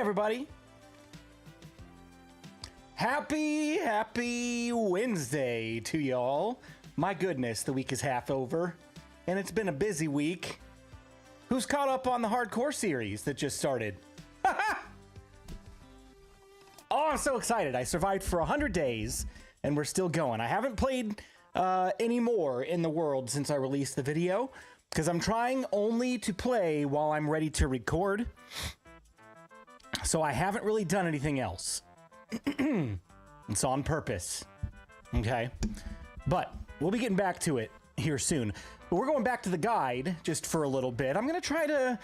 everybody. Happy Wednesday to y'all. My goodness, the week is half over, and it's been a busy week. Who's caught up on the hardcore series that just started? Oh, I'm so excited. I survived for 100 days, and we're still going. I haven't played any more in the world since I released the video, because I'm trying only to play while I'm ready to record. So I haven't really done anything else. It's on purpose. Okay? But we'll be getting back to it here soon. But we're going back to the guide just for a little bit. I'm going to try to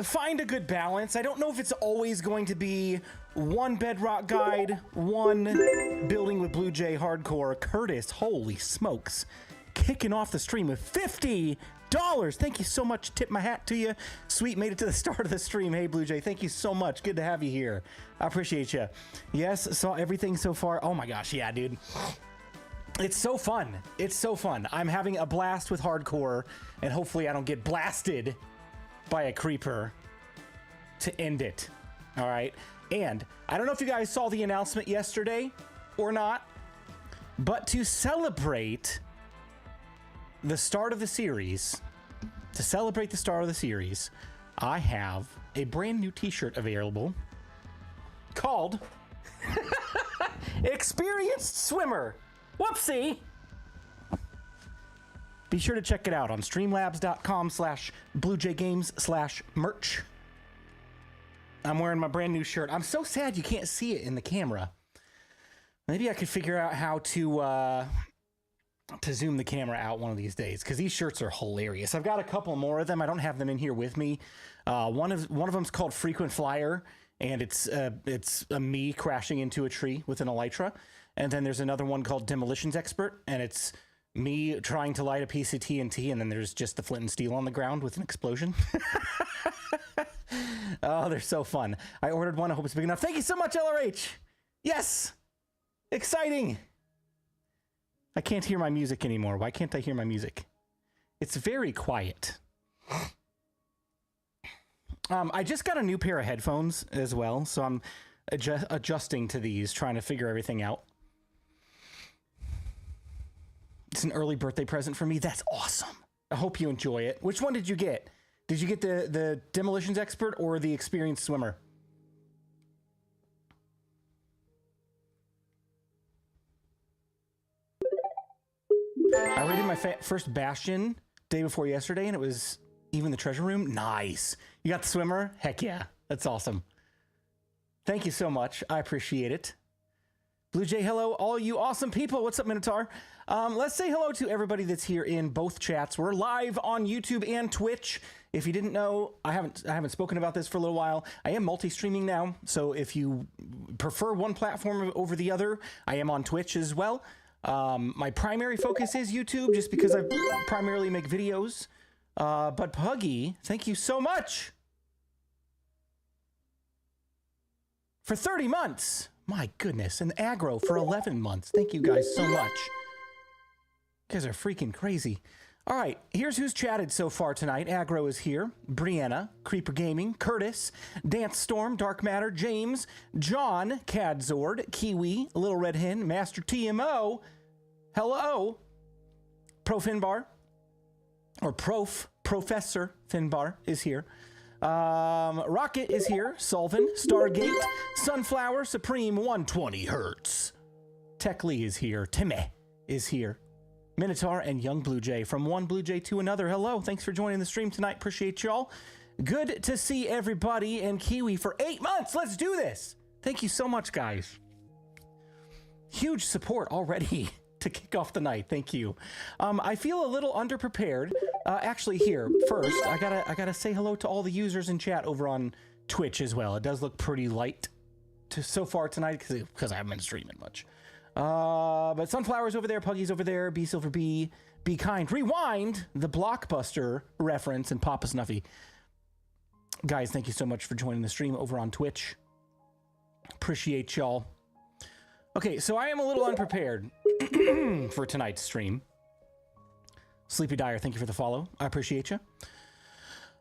find a good balance. I don't know if it's always going to be one Bedrock guide, one building with BluJay hardcore. Curtis, holy smokes, kicking off the stream with $50. Thank you so much. Tip my hat to you. Sweet, made it to the start of the stream. Hey, BluJay, thank you so much. Good to have you here. I appreciate you. Yes, saw everything so far. Oh my gosh, yeah, dude. It's so fun. It's so fun. I'm having a blast with hardcore, and hopefully I don't get blasted by a creeper to end it. All right. And I don't know if you guys saw the announcement yesterday or not, but to celebrate the start of the series, I have a brand new t-shirt available called Experienced Swimmer. Whoopsie. Be sure to check it out on streamlabs.com/blujaygames/merch. I'm wearing my brand new shirt. I'm so sad you can't see it in the camera. Maybe I could figure out how to zoom the camera out one of these days, because these shirts are hilarious. I've got a couple more of them. I don't have them in here with me. One of them's called Frequent Flyer, and it's me crashing into a tree with an elytra. And then there's another one called Demolitions Expert, and it's me trying to light a piece of TNT, and then there's just the flint and steel on the ground with an explosion. Oh, they're so fun. I ordered one. I hope it's big enough. Thank you so much, LRH. Yes. Exciting. I can't hear my music anymore. Why can't I hear my music? It's very quiet. I just got a new pair of headphones as well, so I'm adjusting to these, trying to figure everything out. It's an early birthday present for me. That's awesome. I hope you enjoy it. Which one did you get? Did you get the Demolitions Expert or the Experienced Swimmer? I raided my first Bastion day before yesterday, and it was even the treasure room. Nice. You got the swimmer? Heck yeah. That's awesome. Thank you so much. I appreciate it. BluJay, hello, all you awesome people. What's up, Minotaur? Let's say hello to everybody that's here in both chats. We're live on YouTube and Twitch. If you didn't know, I haven't spoken about this for a little while. I am multi-streaming now, so if you prefer one platform over the other, I am on Twitch as well. My primary focus is YouTube, just because I primarily make videos. But Puggy, thank you so much for 30 months. My goodness. And Aggro for 11 months. Thank you guys so much. You guys are freaking crazy. All right, here's who's chatted so far tonight. Aggro is here. Brianna, Creeper Gaming, Curtis, Dance Storm, Dark Matter, James, John, Cadzord, Kiwi, Little Red Hen, Master TMO, hello, Pro Finbar, or Professor Finbar is here. Rocket is here. Solvin, Stargate, Sunflower, Supreme, 120 Hertz. Tech Lee is here. Timmy is here. Minotaur and Young BluJay from one BluJay to another. Hello, thanks for joining the stream tonight. Appreciate y'all. Good to see everybody. And Kiwi for 8 months. Let's do this. Thank you so much, guys. Huge support already to kick off the night. Thank you. I feel a little underprepared. Actually, here first, I gotta say hello to all the users in chat over on Twitch as well. It does look pretty light so far tonight because I haven't been streaming much. But Sunflower's over there, Puggy's over there, B Silver B, Be Kind, Rewind, the Blockbuster reference, and Papa Snuffy. Guys, thank you so much for joining the stream over on Twitch. Appreciate y'all. Okay, so I am a little unprepared for tonight's stream. Sleepy Dyer, thank you for the follow. I appreciate you.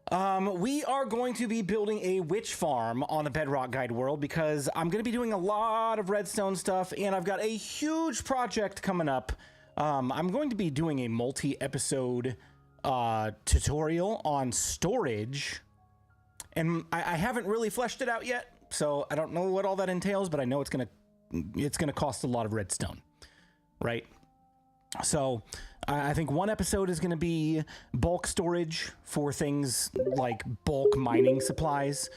We are going to be building a witch farm on the Bedrock Guide world because I'm going to be doing a lot of redstone stuff, and I've got a huge project coming up. I'm going to be doing a multi-episode tutorial on storage, and I haven't really fleshed it out yet, so I don't know what all that entails, but I know it's gonna cost a lot of redstone, right? So I think one episode is going to be bulk storage for things like bulk mining supplies,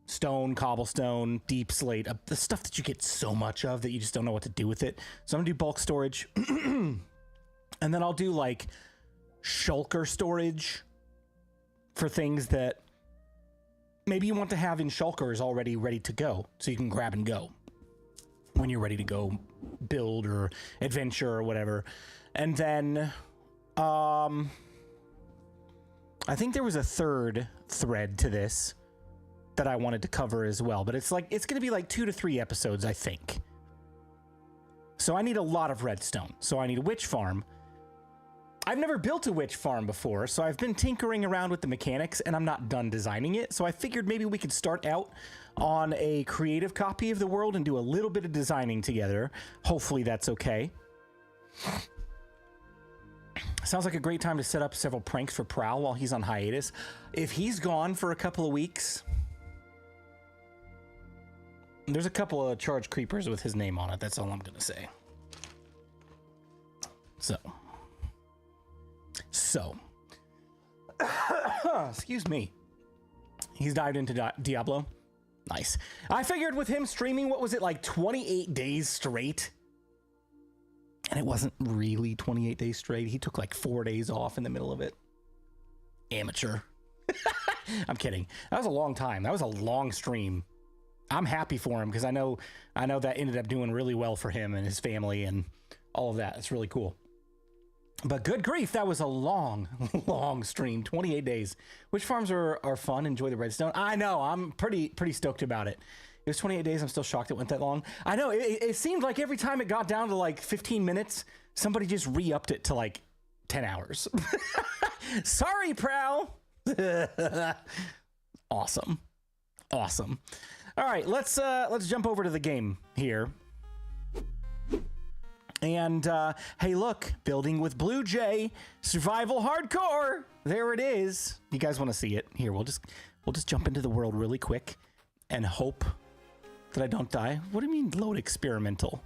stone, cobblestone, deep slate, the stuff that you get so much of that you just don't know what to do with it. So I'm gonna do bulk storage. And then I'll do like shulker storage for things that maybe you want to have in shulkers already ready to go, so you can grab and go when you're ready to go build or adventure or whatever. And then I think there was a third thread to this that I wanted to cover as well, but it's gonna be like 2 to 3 episodes, I think. So I need a lot of redstone, so I need a witch farm. I've never built a witch farm before, so I've been tinkering around with the mechanics, and I'm not done designing it. So I figured maybe we could start out on a creative copy of the world and do a little bit of designing together. Hopefully that's okay. Sounds like a great time to set up several pranks for Prowl while he's on hiatus. If he's gone for a couple of weeks, there's a couple of charge creepers with his name on it. That's all I'm gonna say. So, excuse me. He's dived into Diablo. Nice. I figured with him streaming, what was it, like 28 days straight? And it wasn't really 28 days straight. He took like 4 days off in the middle of it. Amateur. I'm kidding. That was a long time. That was a long stream. I'm happy for him because I know that ended up doing really well for him and his family and all of that. It's really cool. But good grief, that was a long, long stream, 28 days. Witch farms are fun. Enjoy the redstone. I know, I'm pretty stoked about it. It was 28 days. I'm still shocked it went that long. I know, it seemed like every time it got down to like 15 minutes, somebody just re-upped it to like 10 hours. Sorry, Prowl. Awesome. Awesome. All right, let's jump over to the game here. And hey, look, building with BluJay, survival hardcore. There it is. You guys want to see it? Here, we'll just jump into the world really quick and hope that I don't die. What do you mean load experimental?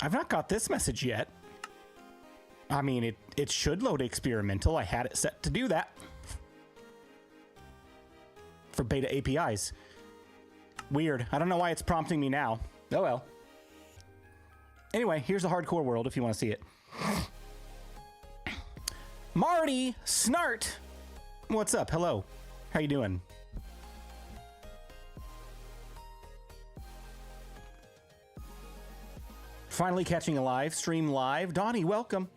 I've not got this message yet. I mean, it should load experimental. I had it set to do that for beta APIs. Weird. I don't know why it's prompting me now. Oh well. Anyway, here's the hardcore world if you want to see it. Marty Snart. What's up? Hello. How you doing? Finally catching a live stream live. Donnie, welcome.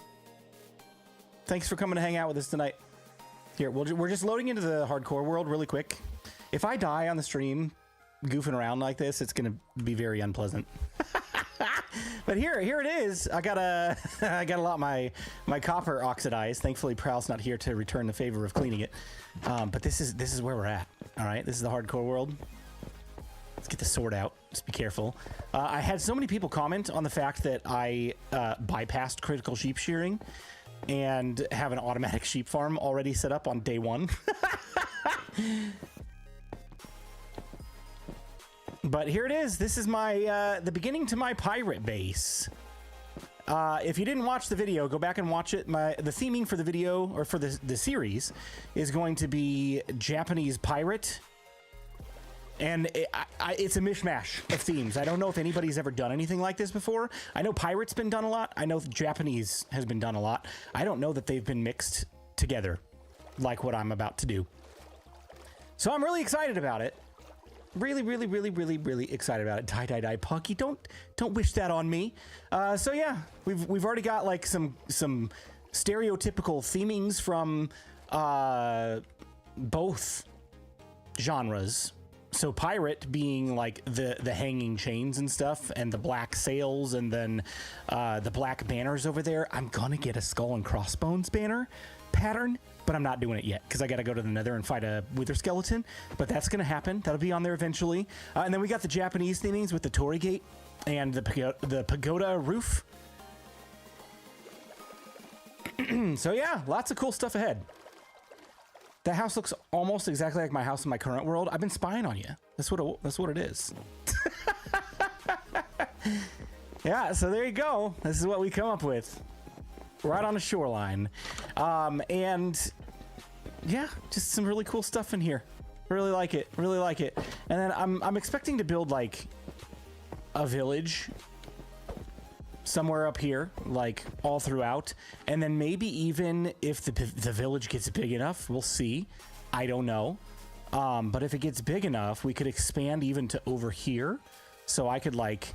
Thanks for coming to hang out with us tonight. Here, we're just loading into the hardcore world really quick. If I die on the stream goofing around like this, it's gonna be very unpleasant. But here it is. I gotta lot my copper oxidized. Thankfully Prowl's not here to return the favor of cleaning it. But this is where we're at. All right, this is the hardcore world. Let's get the sword out. Just be careful. I had so many people comment on the fact that I bypassed critical sheep shearing and have an automatic sheep farm already set up on day 1. But here it is. This is my the beginning to my pirate base. If you didn't watch the video, go back and watch it. The theming for the video, or for the series, is going to be Japanese pirate. And it's a mishmash of themes. I don't know if anybody's ever done anything like this before. I know pirate's been done a lot. I know Japanese has been done a lot. I don't know that they've been mixed together like what I'm about to do. So I'm really excited about it. Really, really, really, really, really excited about it. Die, Punky. Don't wish that on me. So yeah, we've already got like some stereotypical themings from both genres. So pirate being like the hanging chains and stuff and the black sails and then the black banners over there. I'm gonna get a skull and crossbones banner pattern, but I'm not doing it yet because I got to go to the nether and fight a wither skeleton, but that's gonna happen. That'll be on there eventually. And then we got the Japanese themings with the Torii Gate and the pagoda roof. So yeah, lots of cool stuff ahead. That house looks almost exactly like my house in my current world. I've been spying on you. That's what it is. Yeah, so there you go. This is what we come up with. Right on the shoreline. And yeah, just some really cool stuff in here. Really like it. Really like it. And then I'm expecting to build like a village somewhere up here, like all throughout, and then maybe even if the village gets big enough, we'll see. I don't know, but if it gets big enough, we could expand even to over here, so I could like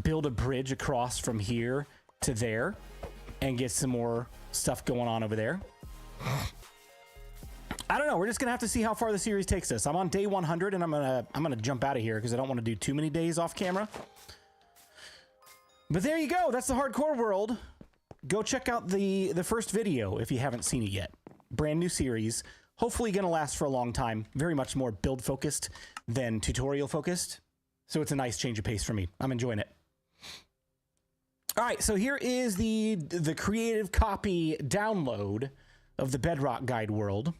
build a bridge across from here to there and get some more stuff going on over there. I don't know. We're just gonna have to see how far the series takes us. I'm on day 100, and I'm gonna jump out of here because I don't want to do too many days off camera. But there you go. That's the hardcore world. Go check out the first video if you haven't seen it yet. Brand new series. Hopefully going to last for a long time. Very much more build focused than tutorial focused. So it's a nice change of pace for me. I'm enjoying it. All right, so here is the creative copy download of the Bedrock Guide world.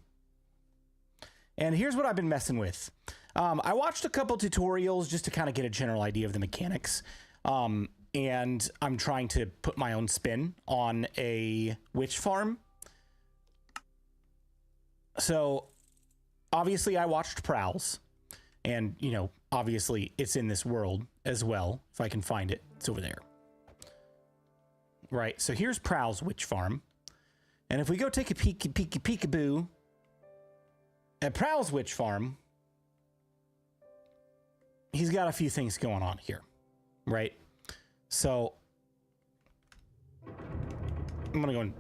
And here's what I've been messing with. I watched a couple tutorials just to kind of get a general idea of the mechanics. And I'm trying to put my own spin on a witch farm. So obviously I watched Prowls, and you know, obviously it's in this world as well. If I can find it, it's over there. Right, so here's Prowl's witch farm. And if we go take a peekaboo at Prowl's witch farm, he's got a few things going on here, right? So I'm gonna go in.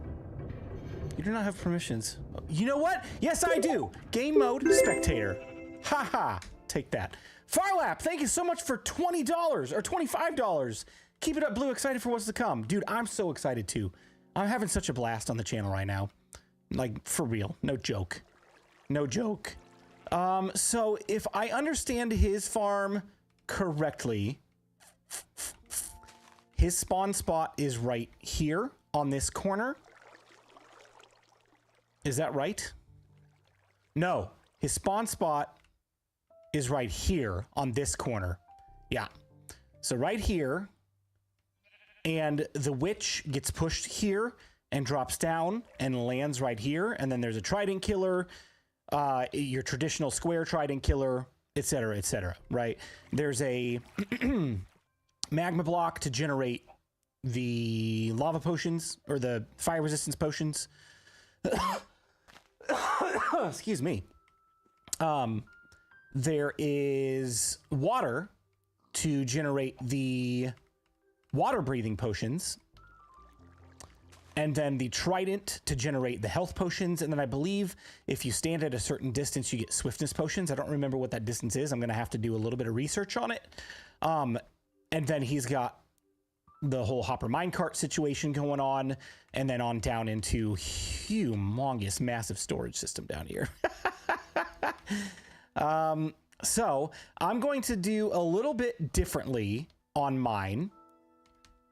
You do not have permissions. You know what? Yes, I do. Game mode, spectator. Haha, take that. Farlap, thank you so much for $20 or $25. Keep it up, Blue. Excited for what's to come. Dude, I'm so excited too. I'm having such a blast on the channel right now. Like, for real. No joke. No joke. So if I understand his farm correctly, his spawn spot is right here on this corner. Is that right? No, his spawn spot is right here on this corner. Yeah. So right here, and the witch gets pushed here and drops down and lands right here. And then there's a trident killer, your traditional square trident killer, etc., right? There's a magma block to generate the lava potions or the fire resistance potions. Excuse me. There is water to generate the water breathing potions. And then the trident to generate the health potions. And then I believe if you stand at a certain distance, you get swiftness potions. I don't remember what that distance is. I'm going to have to do a little bit of research on it. And then he's got the whole hopper minecart situation going on. And then on down into humongous, massive storage system down here. So I'm going to do a little bit differently on mine.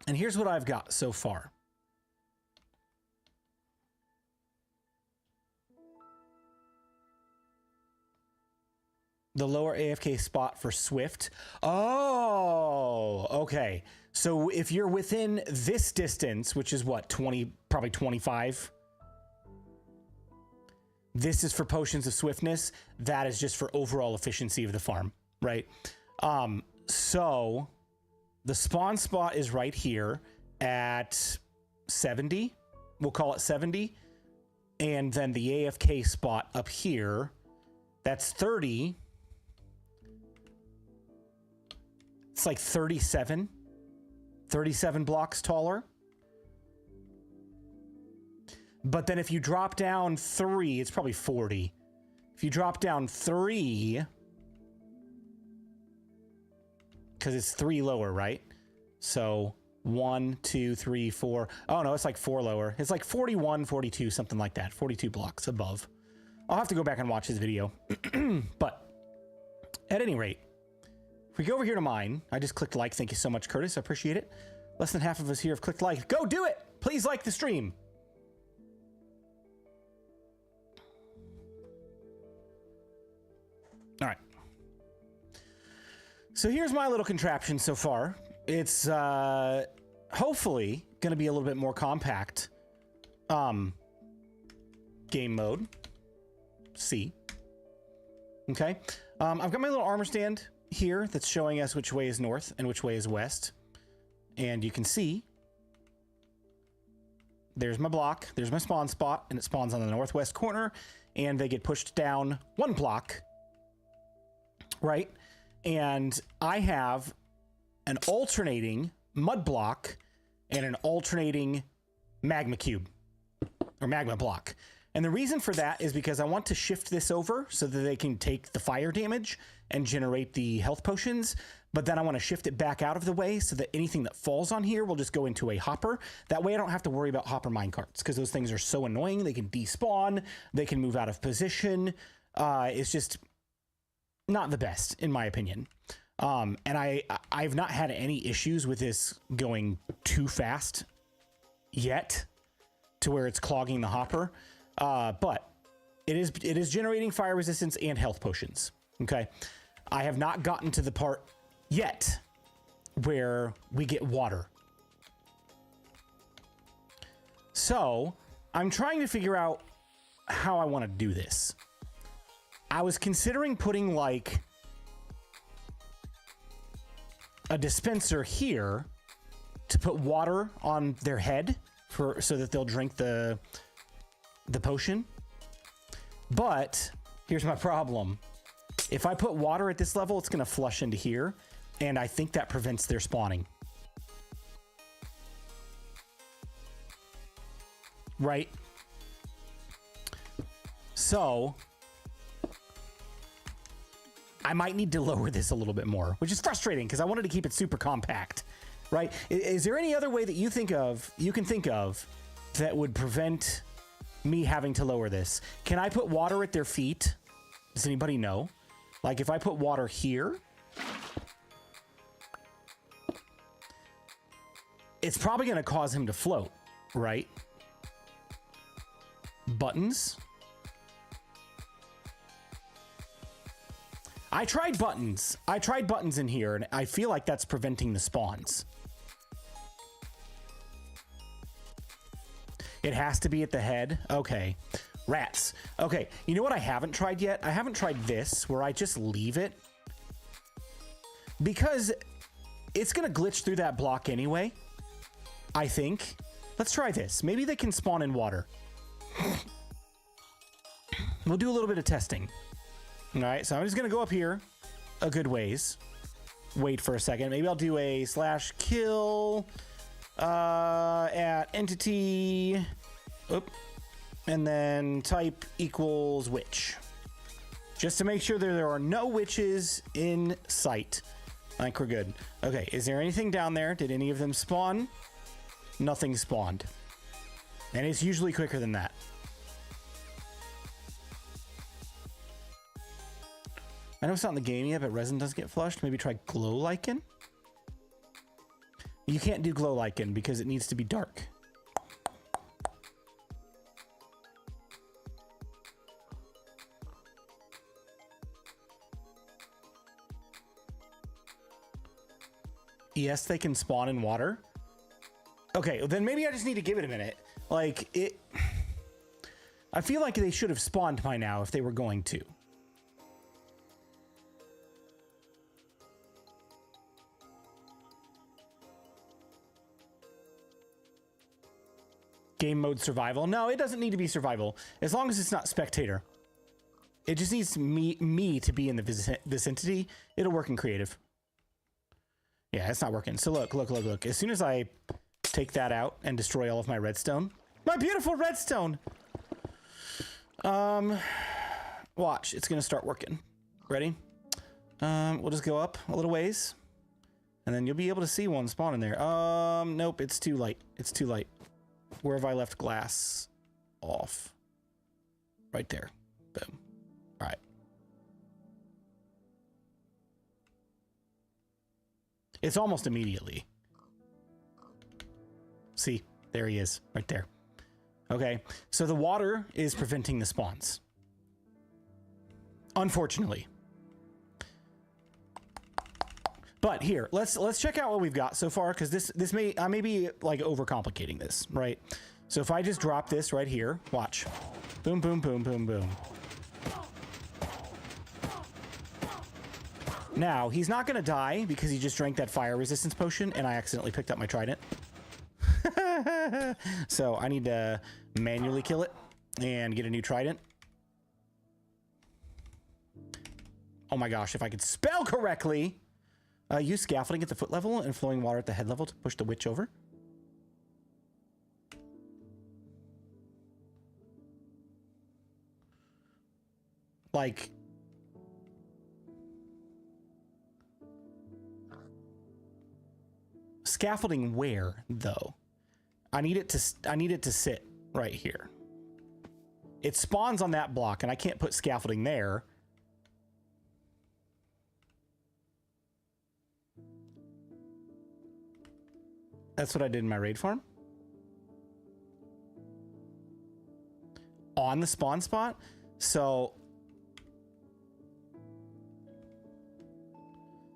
And here's what I've got so far. The lower AFK spot for Swift. Oh, okay. So if you're within this distance, which is what, 20, probably 25. This is for potions of swiftness. That is just for overall efficiency of the farm, right? So the spawn spot is right here at 70. We'll call it 70. And then the AFK spot up here, that's 30. It's like 37 blocks taller. But then if you drop down 3, it's probably 40. If you drop down 3, because it's 3 lower, right? So 1, 2, 3, 4. Oh no, it's like 4 lower. It's like 41, 42, something like that. 42 blocks above. I'll have to go back and watch his video. But at any rate, if we go over here to mine, I just clicked like. Thank you so much, Curtis. I appreciate it. Less than half of us here have clicked like. Go do it! Please like the stream. All right. So here's my little contraption so far. It's hopefully going to be a little bit more compact game mode. C. Okay. I've got my little armor stand here that's showing us which way is north and which way is west. And you can see there's my block, there's my spawn spot, and it spawns on the northwest corner, and they get pushed down 1 block, right? And I have an alternating mud block and an alternating magma cube or magma block. And the reason for that is because I want to shift this over so that they can take the fire damage and generate the health potions. But then I want to shift it back out of the way so that anything that falls on here will just go into a hopper. That way I don't have to worry about hopper minecarts because those things are so annoying. They can despawn. They can move out of position. It's just not the best, in my opinion. And I've not had any issues with this going too fast yet to where it's clogging the hopper. But it is generating fire resistance and health potions. Okay. I have not gotten to the part yet where we get water. So I'm trying to figure out how I want to do this. I was considering putting like a dispenser here to put water on their head so that they'll drink the potion. But here's my problem. If I put water at this level, it's going to flush into here, and I think that prevents their spawning. Right? So I might need to lower this a little bit more, which is frustrating because I wanted to keep it super compact, right? Is there any other way that you can think of that would prevent me having to lower this? Can I put water at their feet? Does anybody know? Like if I put water here, it's probably going to cause him to float, right? Buttons. I tried buttons. I tried buttons in here, and I feel like that's preventing the spawns. It has to be at the head? Okay. Rats. Okay, you know what I haven't tried yet? I haven't tried this, where I just leave it. Because it's going to glitch through that block anyway, I think. Let's try this. Maybe they can spawn in water. We'll do a little bit of testing. All right, so I'm just going to go up here a good ways. Wait for a second. Maybe I'll do a /kill at entity. Oop. And then type equals witch. Just to make sure that there are no witches in sight. I think we're good. Okay, is there anything down there? Did any of them spawn? Nothing spawned. And it's usually quicker than that. I know it's not in the game yet, but resin does get flushed. Maybe try glow lichen. You can't do glow lichen because it needs to be dark. Yes, they can spawn in water. Okay, well then maybe I just need to give it a minute. Like, I feel like they should have spawned by now if they were going to. Game mode survival. No, it doesn't need to be survival. As long as it's not spectator. It just needs me to be in the vicinity. It'll work in creative. Yeah, it's not working. So look. As soon as I take that out and destroy all of my redstone. My beautiful redstone! Watch, it's gonna start working. Ready? We'll just go up a little ways. And then you'll be able to see one spawn in there. Nope, it's too light. It's too light. Where have I left glass? Off. Right there. Boom. All right. It's almost immediately. See, there he is, right there. Okay, so the water is preventing the spawns. Unfortunately. But here, let's check out what we've got so far, because I may be like overcomplicating this, right? So if I just drop this right here, watch. Boom, boom, boom, boom, boom. Now, he's not going to die because he just drank that fire resistance potion and I accidentally picked up my trident. So I need to manually kill it and get a new trident. Oh my gosh, if I could spell correctly. Use scaffolding at the foot level and flowing water at the head level to push the witch over. Like... Scaffolding where, though? I need it to sit right here. It spawns on that block, and I can't put scaffolding there. That's what I did in my raid farm. On the spawn spot. So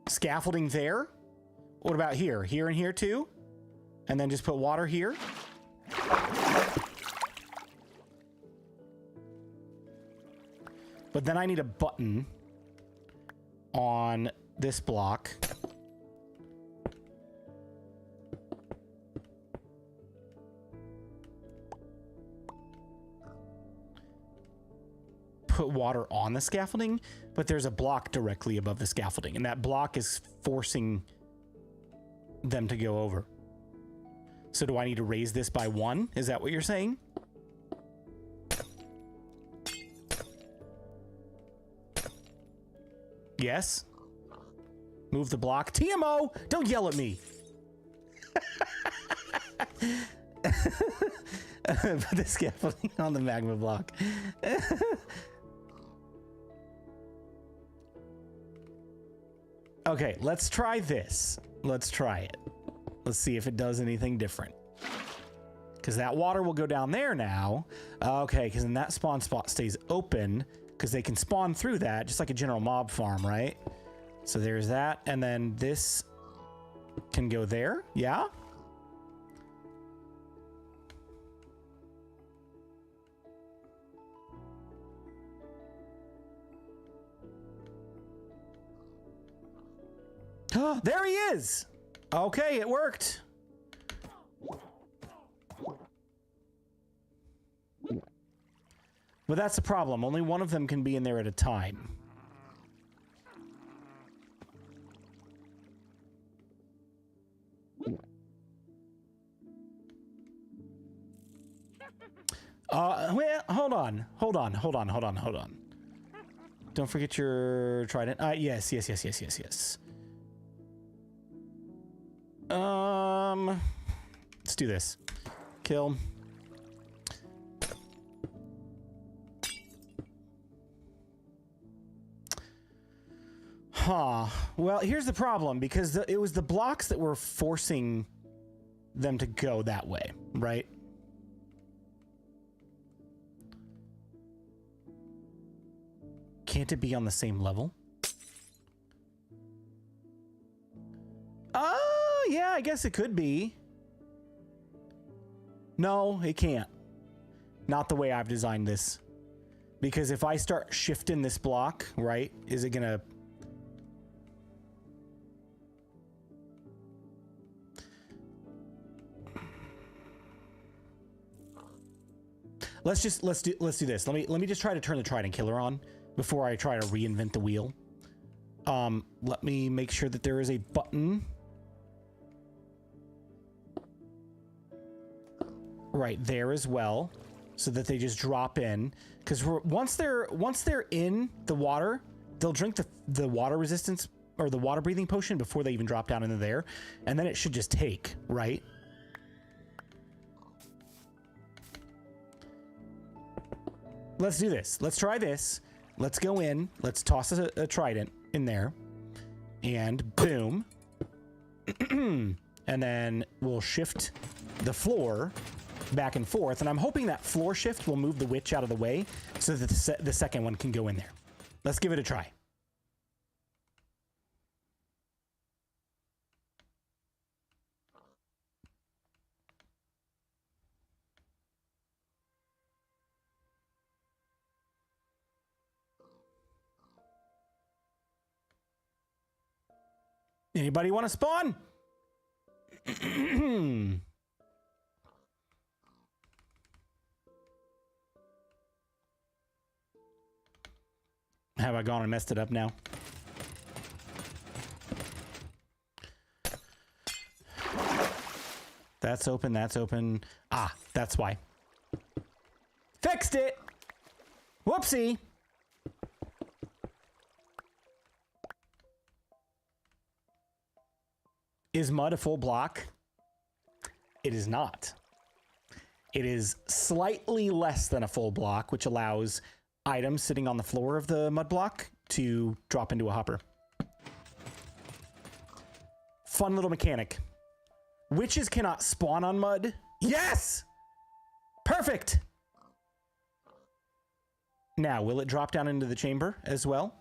scaffolding there. What about here? Here and here too? And then just put water here. But then I need a button on this block. Put water on the scaffolding, but there's a block directly above the scaffolding, and that block is forcing them to go over. So do I need to raise this by 1? Is that what you're saying? Yes. Move the block. TMO! Don't yell at me. Put the scaffolding on the magma block. Okay, let's try this. Let's try it. Let's see if it does anything different. Because that water will go down there now. Okay, because then that spawn spot stays open because they can spawn through that just like a general mob farm, right? So there's that. And then this can go there. Yeah? There he is. Okay, it worked. But that's the problem. Only one of them can be in there at a time. Well, hold on. Don't forget your trident. Yes. Let's do this. Kill. Huh. Well, here's the problem, because it was the blocks that were forcing them to go that way, right? Can't it be on the same level? Yeah, I guess it could be. No, it can't. Not the way I've designed this. Because if I start shifting this block, right, is it gonna... Let's do this. Let me just try to turn the Trident Killer on before I try to reinvent the wheel. Let me make sure that there is a button right there as well, so that they just drop in. Because once they're in the water, they'll drink the water resistance or the water breathing potion before they even drop down into there. And then it should just take, right? Let's do this. Let's try this. Let's go in. Let's toss a trident in there. And boom. And then we'll shift the floor back and forth. And I'm hoping that floor shift will move the witch out of the way so that the second one can go in there. Let's give it a try. Anybody want to spawn? Have I gone and messed it up now? That's open, that's open. Ah, that's why. Fixed it! Whoopsie! Is mud a full block? It is not. It is slightly less than a full block, which allows items sitting on the floor of the mud block to drop into a hopper. Fun little mechanic. Witches cannot spawn on mud. Yes! Perfect! Now, will it drop down into the chamber as well?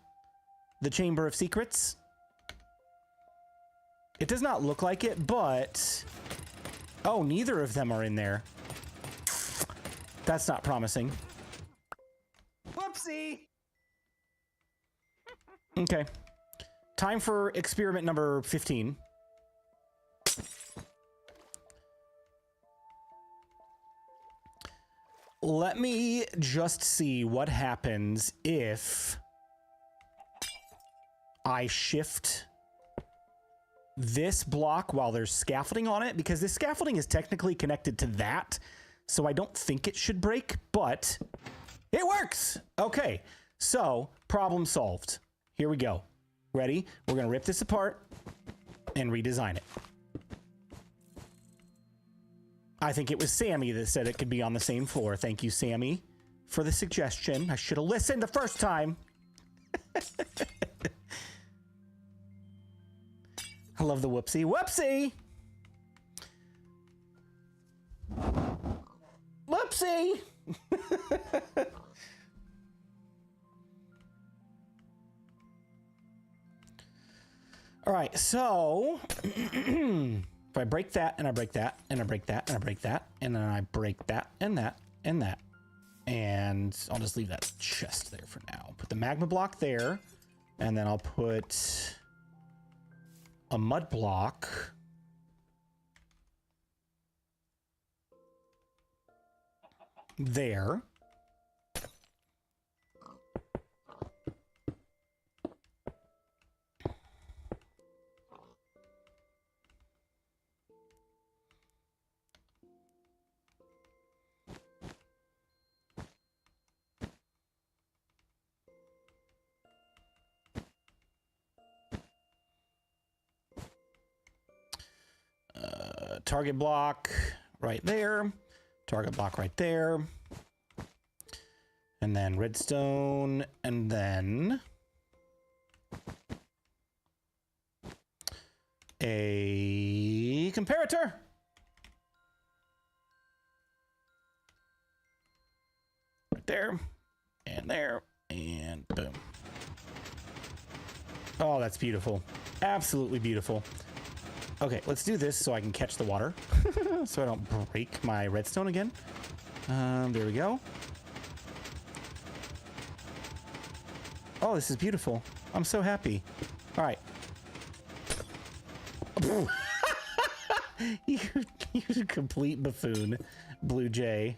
The Chamber of Secrets? It does not look like it, but... Oh, neither of them are in there. That's not promising. Whoopsie! Okay. Time for experiment number 15. Let me just see what happens if I shift this block while there's scaffolding on it, because this scaffolding is technically connected to that, so I don't think it should break, but it works. Okay, so problem solved. Here we go. Ready? We're gonna rip this apart and redesign it. I think it was Sammy that said it could be on the same floor. Thank you, Sammy, for the suggestion. I should have listened the first time. I love the whoopsie. Whoopsie! Whoopsie! All right, so if I break that and I break that and I break that and I break that and then I break that and that and that, and I'll just leave that chest there for now. Put the magma block there, and then I'll put a mud block there. Target block right there, target block right there, and then redstone, and then a comparator. Right there, and boom. Oh, that's beautiful. Absolutely beautiful. Okay, let's do this so I can catch the water. So I don't break my redstone again. There we go. Oh, this is beautiful. I'm so happy. All right. you complete buffoon, BluJay.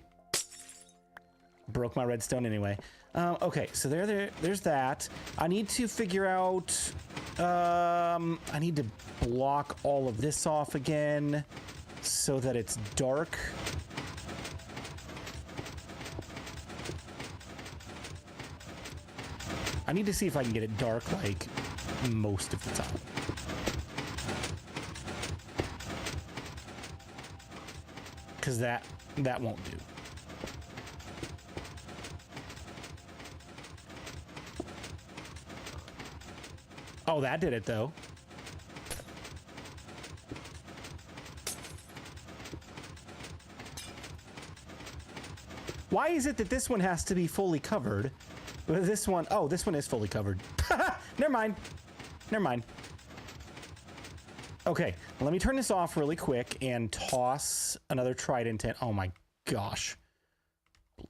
Broke my redstone anyway. Okay, so there's that. I need to figure out... I need to block all of this off again so that it's dark. I need to see if I can get it dark, like most of the time. Because that won't do. Oh, that did it though. Why is it that this one has to be fully covered? But this one, oh, this one is fully covered. Never mind. Never mind. Okay, let me turn this off really quick and toss another trident in. Oh my gosh.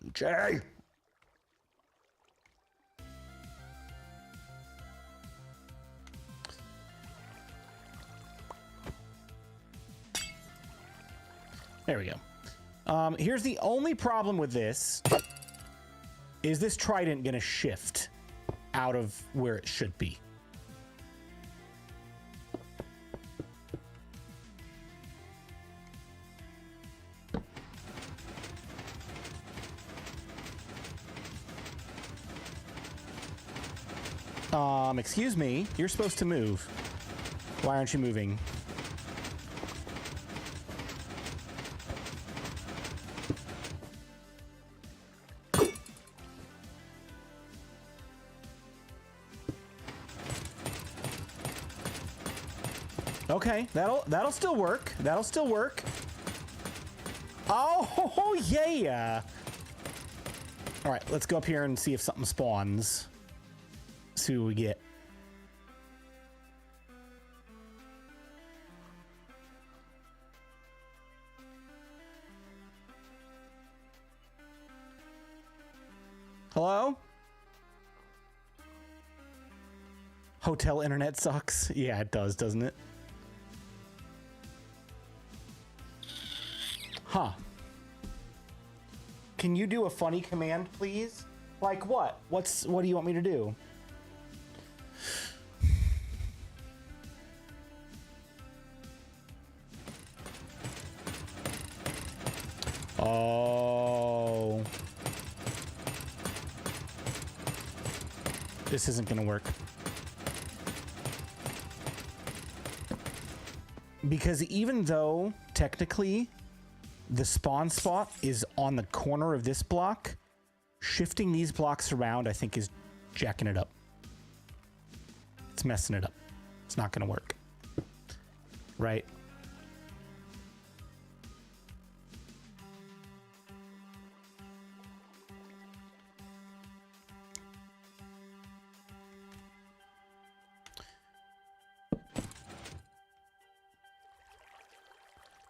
BluJay. There we go. Here's the only problem with this. Is this trident gonna shift out of where it should be? Excuse me, you're supposed to move. Why aren't you moving? Okay, that'll still work. That'll still work. Oh, yeah. All right, let's go up here and see if something spawns. See what we get. Hello? Hotel internet sucks. Yeah, it does, doesn't it? Huh. Can you do a funny command, please? Like what? What do you want me to do? Oh. This isn't gonna work. Because even though technically the spawn spot is on the corner of this block, shifting these blocks around I think is jacking it up. It's messing it up. It's not gonna work. Right?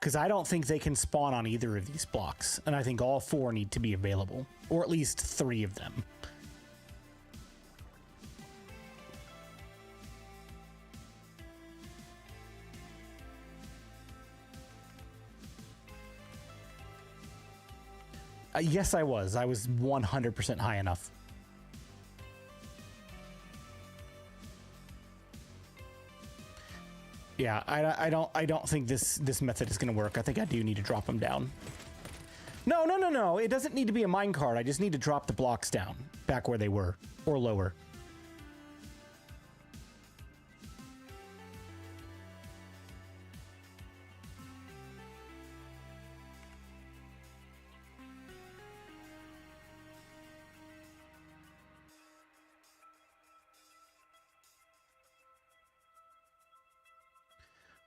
Because I don't think they can spawn on either of these blocks. And I think all four need to be available. Or at least 3 of them. Yes, I was. I was 100% high enough. Yeah, I don't think this method is going to work. I think I do need to drop them down. No. It doesn't need to be a minecart. I just need to drop the blocks down back where they were or lower.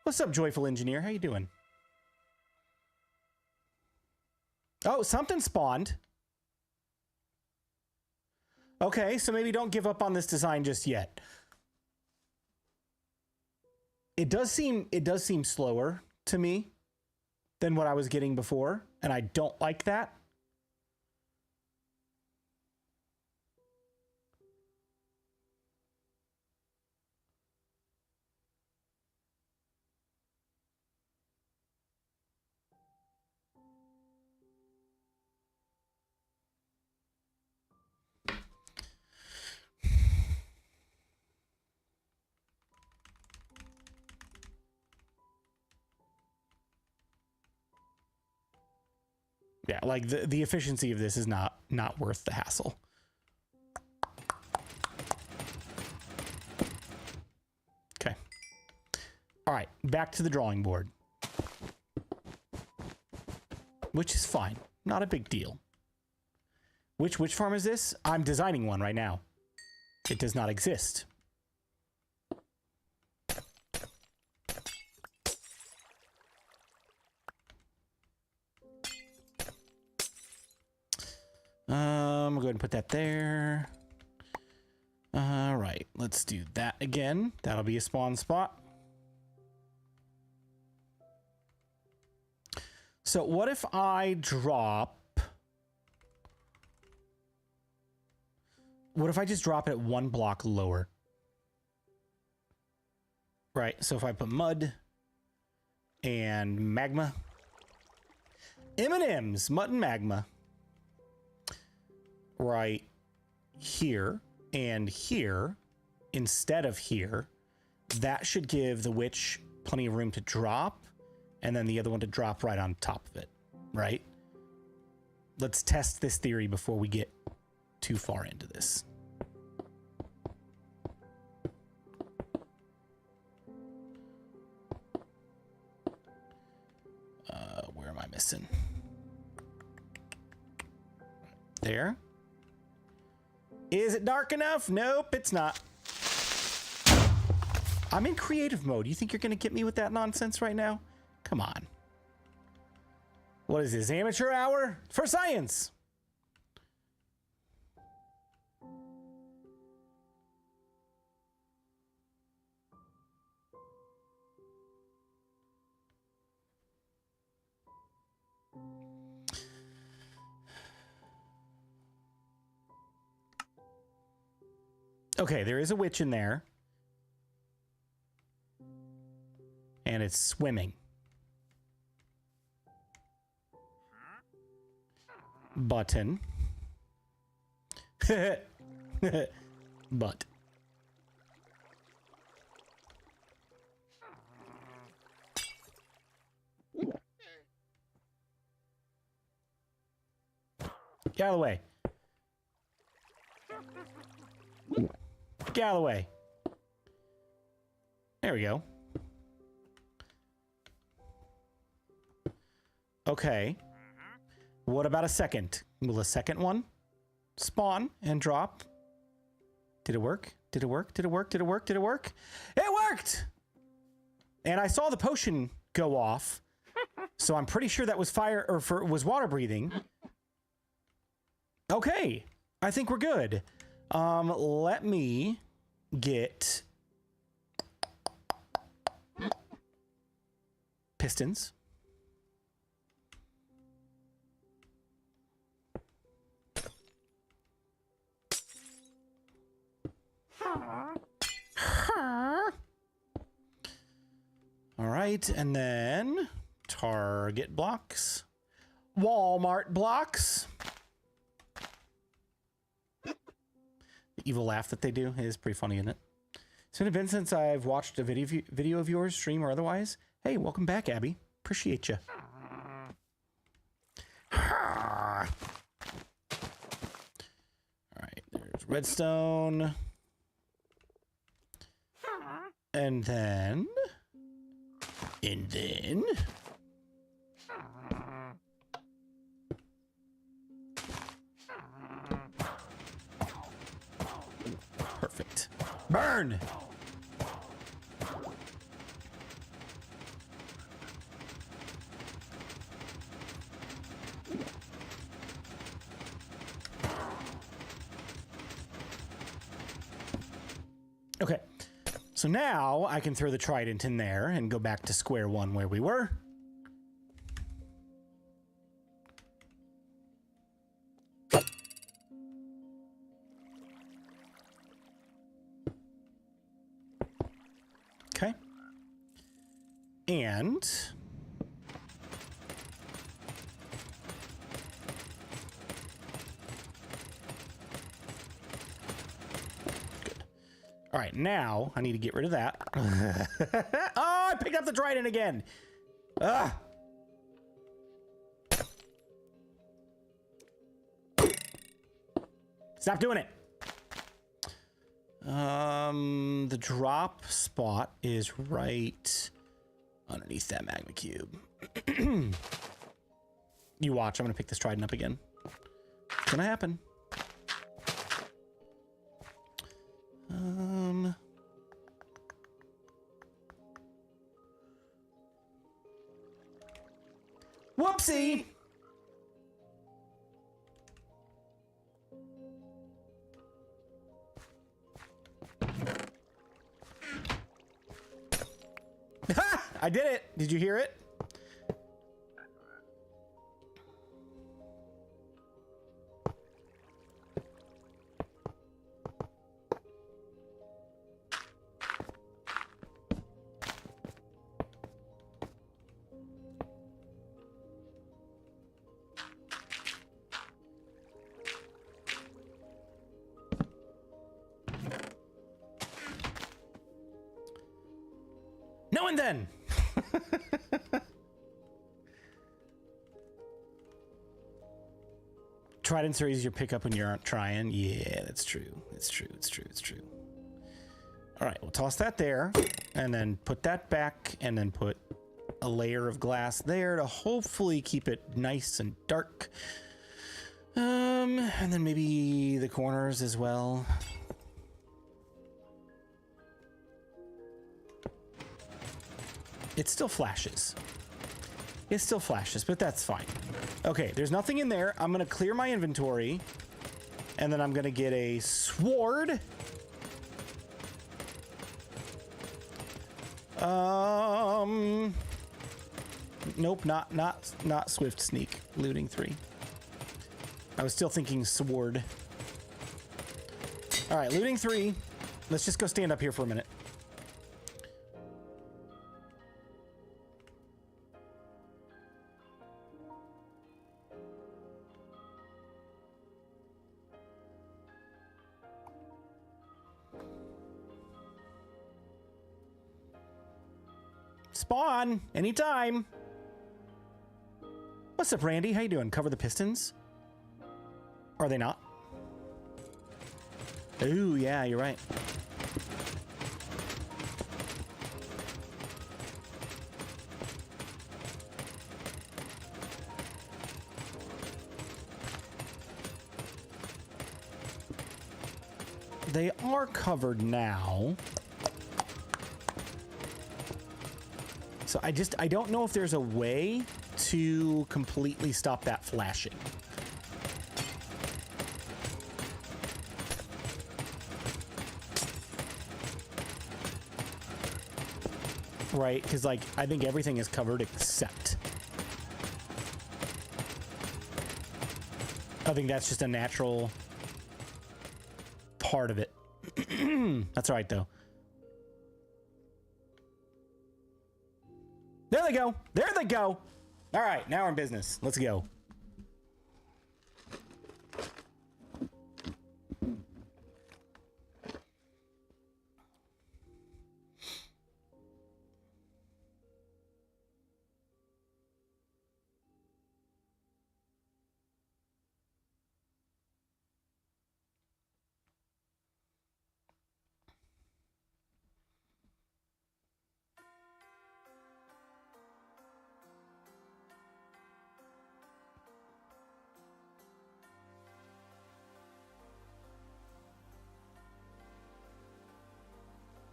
What's up, Joyful Engineer? How you doing? Oh, something spawned. Okay, so maybe don't give up on this design just yet. It does seem slower to me than what I was getting before, and I don't like that. Yeah, like the efficiency of this is not worth the hassle. back to the drawing board. Which is fine. Not a big deal. Which farm is this? I'm designing one right now. It does not exist. We'll go ahead and put that there. All right, let's do that again. That'll be a spawn spot. So what if I drop... What if I just drop it 1 block lower? Right, so if I put mud and magma. M&M's, mud and magma. Right here and here instead of here. That should give the witch plenty of room to drop, and then the other one to drop right on top of it, right? Let's test this theory before we get too far into this. Where am I missing? There. Is it dark enough? Nope, it's not. I'm in creative mode. You think you're going to get me with that nonsense right now? Come on. What is this? Amateur hour? For science! Okay, there is a witch in there. And it's swimming. Button. But. Get out of the way. Get out of the way. There we go. Okay. What about a second? Will a second one spawn and drop? Did it work? Did it work? Did it work? Did it work? Did it work? It worked! And I saw the potion go off. So I'm pretty sure that was fire or was water breathing. Okay. I think we're good. Let me get pistons. All right, and then Target blocks, Walmart blocks. The evil laugh that they do is pretty funny, isn't it? It's been since I've watched a video of yours, stream or otherwise. Hey, welcome back, Abby. Appreciate you. All right, there's redstone. And then... Perfect. Burn! Okay. So now I can throw the trident in there and go back to square one where we were. Okay. And all right, now I need to get rid of that. Oh, I picked up the trident again. Ugh. Stop doing it. The drop spot is right underneath that magma cube. You watch, I'm gonna pick this trident up again. It's gonna happen. Whoopsie! Ha! I did it! Did you hear it? No and then. Tridents are easier to pick up when you aren't trying. Yeah, that's true. It's true. It's true. It's true. All right, we'll toss that there and then put that back and then put a layer of glass there to hopefully keep it nice and dark. And then maybe the corners as well. It still flashes. It still flashes, but that's fine. Okay, there's nothing in there. I'm gonna clear my inventory, and then I'm gonna get a sword. Nope, not swift sneak. Looting 3. I was still thinking sword. All right, looting 3. Let's just go stand up here for a minute. Spawn anytime. What's up, Randy? How you doing? Cover the pistons? Are they not? Ooh, yeah, you're right. They are covered now. So I don't know if there's a way to completely stop that flashing. Right, because like I think everything is covered except. I think that's just a natural part of it. That's all right though. There they go. There they go. All right, now we're in business. Let's go.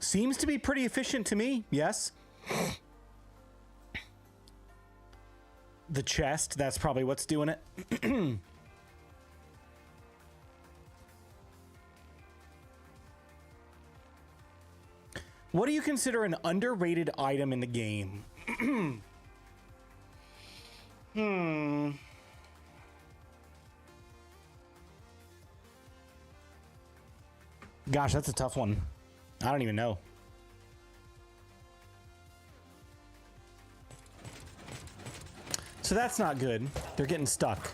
Seems to be pretty efficient to me, yes. The chest, that's probably what's doing it. What do you consider an underrated item in the game? Gosh, that's a tough one. I don't even know. So that's not good. They're getting stuck.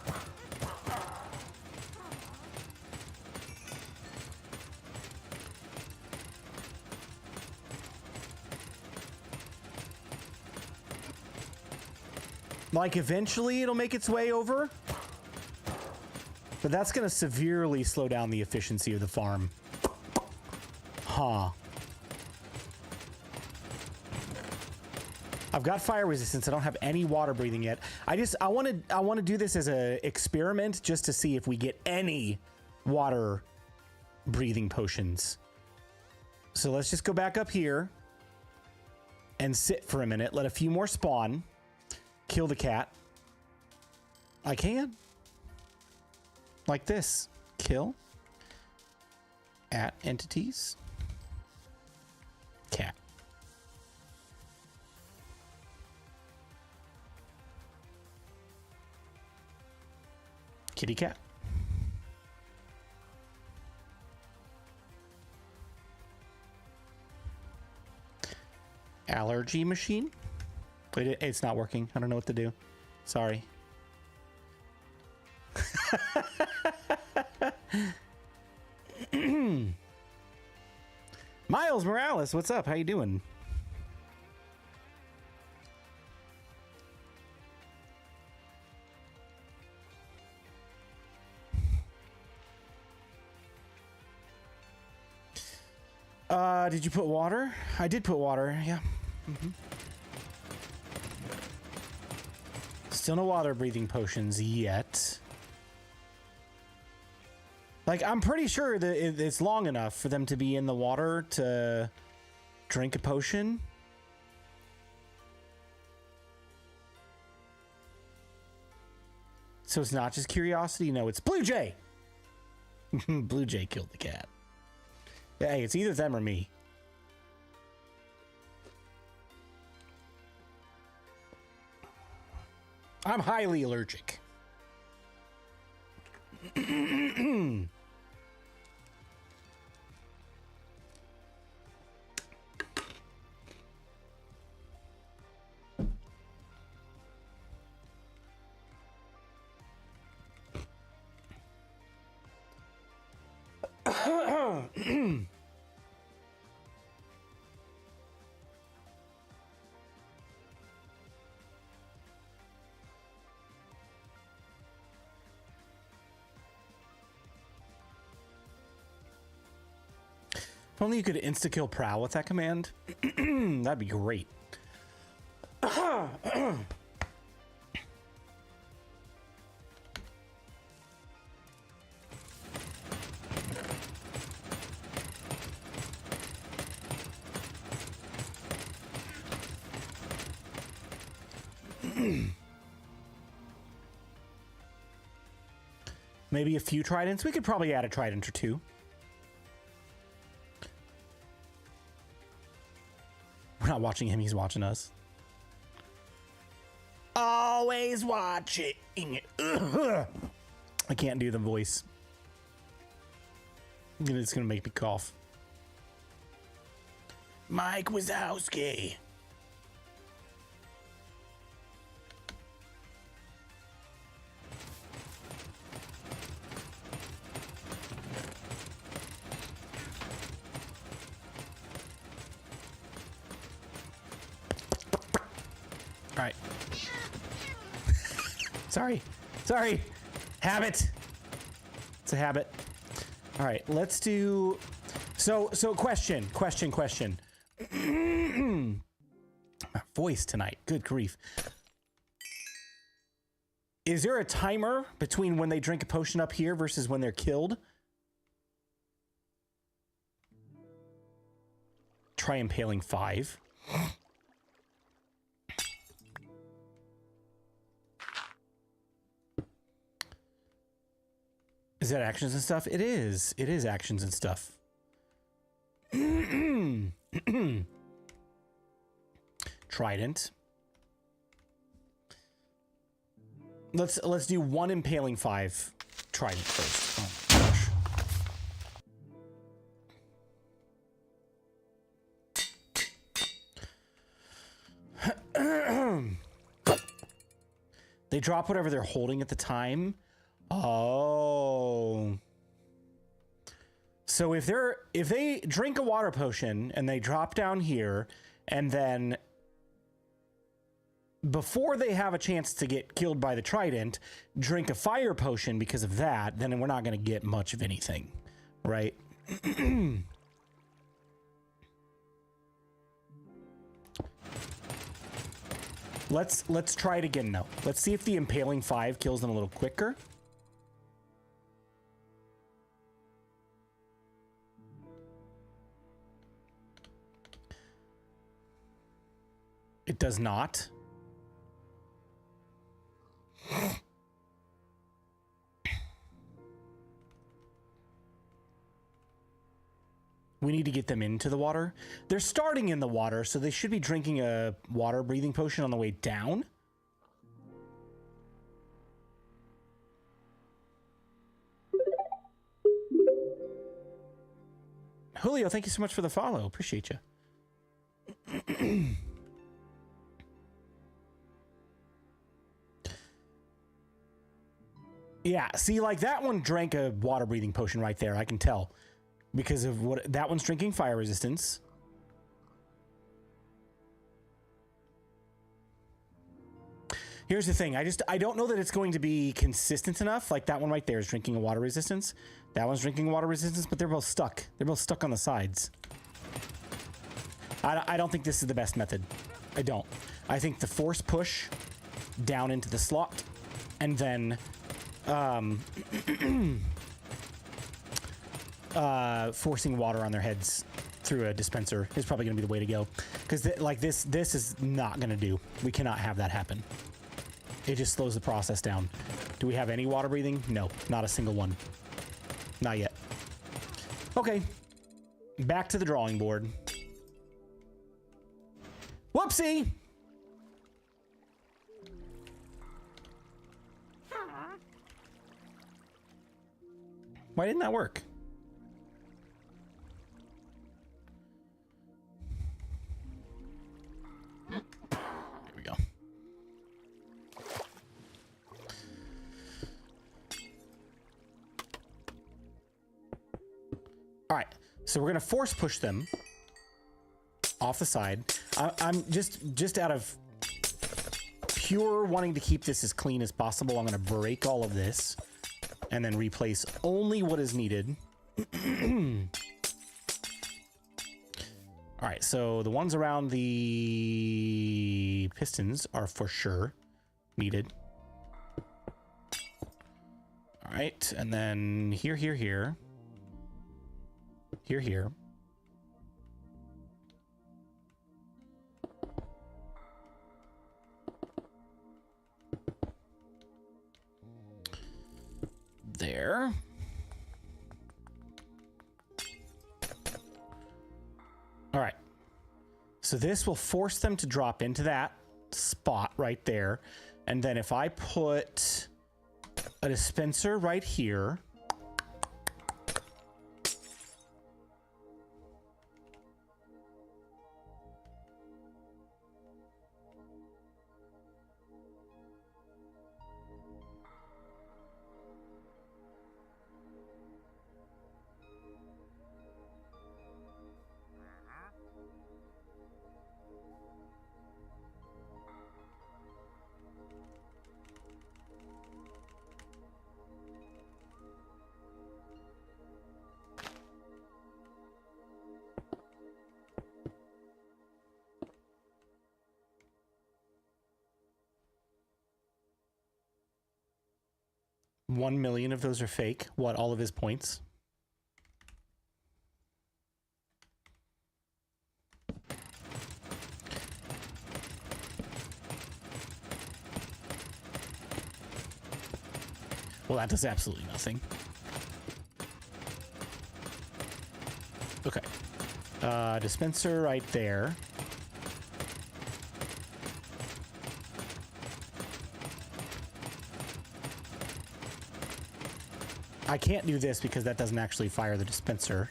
Like eventually it'll make its way over, but that's going to severely slow down the efficiency of the farm. Huh. I've got fire resistance. I don't have any water breathing yet. I want to do this as an experiment just to see if we get any water breathing potions. So let's just go back up here and sit for a minute. Let a few more spawn. Kill the cat. I can. Like this. Kill. At entities. Cat. Kitty cat. Allergy machine. Wait, it's not working. I don't know what to do. Sorry. Miles Morales, what's up? How you doing? Did you put water? I did put water, yeah. Still no water breathing potions yet. Like, I'm pretty sure that it's long enough for them to be in the water to drink a potion. So it's not just curiosity. No, it's BluJay. BluJay killed the cat. Hey, it's either them or me. I'm highly allergic. If only you could insta-kill Prowl with that command. That'd be great. Maybe a few tridents. We could probably add a trident or two. We're not watching him, he's watching us. Always watching. Ugh. I can't do the voice. It's gonna make me cough. Mike Wazowski. All right. Sorry. Habit. It's a habit. All right, let's do. So question. My voice tonight. Good grief. Is there a timer between when they drink a potion up here versus when they're killed? Try impaling 5. Is that actions and stuff? It is. It is actions and stuff. Trident. Let's do 1 impaling 5 trident first. Oh my gosh. They drop whatever they're holding at the time. Oh. So if they drink a water potion and they drop down here, and then before they have a chance to get killed by the trident, drink a fire potion because of that, then we're not going to get much of anything, right? Let's try it again though. Let's see if the impaling 5 kills them a little quicker. It does not. We need to get them into the water. They're starting in the water, so they should be drinking a water breathing potion on the way down. Julio, thank you so much for the follow. Appreciate you. Yeah, see, like that one drank a water breathing potion right there. I can tell. Because of what that one's drinking fire resistance. Here's the thing. I don't know that it's going to be consistent enough. Like that one right there is drinking a water resistance. That one's drinking water resistance, but they're both stuck. They're both stuck on the sides. I don't think this is the best method. I don't. I think the force push down into the slot and then forcing water on their heads through a dispenser is probably going to be the way to go. Because like this is not going to do. We cannot have that happen. It just slows the process down. Do we have any water breathing? No, not a single one. Not yet. Okay. Back to the drawing board. Whoopsie! Why didn't that work? There we go. All right, so we're gonna force push them off the side. I'm just out of pure wanting to keep this as clean as possible. I'm gonna break all of this and then replace only what is needed. All right, so the ones around the pistons are for sure needed. All right, and then here. There. All right. So this will force them to drop into that spot right there. And then if I put a dispenser right here. $1 million of those are fake. What, all of his points? Well, that does absolutely nothing. Okay. Dispenser right there. I can't do this because that doesn't actually fire the dispenser.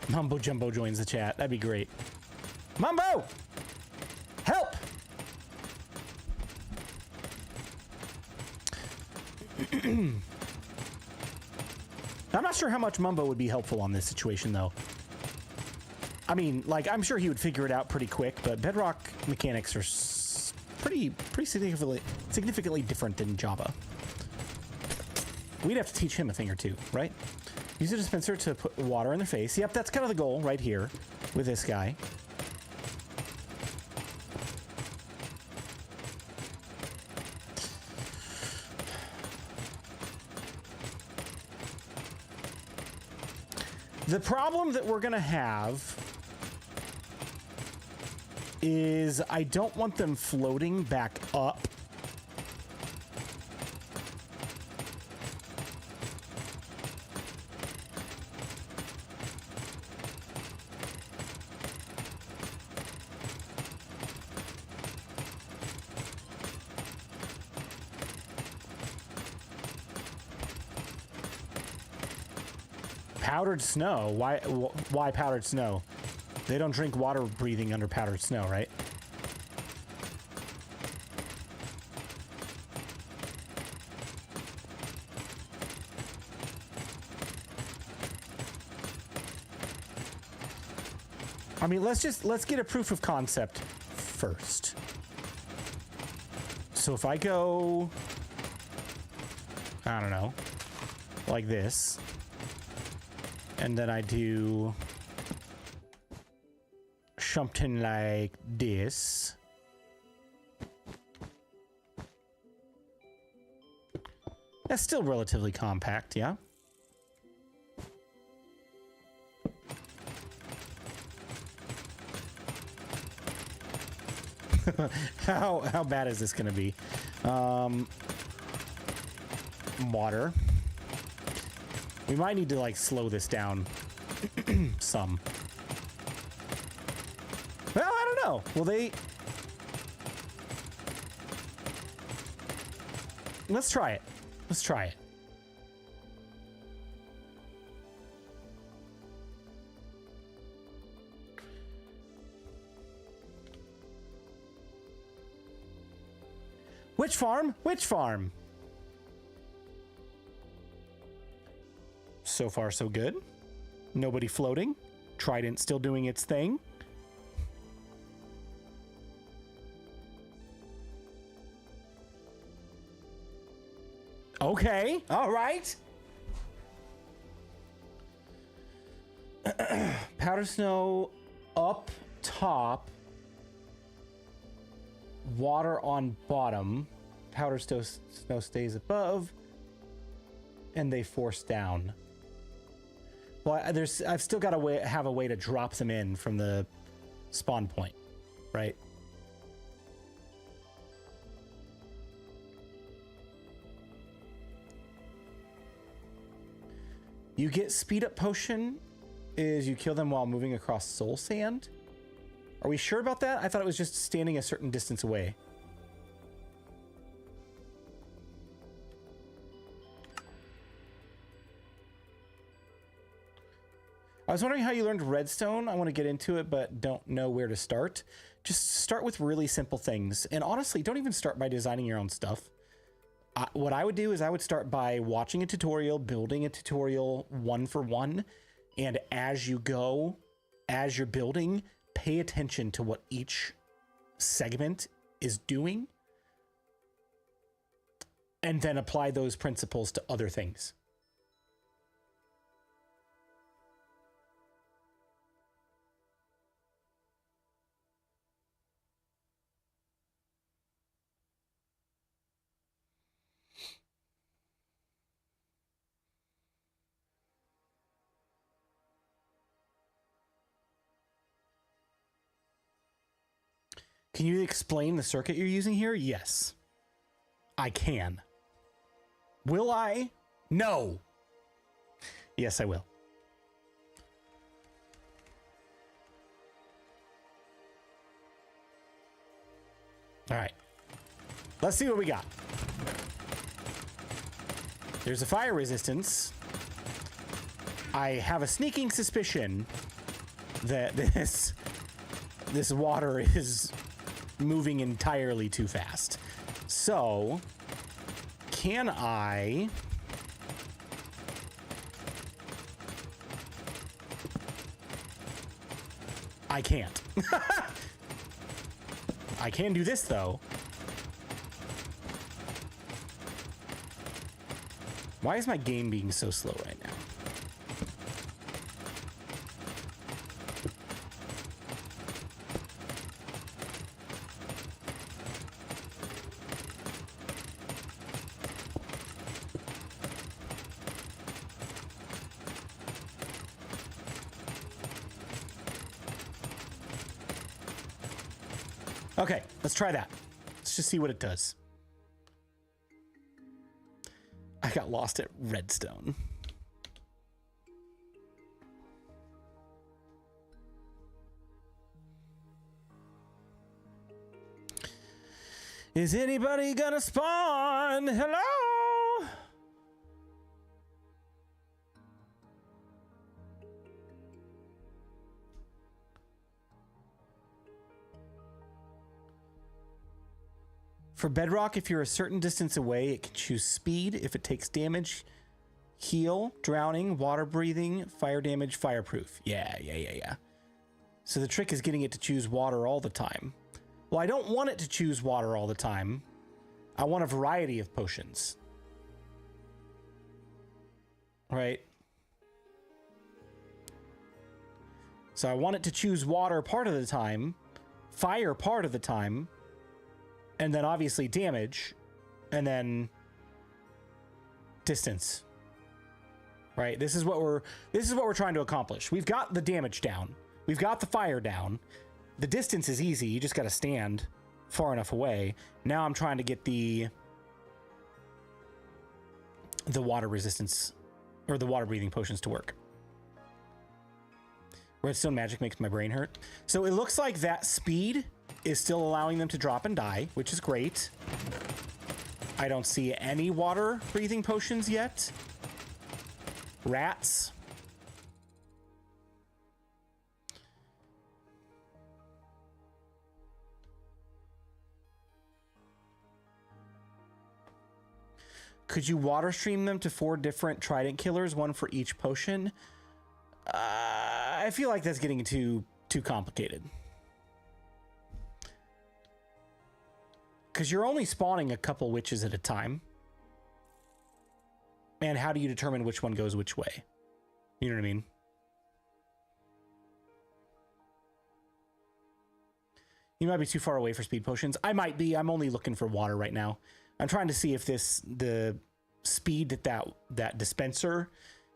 Mumbo Jumbo joins the chat. That'd be great. Mumbo! Help! I'm not sure how much Mumbo would be helpful on this situation, though. I mean, like, I'm sure he would figure it out pretty quick, but Bedrock mechanics are pretty significantly different than Java. We'd have to teach him a thing or two, right? Use a dispenser to put water in their face. Yep, that's kind of the goal right here with this guy. The problem that we're gonna have is I don't want them floating back up. Powdered snow? Why powdered snow? They don't drink water breathing under powdered snow, right? I mean, let's get a proof of concept first. So if I go, I don't know, like this, and then I do something like this. That's still relatively compact, yeah? How bad is this gonna be? Water. We might need to like slow this down some. Well, I don't know. Will they? Let's try it. Let's try it. Which farm? Which farm? So far, so good. Nobody floating. Trident still doing its thing. Okay, all right. Powder snow up top. Water on bottom. Powder snow stays above. And they force down. Well, I've still got to have a way to drop them in from the spawn point, right? You get speed up potion is you kill them while moving across soul sand. Are we sure about that? I thought it was just standing a certain distance away. I was wondering how you learned redstone. I want to get into it, but don't know where to start. Just start with really simple things. And honestly, don't even start by designing your own stuff. What I would do is I would start by watching a tutorial, building a tutorial one for one. And as you go, as you're building, pay attention to what each segment is doing. And then apply those principles to other things. Can you explain the circuit you're using here? Yes. I can. Will I? No. Yes, I will. All right. Let's see what we got. There's a fire resistance. I have a sneaking suspicion that this water is moving entirely too fast. So, can I can't. I can do this though. Why is my game being so slow right now? Okay, let's try that. Let's just see what it does. I got lost at redstone. Is anybody gonna spawn? Hello? For Bedrock, if you're a certain distance away, it can choose speed. If it takes damage, heal, drowning, water breathing, fire damage, fireproof. Yeah. So the trick is getting it to choose water all the time. Well, I don't want it to choose water all the time. I want a variety of potions. Right? So I want it to choose water part of the time, fire part of the time, and then obviously damage, and then distance. Right? This is what we're trying to accomplish. We've got the damage down. We've got the fire down. The distance is easy. You just got to stand far enough away. Now I'm trying to get the water resistance or the water breathing potions to work. Redstone magic makes my brain hurt. So it looks like that speed is still allowing them to drop and die, which is great. I don't see any water breathing potions yet. Rats. Could you water stream them to 4 different trident killers, one for each potion? I feel like that's getting too complicated. Because you're only spawning a couple witches at a time. And how do you determine which one goes which way? You know what I mean? You might be too far away for speed potions. I might be. I'm only looking for water right now. I'm trying to see if the speed that dispenser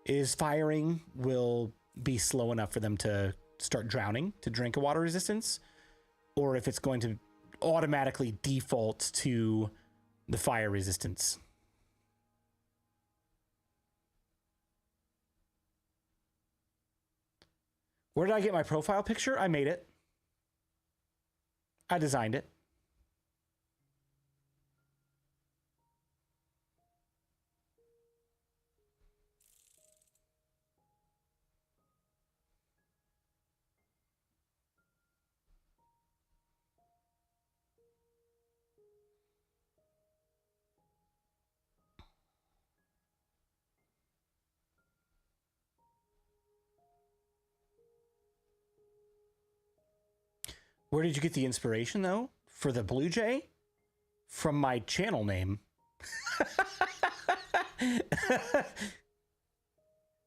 is firing will be slow enough for them to start drowning to drink a water resistance, or if it's going to automatically default to the fire resistance. Where did I get my profile picture? I made it. I designed it. Where did you get the inspiration, though, for the BluJay? From my channel name.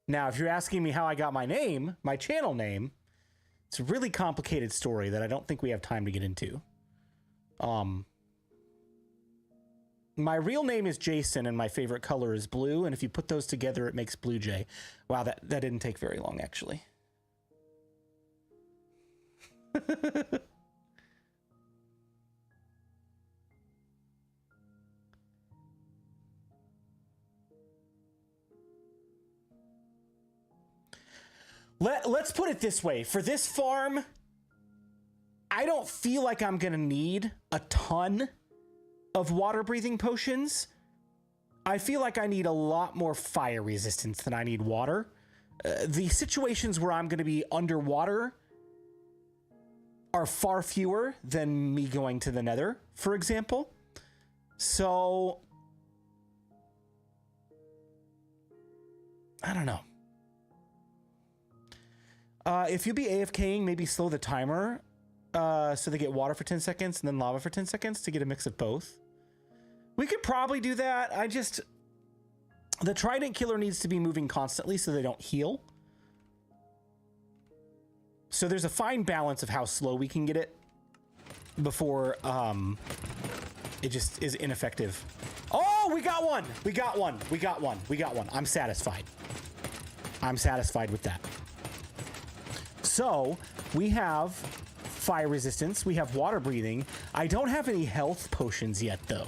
Now, if you're asking me how I got my name, my channel name, it's a really complicated story that I don't think we have time to get into. My real name is Jason, and my favorite color is blue, and if you put those together, it makes BluJay. Wow, that didn't take very long, actually. Let's put it this way. For this farm, I don't feel like I'm going to need a ton of water breathing potions. I feel like I need a lot more fire resistance than I need water. The situations where I'm going to be underwater are far fewer than me going to the Nether, for example. So I don't know. If you'll be AFKing, maybe slow the timer so they get water for 10 seconds and then lava for 10 seconds to get a mix of both. We could probably do that. The trident killer needs to be moving constantly so they don't heal. So there's a fine balance of how slow we can get it before it just is ineffective. Oh, we got one. We got one. We got one. We got one. I'm satisfied. I'm satisfied with that. So we have fire resistance. We have water breathing. I don't have any health potions yet, though.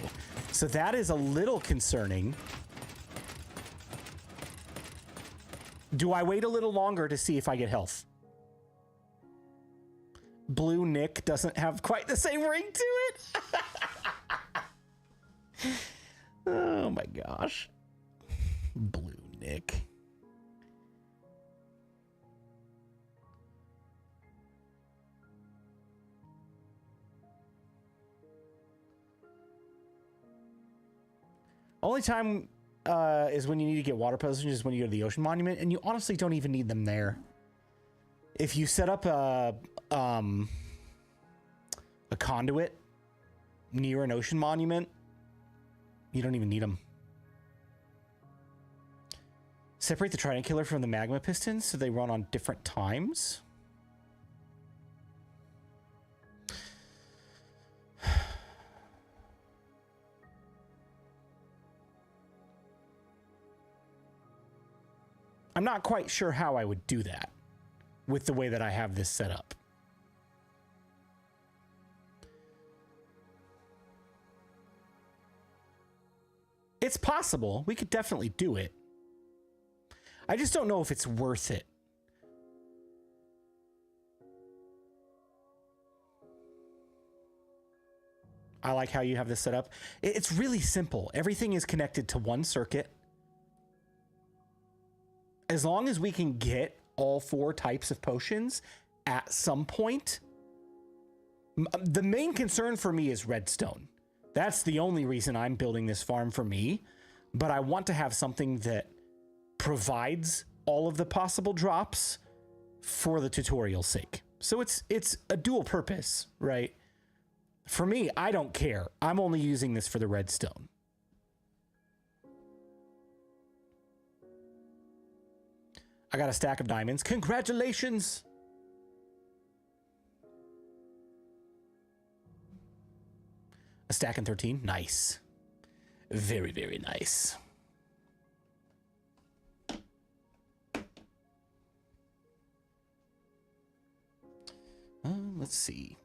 So that is a little concerning. Do I wait a little longer to see if I get health? Blue Nick doesn't have quite the same ring to it. Oh my gosh. Blue Nick. Only time is when you need to get water potions is when you go to the ocean monument, and you honestly don't even need them there. If you set up a conduit near an ocean monument, you don't even need them. Separate the trident killer from the magma pistons so they run on different times. I'm not quite sure how I would do that with the way that I have this set up. It's possible. We could definitely do it. I just don't know if it's worth it. I like how you have this set up. It's really simple. Everything is connected to one circuit. As long as we can get all 4 types of potions at some point. The main concern for me is redstone. That's the only reason I'm building this farm for me. But I want to have something that provides all of the possible drops for the tutorial's sake. So it's a dual purpose, right? For me, I don't care. I'm only using this for the redstone. I got a stack of diamonds. Congratulations! A stack and 13. Nice. Very, very nice. Let's see.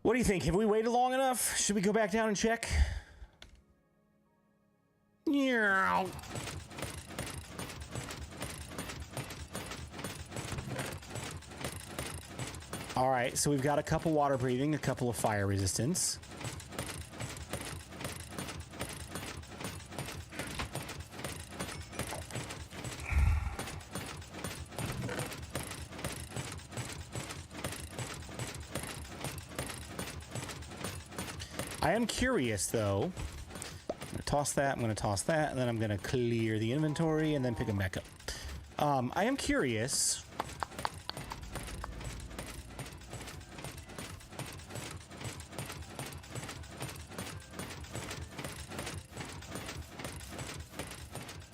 What do you think? Have we waited long enough? Should we go back down and check? Yeah. All right, so we've got a couple water breathing, a couple of fire resistance. I am curious, though. I'm going to toss that, I'm going to toss that, and then I'm going to clear the inventory and then pick them back up. I am curious.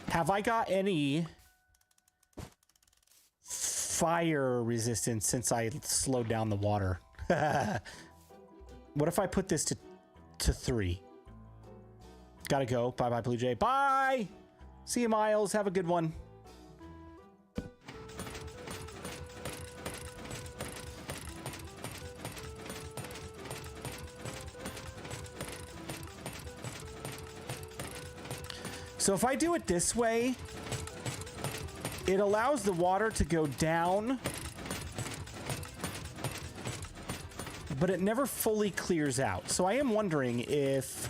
Have I got any fire resistance since I slowed down the water? What if I put this to 3? Gotta go. Bye-bye, BluJay. Bye! See you, Miles. Have a good one. So if I do it this way, it allows the water to go down, but it never fully clears out. So I am wondering if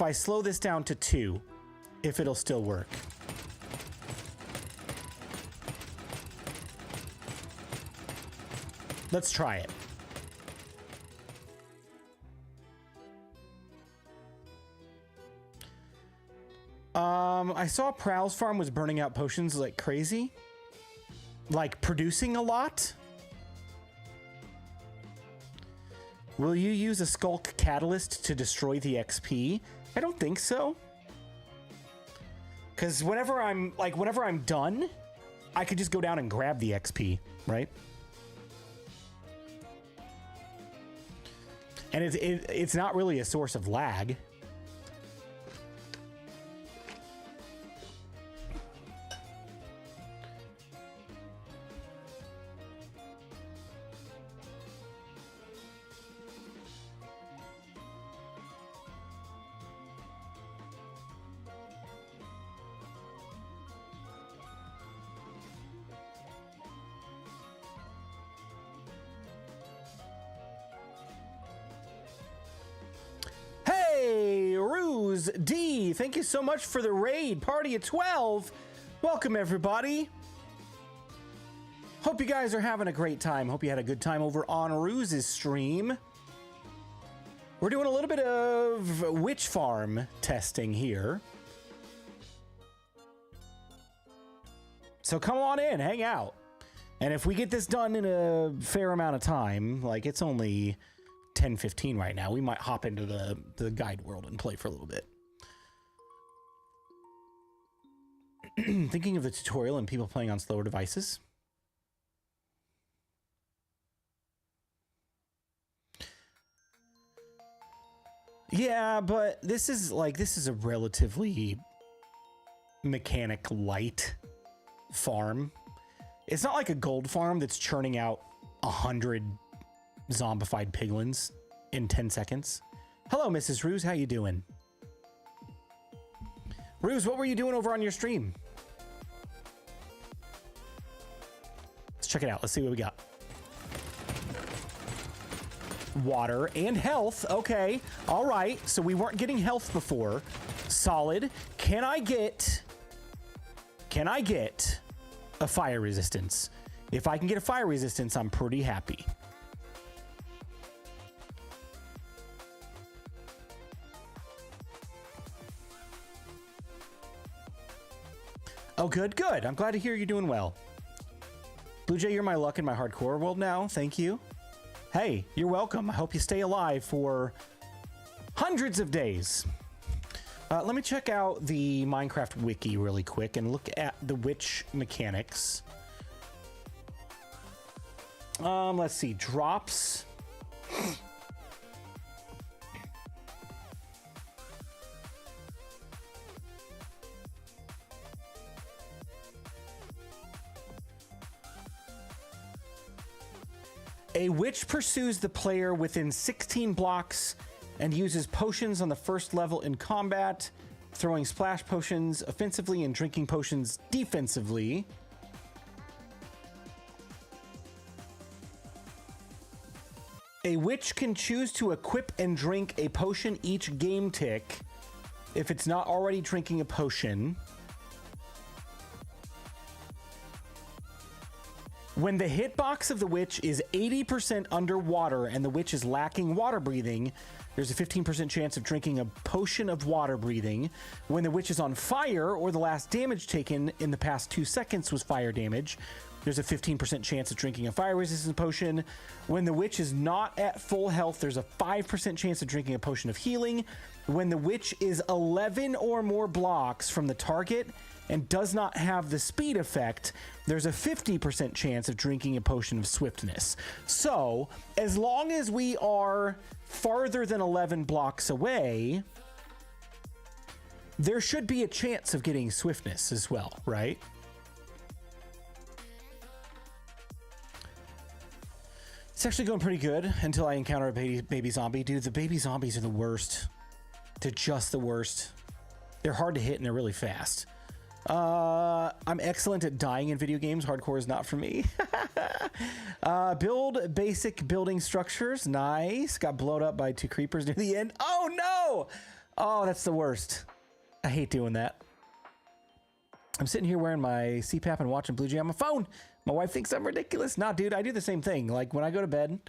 I slow this down to 2, if it'll still work. Let's try it. I saw Prowl's farm was burning out potions like crazy. Like producing a lot. Will you use a Skulk Catalyst to destroy the XP? I don't think so. Because whenever I'm done, I could just go down and grab the XP, right? And it's not really a source of lag. D, thank you so much for the raid. Party at 12. Welcome, everybody. Hope you guys are having a great time. Hope you had a good time over on Ruse's stream. We're doing a little bit of witch farm testing here. So come on in, hang out. And if we get this done in a fair amount of time, like it's only 10:15 right now, we might hop into the guide world and play for a little bit. Thinking of the tutorial and people playing on slower devices. Yeah, but this is a relatively mechanic light farm. It's not like a gold farm that's churning out 100 zombified piglins in 10 seconds. Hello, Mrs. Ruse, how you doing? Ruse, what were you doing over on your stream? Let's check it out. Let's see what we got. Water and health. Okay. All right. So we weren't getting health before. Solid. Can I get a fire resistance? If I can get a fire resistance, I'm pretty happy. Oh, good, good. I'm glad to hear you're doing well. BluJay, you're my luck in my hardcore world now. Thank you. Hey, you're welcome. I hope you stay alive for hundreds of days. Let me check out the Minecraft wiki really quick and look at the witch mechanics. Let's see. Drops. A witch pursues the player within 16 blocks and uses potions on the first level in combat, throwing splash potions offensively and drinking potions defensively. A witch can choose to equip and drink a potion each game tick if it's not already drinking a potion. When the hitbox of the witch is 80% underwater and the witch is lacking water breathing, there's a 15% chance of drinking a potion of water breathing. When the witch is on fire or the last damage taken in the past 2 seconds was fire damage, there's a 15% chance of drinking a fire resistance potion. When the witch is not at full health, there's a 5% chance of drinking a potion of healing. When the witch is 11 or more blocks from the target and does not have the speed effect, there's a 50% chance of drinking a potion of swiftness. So, as long as we are farther than 11 blocks away, there should be a chance of getting swiftness as well, right? It's actually going pretty good until I encounter a baby zombie. Dude, the baby zombies are the worst. They're just the worst. They're hard to hit and they're really fast. I'm excellent at dying in video games. Hardcore is not for me. Build basic building structures. Nice. Got blown up by 2 creepers near the end. Oh no! Oh, that's the worst. I hate doing that. I'm sitting here wearing my CPAP and watching BluJay on my phone. My wife thinks I'm ridiculous. Nah, dude, I do the same thing. Like when I go to bed,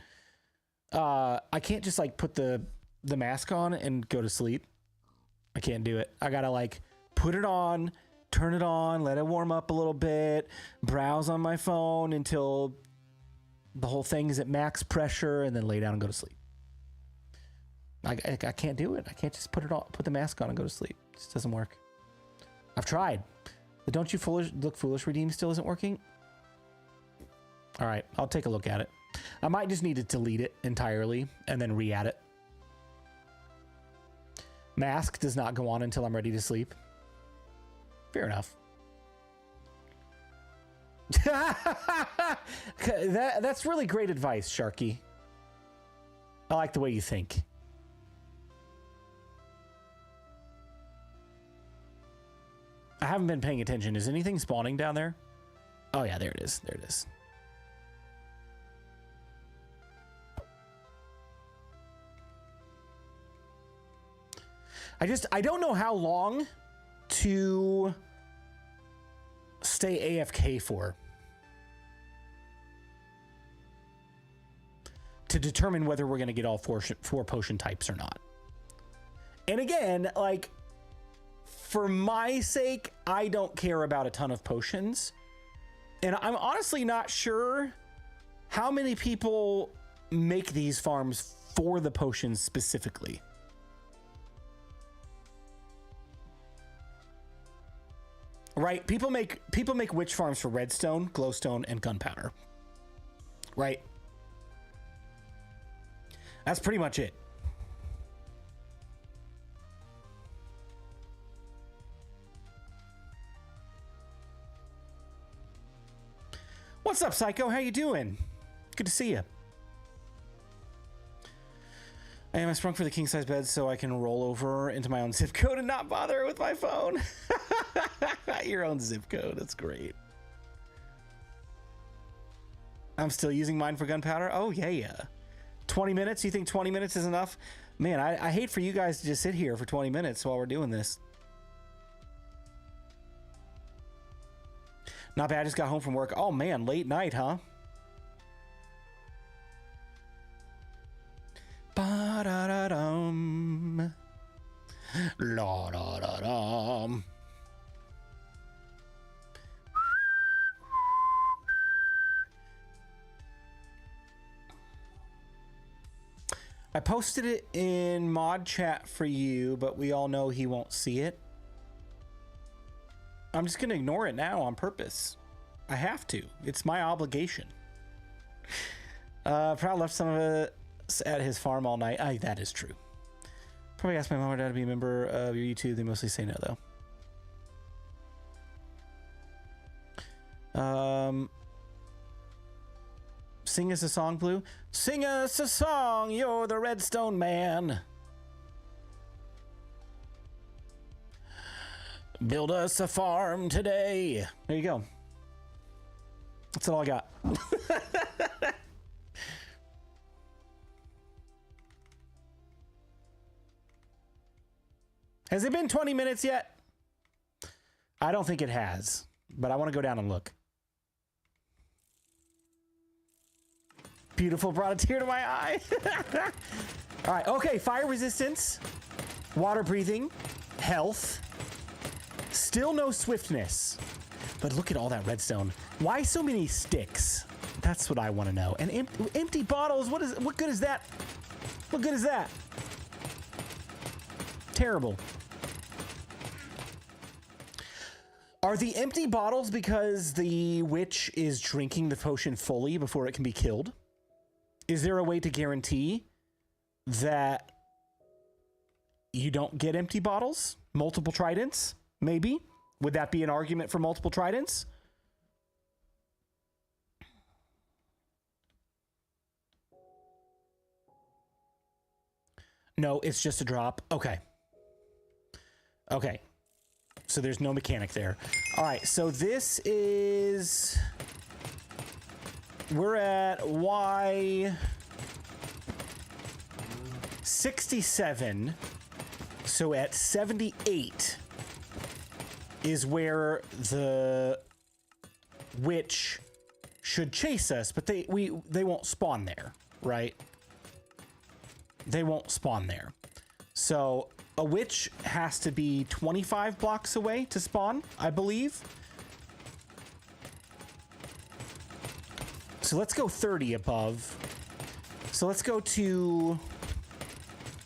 I can't just like put the mask on and go to sleep. I can't do it. I gotta like put it on, turn it on, let it warm up a little bit, browse on my phone until the whole thing is at max pressure, and then lay down and go to sleep. I can't do it. I can't just put the mask on and go to sleep. It just doesn't work. I've tried. The don't you look foolish redeem still isn't working. All right, I'll take a look at it. I might just need to delete it entirely and then re-add it Mask does not go on until I'm ready to sleep. Fair enough. That's really great advice, Sharky. I like the way you think. I haven't been paying attention. Is anything spawning down there? Oh yeah, there it is. There it is. I don't know how long to stay AFK for to determine whether we're going to get all four potion types or not. And again, like, for my sake, I don't care about a ton of potions. And I'm honestly not sure how many people make these farms for the potions specifically. Right? People make witch farms for redstone, glowstone, and gunpowder. Right? That's pretty much it. What's up, Psycho? How you doing? Good to see you. I sprung for the king-size bed so I can roll over into my own zip code and not bother with my phone. Your own zip code. That's great. I'm still using mine for gunpowder. Oh, yeah. 20 minutes? You think 20 minutes is enough? Man, I hate for you guys to just sit here for 20 minutes while we're doing this. Not bad. I just got home from work. Oh, man. Late night, huh? Ba-da-da-dum. La-da-da-dum. I posted it in mod chat for you, but we all know he won't see it. I'm just going to ignore it now on purpose. I have to. It's my obligation. Probably left some of it at his farm all night. That is true. Probably asked my mom or dad to be a member of your YouTube. They mostly say no, though. Sing us a song, Blue. Sing us a song. You're the Redstone Man. Build us a farm today. There you go. That's all I got. Has it been 20 minutes yet? I don't think it has, but I want to go down and look. Beautiful, brought a tear to my eye. All right, okay, fire resistance, water breathing, health, still no swiftness. But look at all that redstone. Why so many sticks? That's what I want to know. And empty bottles, what good is that? What good is that? Terrible. Are the empty bottles because the witch is drinking the potion fully before it can be killed? Is there a way to guarantee that you don't get empty bottles? Multiple tridents? Maybe? Would that be an argument for multiple tridents? No, it's just a drop. Okay. Okay. So there's no mechanic there. All right, so this is... We're at Y 67. So at 78 is where the witch should chase us, but they won't spawn there, right? They won't spawn there. So a witch has to be 25 blocks away to spawn, I believe. So let's go 30 above. So let's go to...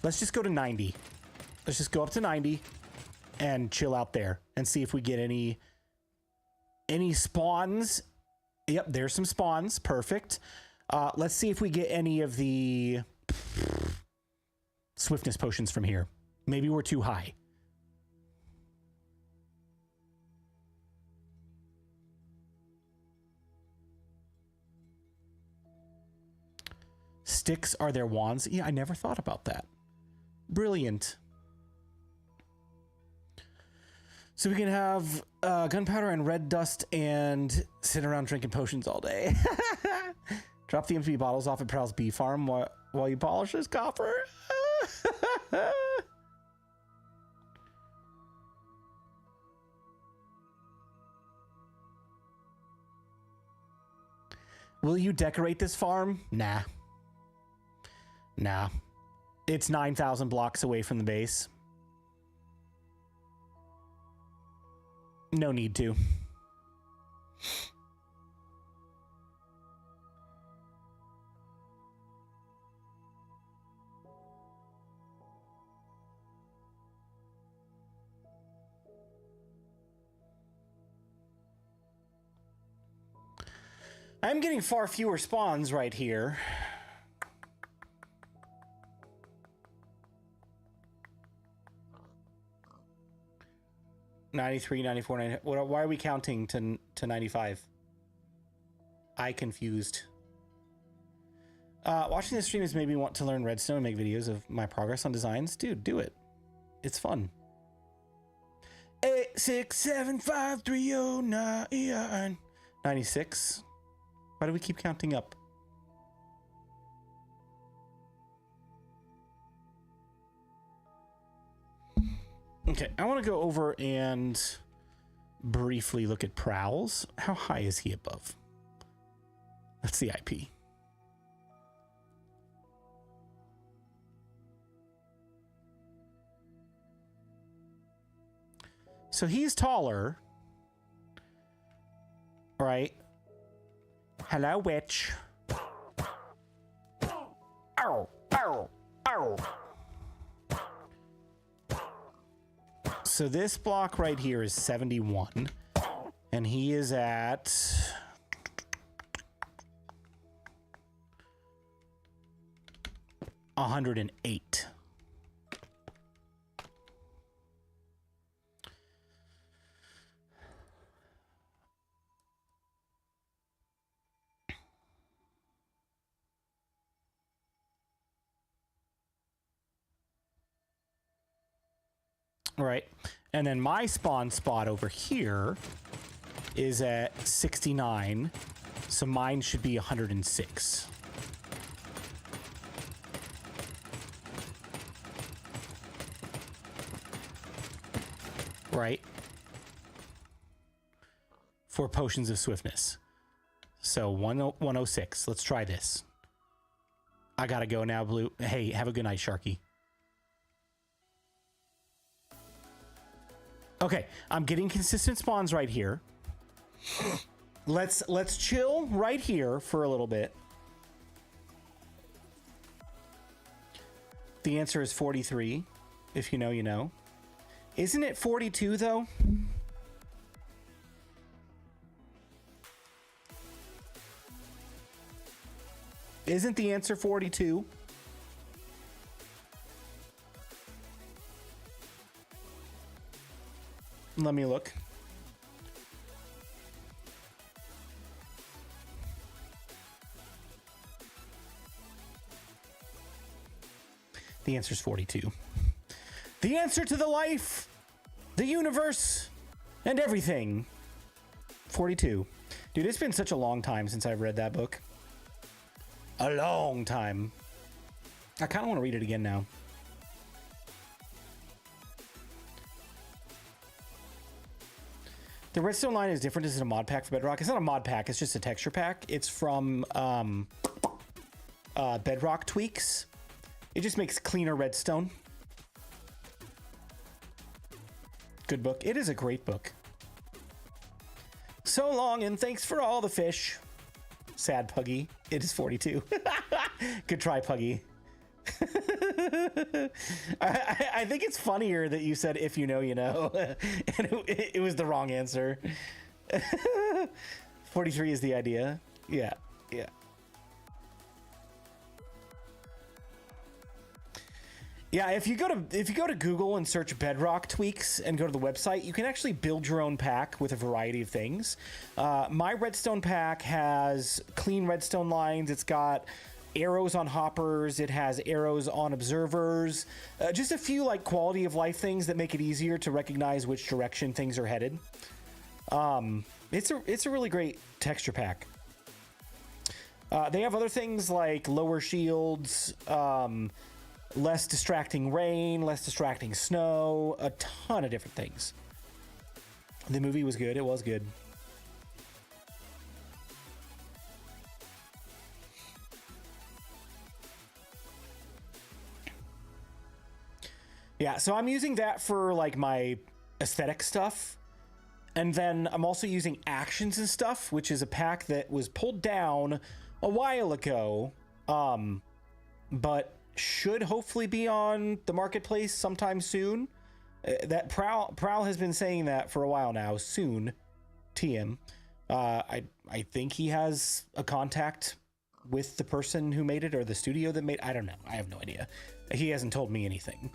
Let's just go to 90. Let's just go up to 90 and chill out there and see if we get any spawns. Yep, there's some spawns. Perfect. Let's see if we get any of the swiftness potions from here. Maybe we're too high. Sticks are their wands. Yeah, I never thought about that. Brilliant. So we can have gunpowder and red dust and sit around drinking potions all day. Drop the empty bottles off at Prowl's bee farm while you polish his copper. Will you decorate this farm? Nah. Nah. It's 9,000 blocks away from the base. No need to. I'm getting far fewer spawns right here. $93, $94, $90. Why are we counting to $95? I confused. Watching this stream has made me want to learn redstone and make videos of my progress on designs. Dude, do it. It's fun. 8675309 96. Why do we keep counting up? Okay, I want to go over and briefly look at Prowls. How high is he above? That's the IP. So he's taller. All right. Hello, witch. Ow, ow, ow. So this block right here is 71, and he is at 108. Right. And then my spawn spot over here is at 69. So mine should be 106. Right. For potions of swiftness. So 106. Let's try this. I gotta go now, Blue. Hey, have a good night, Sharky. Okay, I'm getting consistent spawns right here. Let's chill right here for a little bit. The answer is 43. If you know, you know. Isn't it 42 though? Isn't the answer 42? Let me look. The answer is 42. The answer to the life, the universe, and everything. 42. Dude, it's been such a long time since I've read that book. A long time. I kind of want to read it again now. The redstone line is different. This is a mod pack for Bedrock. It's not a mod pack. It's just a texture pack. It's from Bedrock Tweaks. It just makes cleaner redstone. Good book. It is a great book. So long, and thanks for all the fish. Sad Puggy. It is 42. Good try, Puggy. I think it's funnier that you said if you know, you know. And it was the wrong answer. 43 is the idea. Yeah, yeah. Yeah, if you go to Google and search Bedrock tweaks and go to the website, you can actually build your own pack with a variety of things. My redstone pack has clean redstone lines. It's got arrows on hoppers. It has arrows on observers. Just a few like quality of life things that make it easier to recognize which direction things are headed. It's a really great texture pack. They have other things like lower shields, less distracting rain, less distracting snow, a ton of different things. The movie was good. It was good. Yeah, so I'm using that for like my aesthetic stuff. And then I'm also using actions and stuff, which is a pack that was pulled down a while ago, but should hopefully be on the marketplace sometime soon. That Prowl has been saying that for a while now. Soon, TM. I think he has a contact with the person who made it or the studio that made. I don't know. I have no idea. He hasn't told me anything.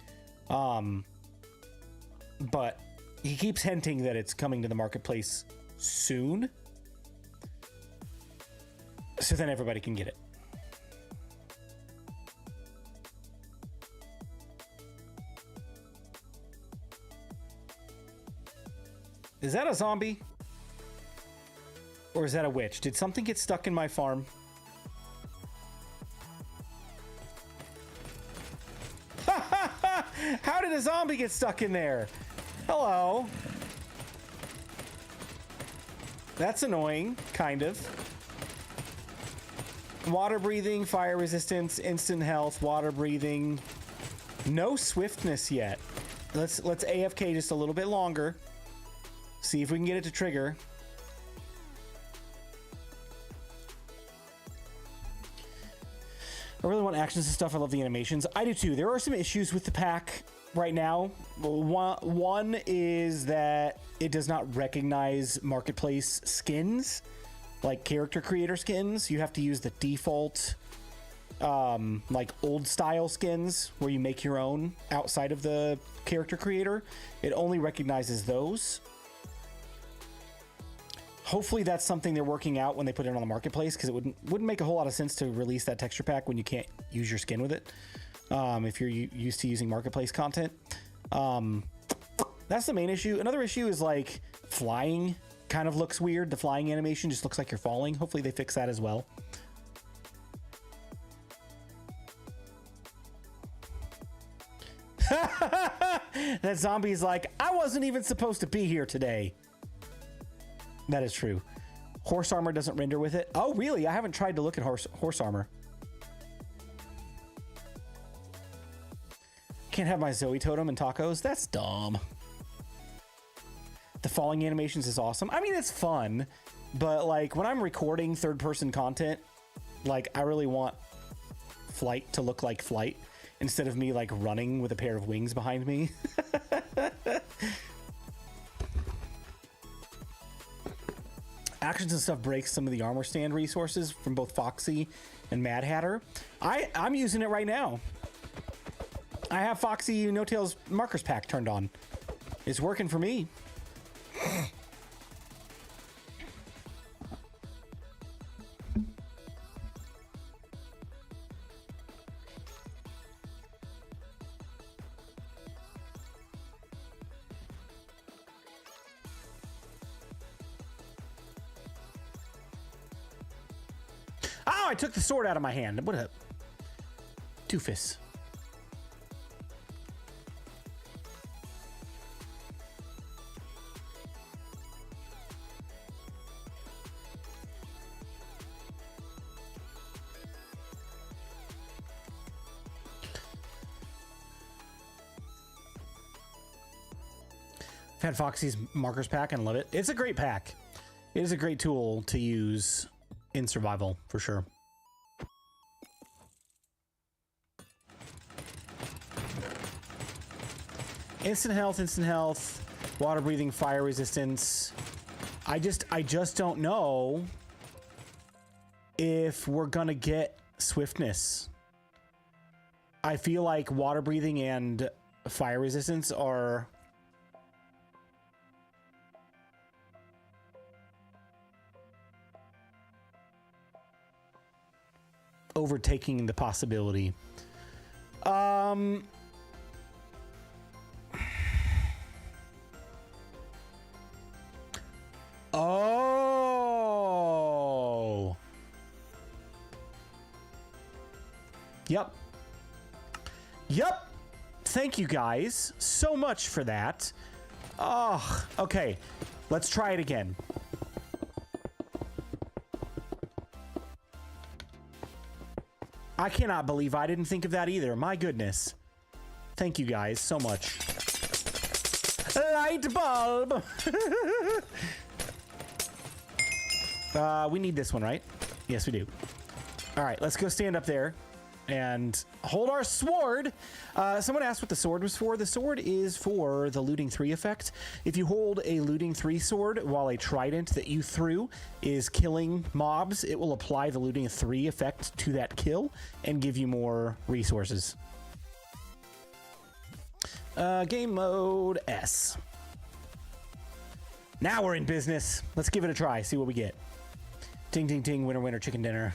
But he keeps hinting that it's coming to the marketplace soon, so then everybody can get it. Is that a zombie? Or is that a witch? Did something get stuck in my farm? How did a zombie get stuck in there? Hello. That's annoying, kind of. Water breathing, fire resistance, instant health, water breathing. No swiftness yet. Let's AFK just a little bit longer. See if we can get it to trigger. I really want actions and stuff. I love the animations. I do too. There are some issues with the pack right now. One is that it does not recognize marketplace skins, like character creator skins. You have to use the default, like old style skins where you make your own outside of the character creator. It only recognizes those. Hopefully that's something they're working out when they put it on the marketplace, because it wouldn't make a whole lot of sense to release that texture pack when you can't use your skin with it. If you're used to using marketplace content. That's the main issue. Another issue is like flying kind of looks weird. The flying animation just looks like you're falling. Hopefully they fix that as well. That zombie's like, I wasn't even supposed to be here today. That is true. Horse armor doesn't render with it. Oh, really? I haven't tried to look at horse armor. Can't have my Zoe totem and tacos. That's dumb. The falling animations is awesome. I mean, it's fun, but like when I'm recording third-person content, like I really want flight to look like flight instead of me like running with a pair of wings behind me. Actions and stuff breaks some of the armor stand resources from both Foxy and Mad Hatter. I'm using it right now. I have Foxy No Tails Markers Pack turned on. It's working for me. Oh, I took the sword out of my hand. What a doofus. I've had Foxy's Markers Pack and love it. It's a great pack. It is a great tool to use in survival, for sure. Instant health, water breathing, fire resistance. I just don't know if we're gonna get swiftness. I feel like water breathing and fire resistance are overtaking the possibility. Oh. Yep. Yep. Thank you guys so much for that. Oh, okay. Let's try it again. I cannot believe I didn't think of that either. My goodness. Thank you guys so much. Light bulb. We need this one, right? Yes, we do. All right, let's go stand up there and hold our sword. Someone asked what the sword was for. The sword is for the looting 3 effect. If you hold a looting 3 sword while a trident that you threw is killing mobs, it will apply the looting 3 effect to that kill and give you more resources. Game mode S. Now we're in business. Let's give it a try, see what we get. Ding, ding, ding, winner, winner, chicken dinner.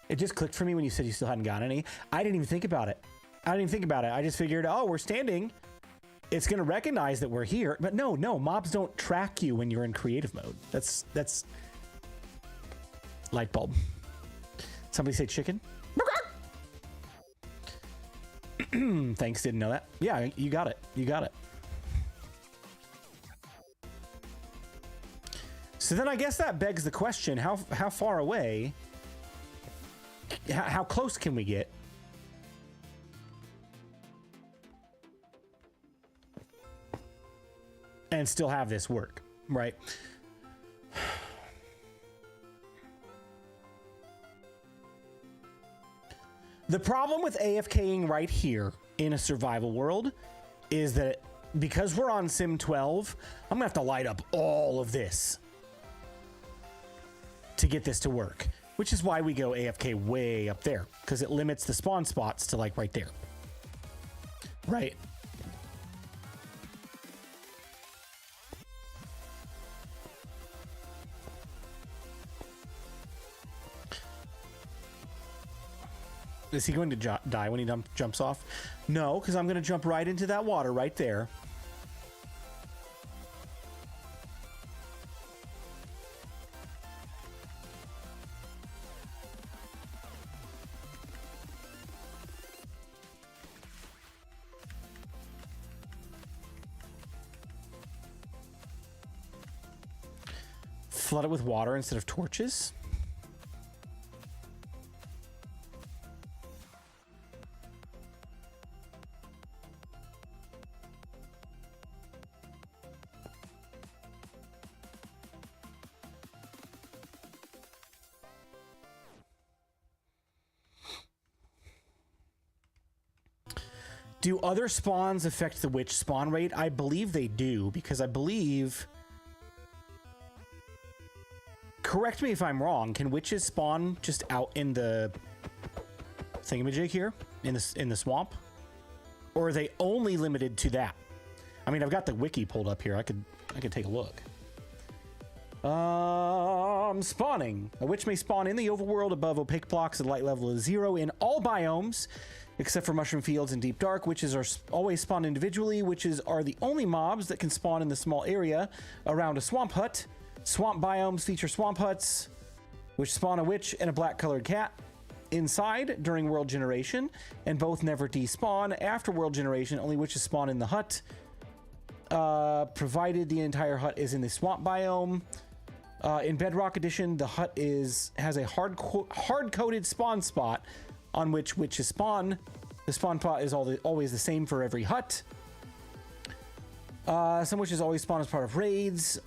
It just clicked for me when you said you still hadn't got any. I didn't even think about it. I just figured, oh, we're standing. It's going to recognize that we're here. But no, mobs don't track you when you're in creative mode. That's light bulb. Somebody say chicken? Thanks, didn't know that. Yeah, you got it. You got it. So then I guess that begs the question, how far away, how close can we get? And still have this work, right? The problem with AFKing right here in a survival world is that because we're on Sim 12, I'm gonna have to light up all of this to get this to work, which is why we go AFK way up there, because it limits the spawn spots to like right there, right? Is he going to die when he jumps off? No, because I'm going to jump right into that water right there. Flood it with water instead of torches. Do other spawns affect the witch spawn rate? I believe they do, because I believe... Correct me if I'm wrong. Can witches spawn just out in the thingamajig here? In the swamp? Or are they only limited to that? I mean, I've got the wiki pulled up here. I could take a look. Spawning. A witch may spawn in the overworld above opaque blocks at light level of 0 in all biomes, except for mushroom fields and deep dark. Witches are always spawned individually. Witches are the only mobs that can spawn in the small area around a swamp hut. Swamp biomes feature swamp huts, which spawn a witch and a black-colored cat inside during world generation, and both never despawn. After world generation, only witches spawn in the hut, provided the entire hut is in the swamp biome. In Bedrock Edition, the hut has a hard-coded spawn spot on which witches spawn. The spawn spot is always the same for every hut. Some witches always spawn as part of raids.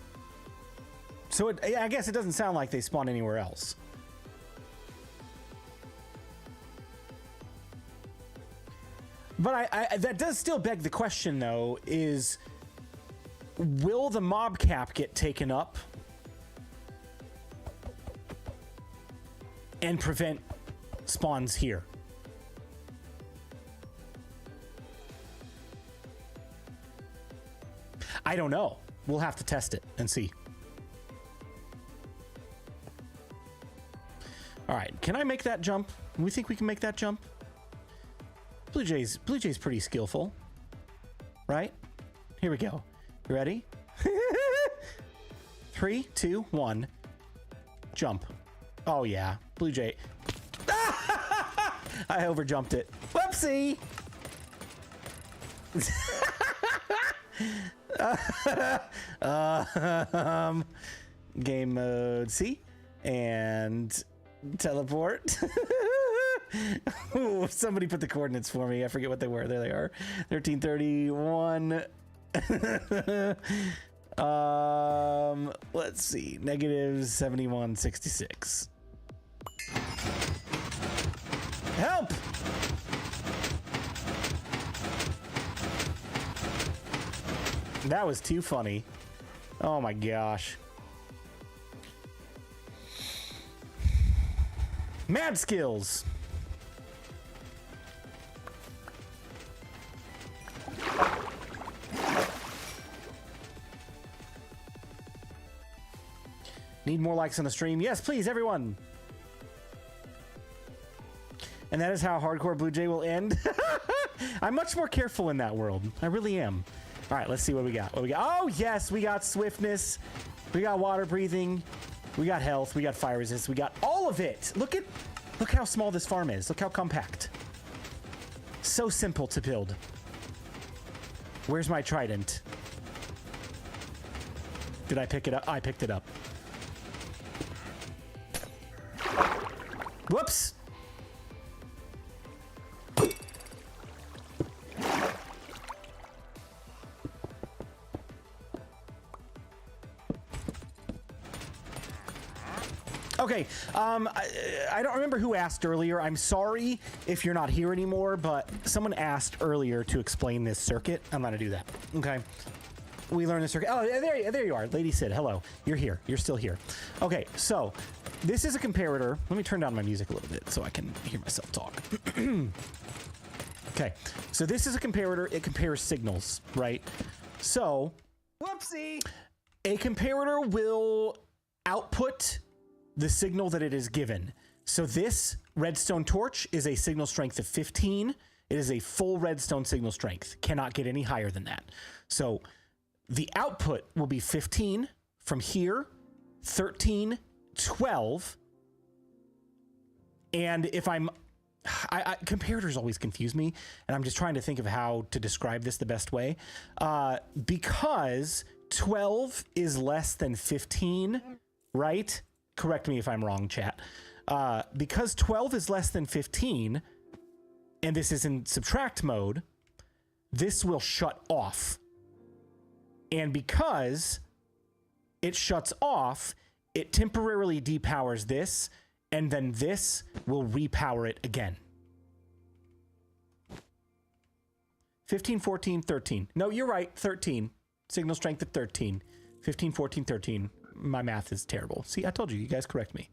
So I guess it doesn't sound like they spawn anywhere else. But that does still beg the question, though, is will the mob cap get taken up and prevent spawns here. I don't know. We'll have to test it and see. All right, can I make that jump? We think we can make that jump? BluJay's pretty skillful, right? Here we go. You ready? 3, 2, 1, jump. Oh yeah, BluJay. I overjumped it. Whoopsie! Game mode C and teleport. Ooh, somebody put the coordinates for me. I forget what they were. There they are. 1331. Let's see. Negative 7166. Help! That was too funny. Oh my gosh. Mad skills. Need more likes on the stream? Yes, please, everyone. And that is how hardcore BluJay will end. I'm much more careful in that world. I really am. All right, let's see what we got. What we got? Oh, yes, we got swiftness. We got water breathing. We got health. We got fire resist. We got all of it. Look how small this farm is. Look how compact. So simple to build. Where's my trident? Did I pick it up? I picked it up. Whoops. Okay, I don't remember who asked earlier. I'm sorry if you're not here anymore, but someone asked earlier to explain this circuit. I'm going to do that. Okay. We learned the circuit. Oh, there you are. Lady Sid, hello. You're here. You're still here. Okay, so this is a comparator. Let me turn down my music a little bit so I can hear myself talk. Okay, so this is a comparator. It compares signals, right? So, whoopsie. A comparator will output the signal that it is given. So this redstone torch is a signal strength of 15. It is a full redstone signal strength. Cannot get any higher than that. So the output will be 15 from here, 13, 12. And if comparators always confuse me, and I'm just trying to think of how to describe this the best way. Because 12 is less than 15, right? Correct me if I'm wrong, chat. Because 12 is less than 15, and this is in subtract mode, this will shut off. And because it shuts off, it temporarily depowers this, and then this will repower it again. 15, 14, 13. No, you're right, 13. Signal strength at 13. 15, 14, 13. My math is terrible. See, I told you. You guys correct me.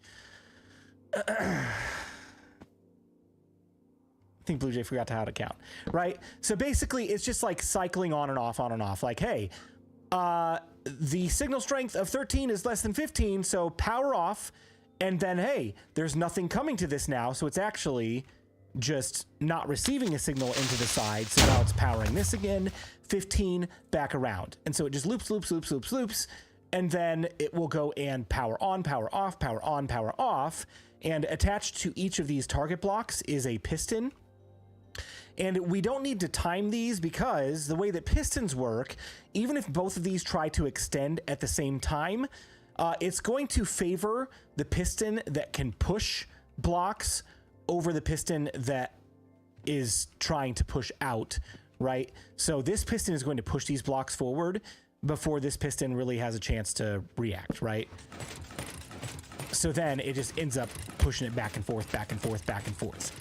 I think BluJay forgot how to count, right? So basically, it's just like cycling on and off, on and off. Like, hey, the signal strength of 13 is less than 15, so power off. And then, hey, there's nothing coming to this now, so it's actually just not receiving a signal into the side. So now it's powering this again, 15, back around. And so it just loops, loops, loops, loops, loops. And then it will go and power on, power off, power on, power off. And attached to each of these target blocks is a piston. And we don't need to time these because the way that pistons work, even if both of these try to extend at the same time, it's going to favor the piston that can push blocks over the piston that is trying to push out, right? So this piston is going to push these blocks forward before this piston really has a chance to react, right? So then it just ends up pushing it back and forth, back and forth, back and forth.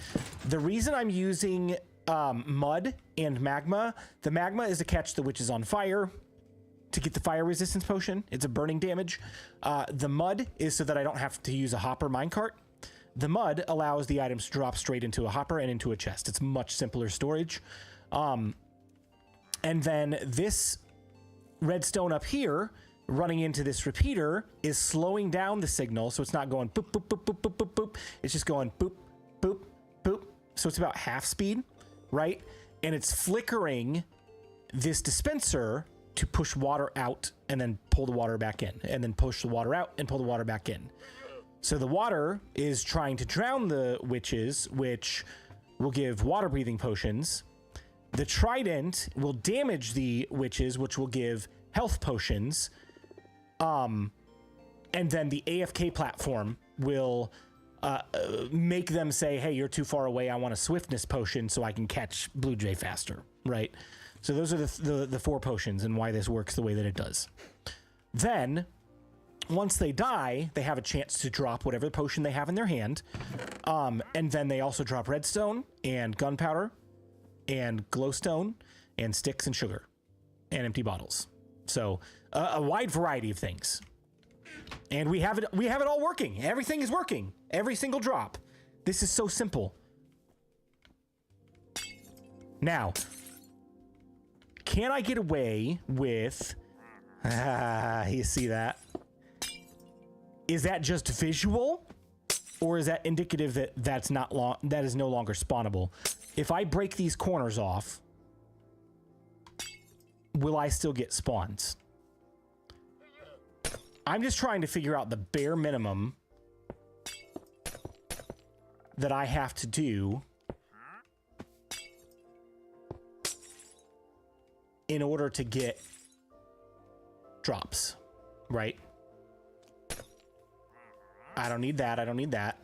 The reason I'm using mud and magma, the magma is to catch the witches on fire, to get the fire resistance potion. It's a burning damage. The mud is so that I don't have to use a hopper minecart. The mud allows the items to drop straight into a hopper and into a chest. It's much simpler storage. And then this redstone up here running into this repeater is slowing down the signal, so it's not going boop, boop, boop, boop, boop, boop, boop. It's just going boop, boop, boop. So it's about half speed, right? And it's flickering this dispenser to push water out and then pull the water back in, and then push the water out and pull the water back in. So the water is trying to drown the witches, which will give water breathing potions. The trident will damage the witches, which will give health potions. And then the AFK platform will make them say, hey, you're too far away. I want a swiftness potion so I can catch BluJay faster, right? So those are the 4 potions and why this works the way that it does. Then, once they die, they have a chance to drop whatever potion they have in their hand. And then they also drop redstone and gunpowder and glowstone and sticks and sugar and empty bottles. So a wide variety of things. And we have it all working. Everything is working. Every single drop. This is so simple. Now, can I get away with... you see that? Is that just visual? Or is that indicative that that is no longer spawnable? If I break these corners off, will I still get spawns? I'm just trying to figure out the bare minimum that I have to do in order to get drops, right? I don't need that. I don't need that.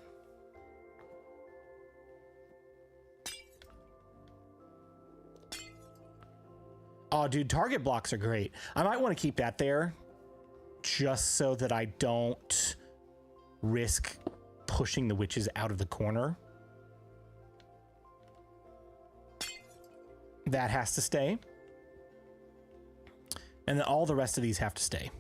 Oh, dude, target blocks are great. I might want to keep that there just so that I don't risk pushing the witches out of the corner. That has to stay. And then all the rest of these have to stay.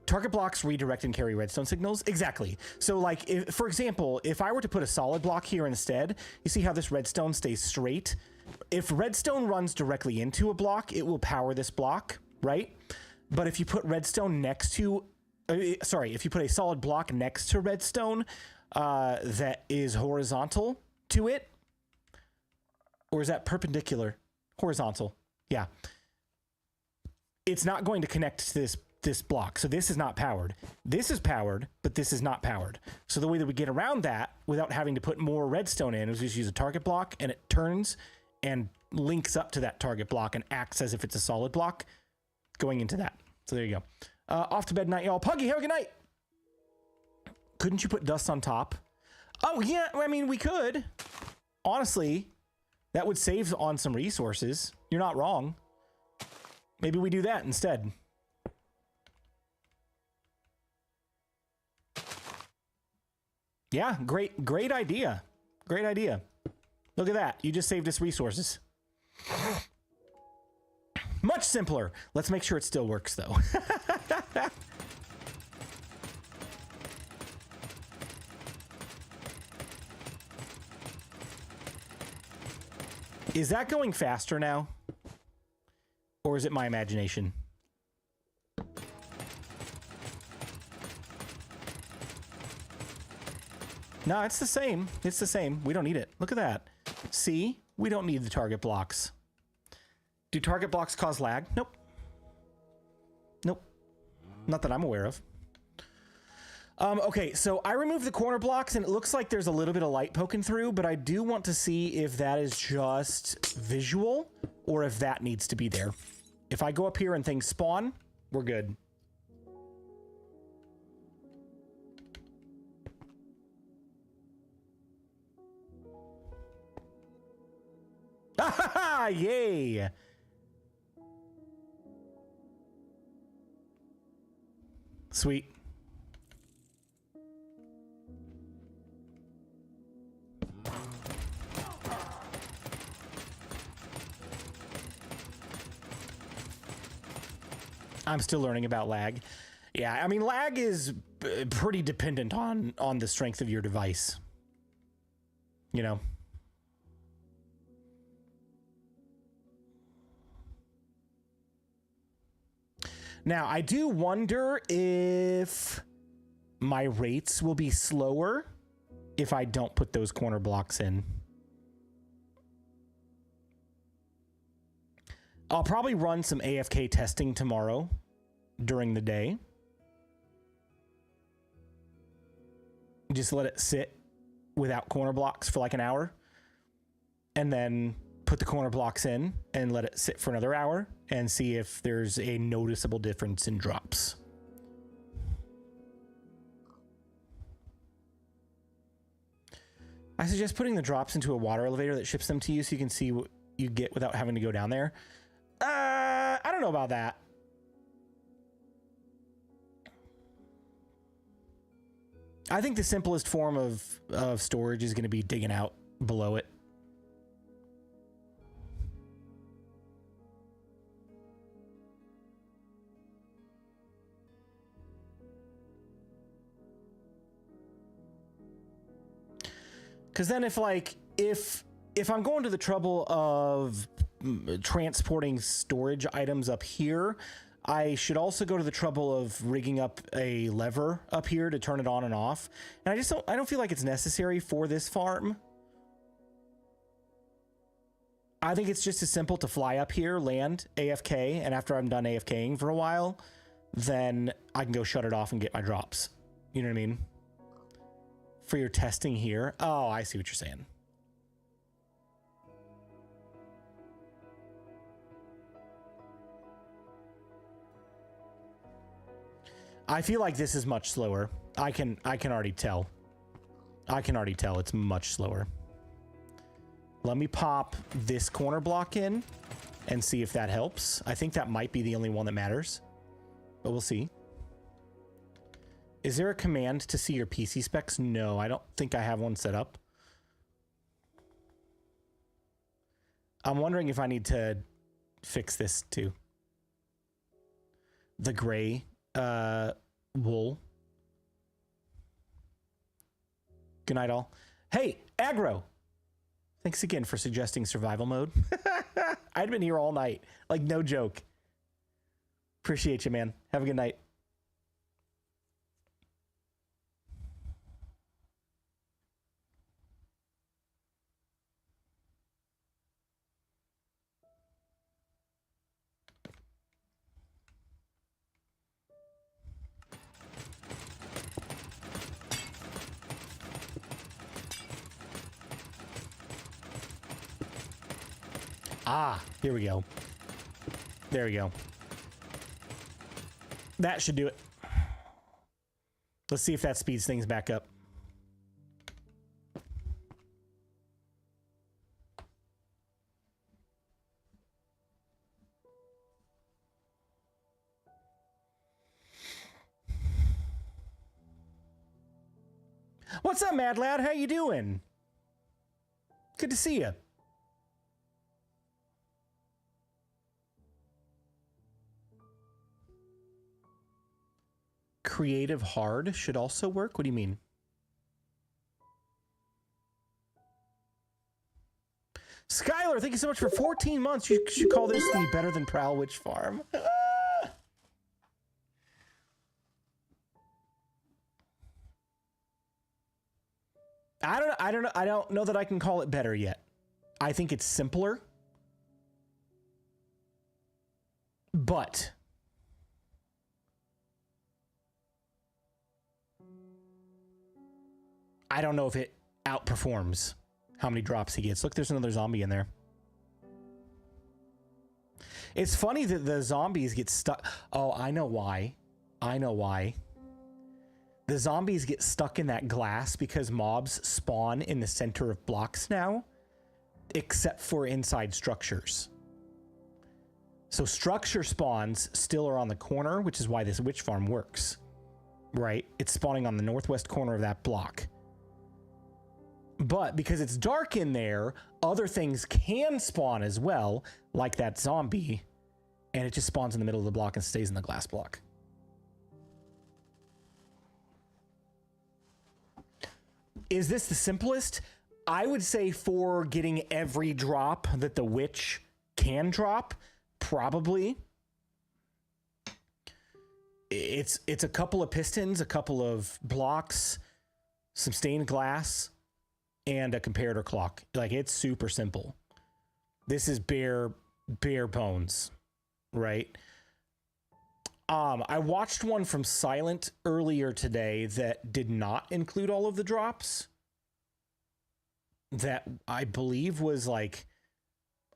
Target blocks redirect and carry redstone signals. Exactly. So like, if, for example, if I were to put a solid block here instead, you see how this redstone stays straight? If redstone runs directly into a block, it will power this block, right? But if you put redstone next to, if you put a solid block next to redstone that is horizontal to it, or is that perpendicular? Horizontal, yeah. It's not going to connect to this block. So this is not powered. This is powered, but this is not powered. So the way that we get around that without having to put more redstone in is just use a target block, and it turns and links up to that target block and acts as if it's a solid block going into that. So there you go. Off to bed night, y'all. Puggy, have a good night. Couldn't you put dust on top? Oh, yeah. I mean, we could. Honestly, that would save on some resources. You're not wrong. Maybe we do that instead. Yeah, great idea. Great idea. Look at that. You just saved us resources. Much simpler. Let's make sure it still works, though. Is that going faster now? Or is it my imagination? No, it's the same. It's the same. We don't need it. Look at that. See? We don't need the target blocks. Do target blocks cause lag? Nope. Nope. Not that I'm aware of. Okay, so I removed the corner blocks, and it looks like there's a little bit of light poking through, but I do want to see if that is just visual or if that needs to be there. If I go up here and things spawn, we're good. Ah, yay! Sweet. I'm still learning about lag. Yeah, I mean, lag is pretty dependent on the strength of your device. You know. Now, I do wonder if my rates will be slower if I don't put those corner blocks in. I'll probably run some AFK testing tomorrow during the day. Just let it sit without corner blocks for like an hour. And then put the corner blocks in and let it sit for another hour and see if there's a noticeable difference in drops. I suggest putting the drops into a water elevator that ships them to you so you can see what you get without having to go down there. I don't know about that. I think the simplest form of storage is going to be digging out below it. Because then if I'm going to the trouble of transporting storage items up here, I should also go to the trouble of rigging up a lever up here to turn it on and off. And I don't feel like it's necessary for this farm. I think it's just as simple to fly up here, land, AFK, and after I'm done AFKing for a while, then I can go shut it off and get my drops. You know what I mean? For your testing here. Oh, I see what you're saying. I feel like this is much slower. I can already tell. I can already tell it's much slower. Let me pop this corner block in and see if that helps. I think that might be the only one that matters, but we'll see. Is there a command to see your PC specs? No, I don't think I have one set up. I'm wondering if I need to fix this too. The gray wool. Good night, all. Hey, Aggro! Thanks again for suggesting survival mode. I'd been here all night. Like, no joke. Appreciate you, man. Have a good night. Ah, here we go. There we go. That should do it. Let's see if that speeds things back up. What's up, Mad Lad? How you doing? Good to see you. Creative hard should also work. What do you mean? Skylar, thank you so much for 14 months. You should call this the Better Than Prowl Witch Farm. I don't know that I can call it better yet. I think it's simpler. But I don't know if it outperforms how many drops he gets. Look, there's another zombie in there. It's funny that the zombies get stuck. Oh, I know why. I know why. The zombies get stuck in that glass because mobs spawn in the center of blocks now, except for inside structures. So structure spawns still are on the corner, which is why this witch farm works, right? It's spawning on the northwest corner of that block. But because it's dark in there, other things can spawn as well, like that zombie, and it just spawns in the middle of the block and stays in the glass block. Is this the simplest? I would say for getting every drop that the witch can drop, probably. It's a couple of pistons, a couple of blocks, some stained glass, and a comparator clock. Like, it's super simple. This is bare bones, right? I watched one from Silent earlier today that did not include all of the drops. That I believe was like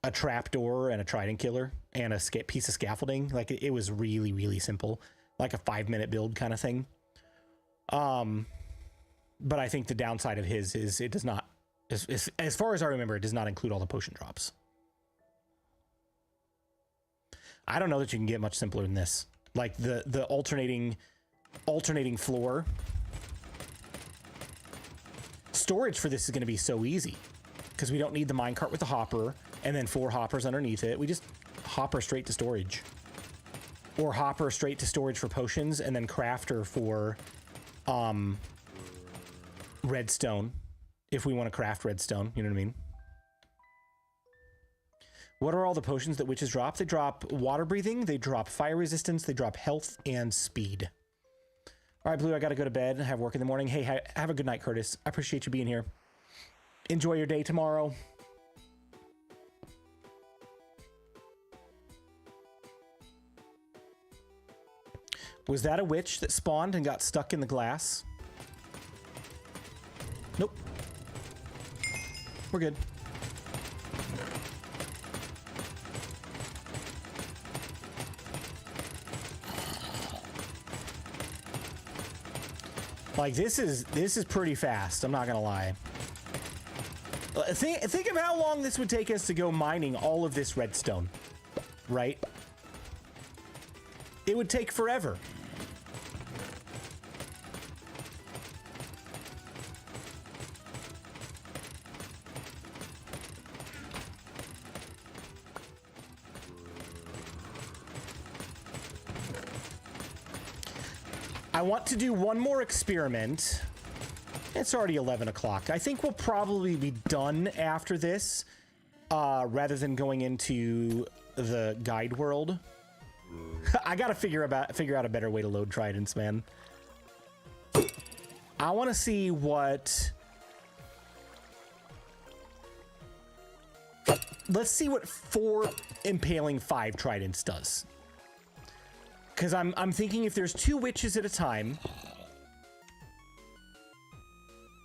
a trapdoor and a trident killer and a piece of scaffolding. Like, it was really, really simple, like a 5-minute build kind of thing. But I think the downside of his is it does not, as far as I remember, it does not include all the potion drops. I don't know that you can get much simpler than this. Like the alternating floor. Storage for this is going to be so easy because we don't need the minecart with the hopper and then 4 hoppers underneath it. We just hopper straight to storage, or hopper straight to storage for potions and then crafter for redstone if we want to craft redstone. You know what I mean? What are all the potions that witches drop? They drop water breathing, they drop fire resistance, they drop health and speed. All right, Blue, I got to go to bed. I have work in the morning. Hey, have a good night, Curtis. I appreciate you being here. Enjoy your day tomorrow. Was that a witch that spawned and got stuck in the glass? Nope. We're good. Like, this is pretty fast, I'm not gonna lie. Think of how long this would take us to go mining all of this redstone, right? It would take forever. I want to do one more experiment. It's already 11 o'clock. I think we'll probably be done after this, rather than going into the guide world. I gotta figure out a better way to load tridents, man. I want to see what. Let's see what 4 impaling 5 tridents does. Because I'm thinking if there's 2 witches at a time,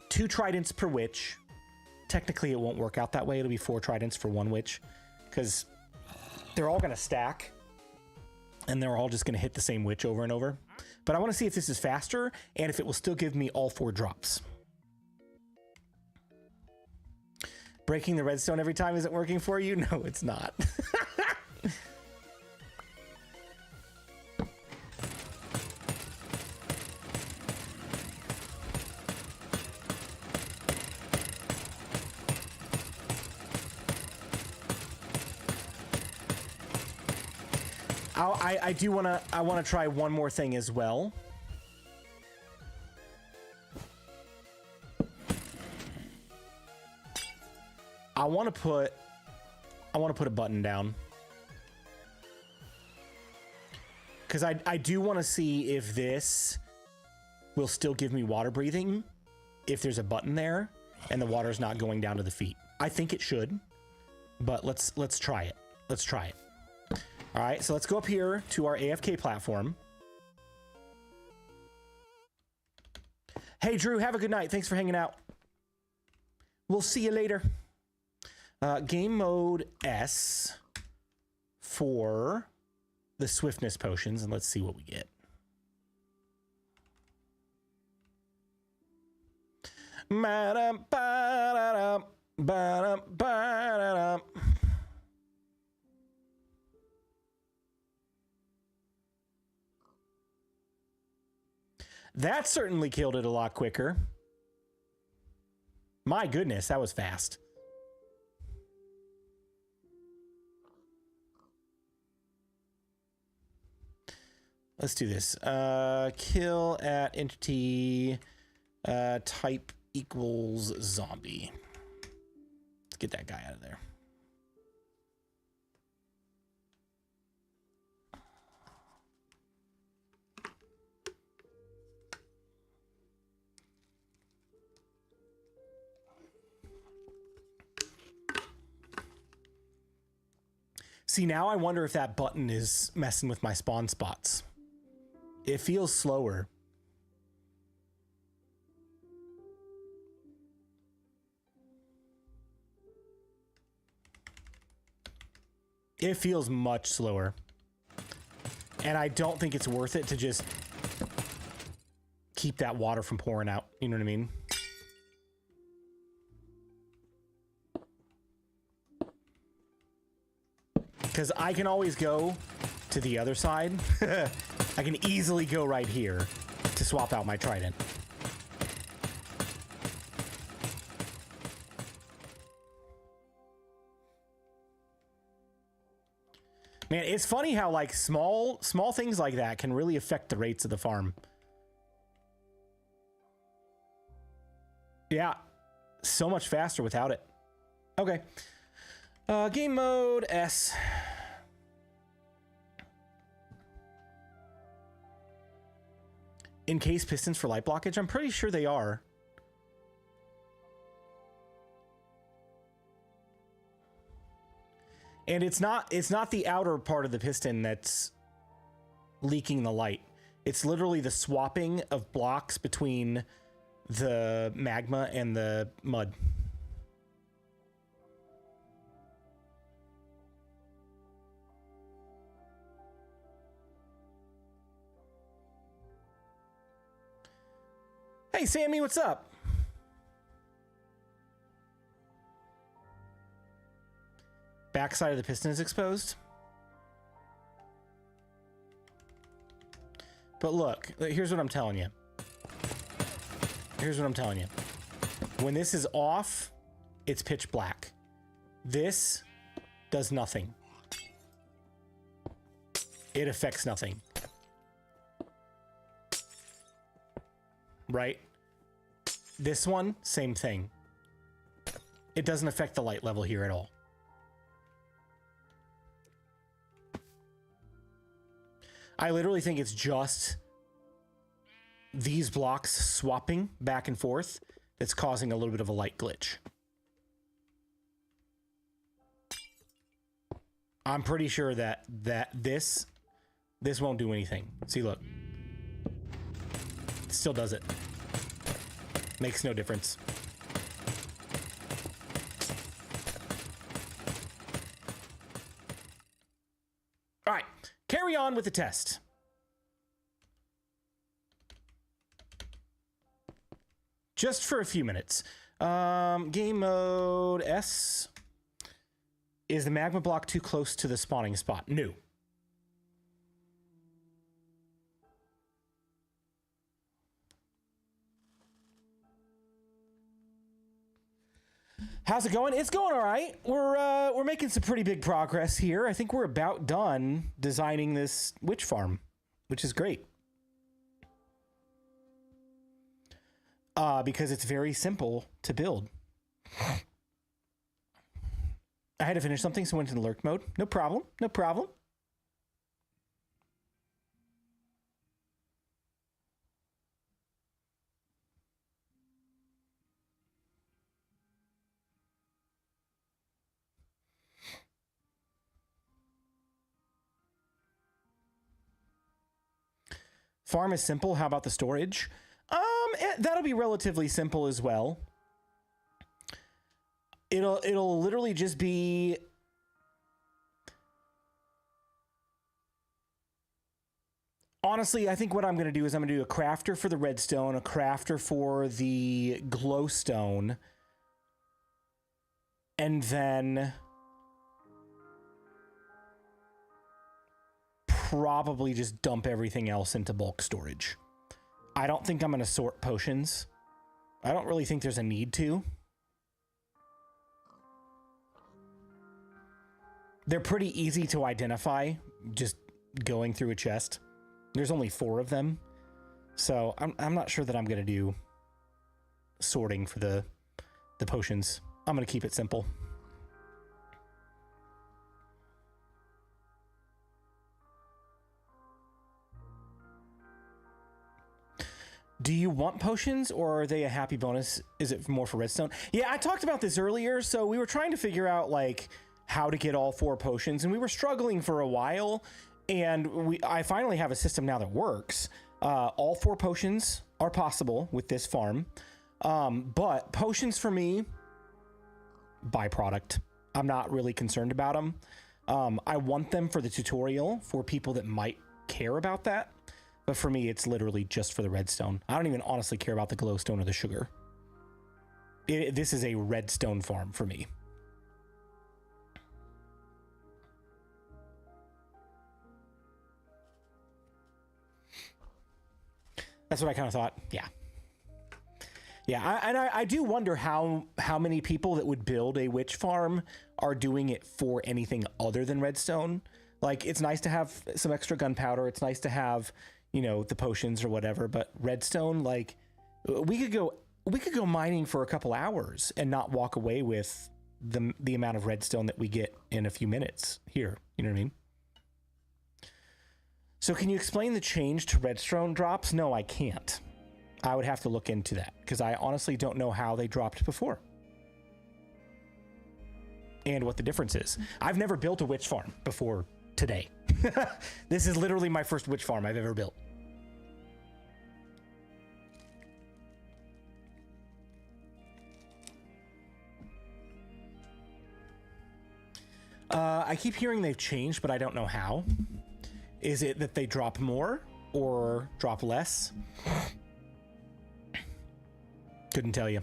2 tridents per witch. Technically, it won't work out that way. It'll be 4 tridents for 1 witch, because they're all going to stack, and they're all just going to hit the same witch over and over. But I want to see if this is faster, and if it will still give me all 4 drops. Breaking the redstone every time isn't working for you? No, it's not. I want to try one more thing as well. I want to put a button down, because I do want to see if this will still give me water breathing if there's a button there and the water's not going down to the feet. I think it should, but let's try it. Let's try it. All right, so let's go up here to our AFK platform. Hey, Drew, have a good night. Thanks for hanging out. We'll see you later. Game mode S for the swiftness potions, and let's see what we get. That certainly killed it a lot quicker. My goodness, that was fast. Let's do this. Kill at entity type equals zombie. Let's get that guy out of there. See, now I wonder if that button is messing with my spawn spots. It feels slower. It feels much slower. And I don't think it's worth it to just keep that water from pouring out. You know what I mean? Because I can always go to the other side. I can easily go right here to swap out my trident. Man, it's funny how like small things like that can really affect the rates of the farm. Yeah, so much faster without it. Okay. Game mode S. Encased pistons for light blockage? I'm pretty sure they are. And it's not the outer part of the piston that's leaking the light. It's literally the swapping of blocks between the magma and the mud. Hey, Sammy, what's up? Backside of the piston is exposed. But look, here's what I'm telling you. Here's what I'm telling you. When this is off, it's pitch black. This does nothing. It affects nothing. Right? This one, same thing. It doesn't affect the light level here at all. I literally think it's just these blocks swapping back and forth that's causing a little bit of a light glitch. I'm pretty sure that this won't do anything. See, look. It still does it. Makes no difference. All right, carry on with the test. Just for a few minutes. Game mode S. Is the magma block too close to the spawning spot? No. How's it going? It's going all right. We're making some pretty big progress here. I think we're about done designing this witch farm, which is great. Because it's very simple to build. I had to finish something, so I went into lurk mode. No problem. No problem. Farm is simple. How about the storage? That'll be relatively simple as well. It'll literally just be honestly, I think what I'm going to do is I'm going to do a crafter for the redstone, a crafter for the glowstone, and then probably just dump everything else into bulk storage. I don't think I'm going to sort potions. I don't really think there's a need to. They're pretty easy to identify just going through a chest. There's only 4 of them. So I'm not sure that I'm going to do sorting for the potions. I'm going to keep it simple. Do you want potions, or are they a happy bonus? Is it more for redstone? Yeah, I talked about this earlier. So we were trying to figure out like how to get all 4 potions, and we were struggling for a while. And I finally have a system now that works. All 4 potions are possible with this farm. But potions for me, byproduct. I'm not really concerned about them. I want them for the tutorial for people that might care about that. But for me, it's literally just for the redstone. I don't even honestly care about the glowstone or the sugar. This is a redstone farm for me. That's what I kind of thought. Yeah. Yeah, I do wonder how many people that would build a witch farm are doing it for anything other than redstone. Like, it's nice to have some extra gunpowder. It's nice to have, you know, the potions or whatever. But redstone, like, we could go mining for a couple hours and not walk away with the amount of redstone that we get in a few minutes here. You know what I mean? So can you explain the change to redstone drops? No, I can't. I would have to look into that because I honestly don't know how they dropped before and what the difference is. I've never built a witch farm before today. This is literally my first witch farm I've ever built. I keep hearing they've changed, but I don't know how. Is it that they drop more or drop less? Couldn't tell you.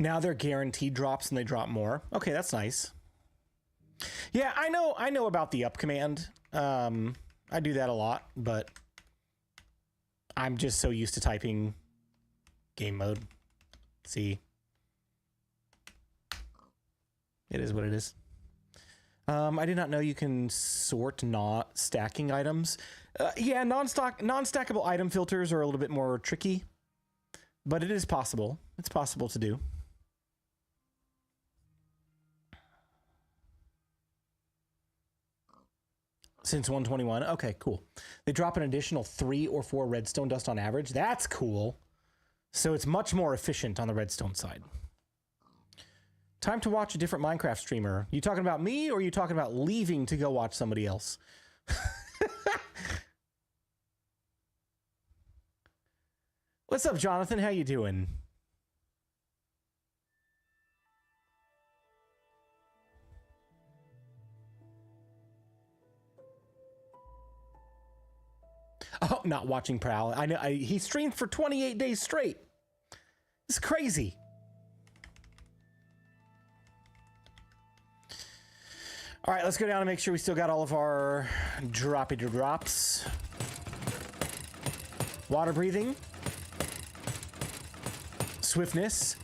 Now they're guaranteed drops and they drop more. Okay, that's nice. Yeah, I know about the up command. I do that a lot, but I'm just so used to typing game mode. See, it is what it is. I did not know you can sort not stacking items. Yeah, non-stackable item filters are a little bit more tricky, but it is possible. It's possible to do. Since 121. Okay, cool. They drop an additional 3 or 4 redstone dust on average. That's cool. So it's much more efficient on the redstone side. Time to watch a different Minecraft streamer. You talking about me, or are you talking about leaving to go watch somebody else? What's up, Jonathan? How you doing? Oh, not watching Prowl. I know he streamed for 28 days straight. It's crazy. All right, let's go down and make sure we still got all of our droppy drops. Water breathing. Swiftness.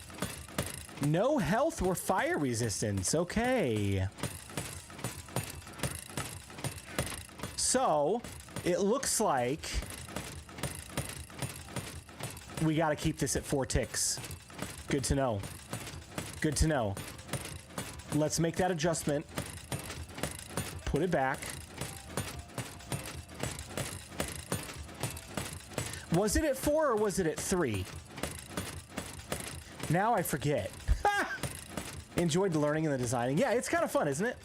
No health or fire resistance. Okay. So it looks like we got to keep this at 4 ticks. Good to know. Good to know. Let's make that adjustment. Put it back. Was it at 4 or was it at 3? Now I forget. Enjoyed the learning and the designing. Yeah, it's kind of fun, isn't it?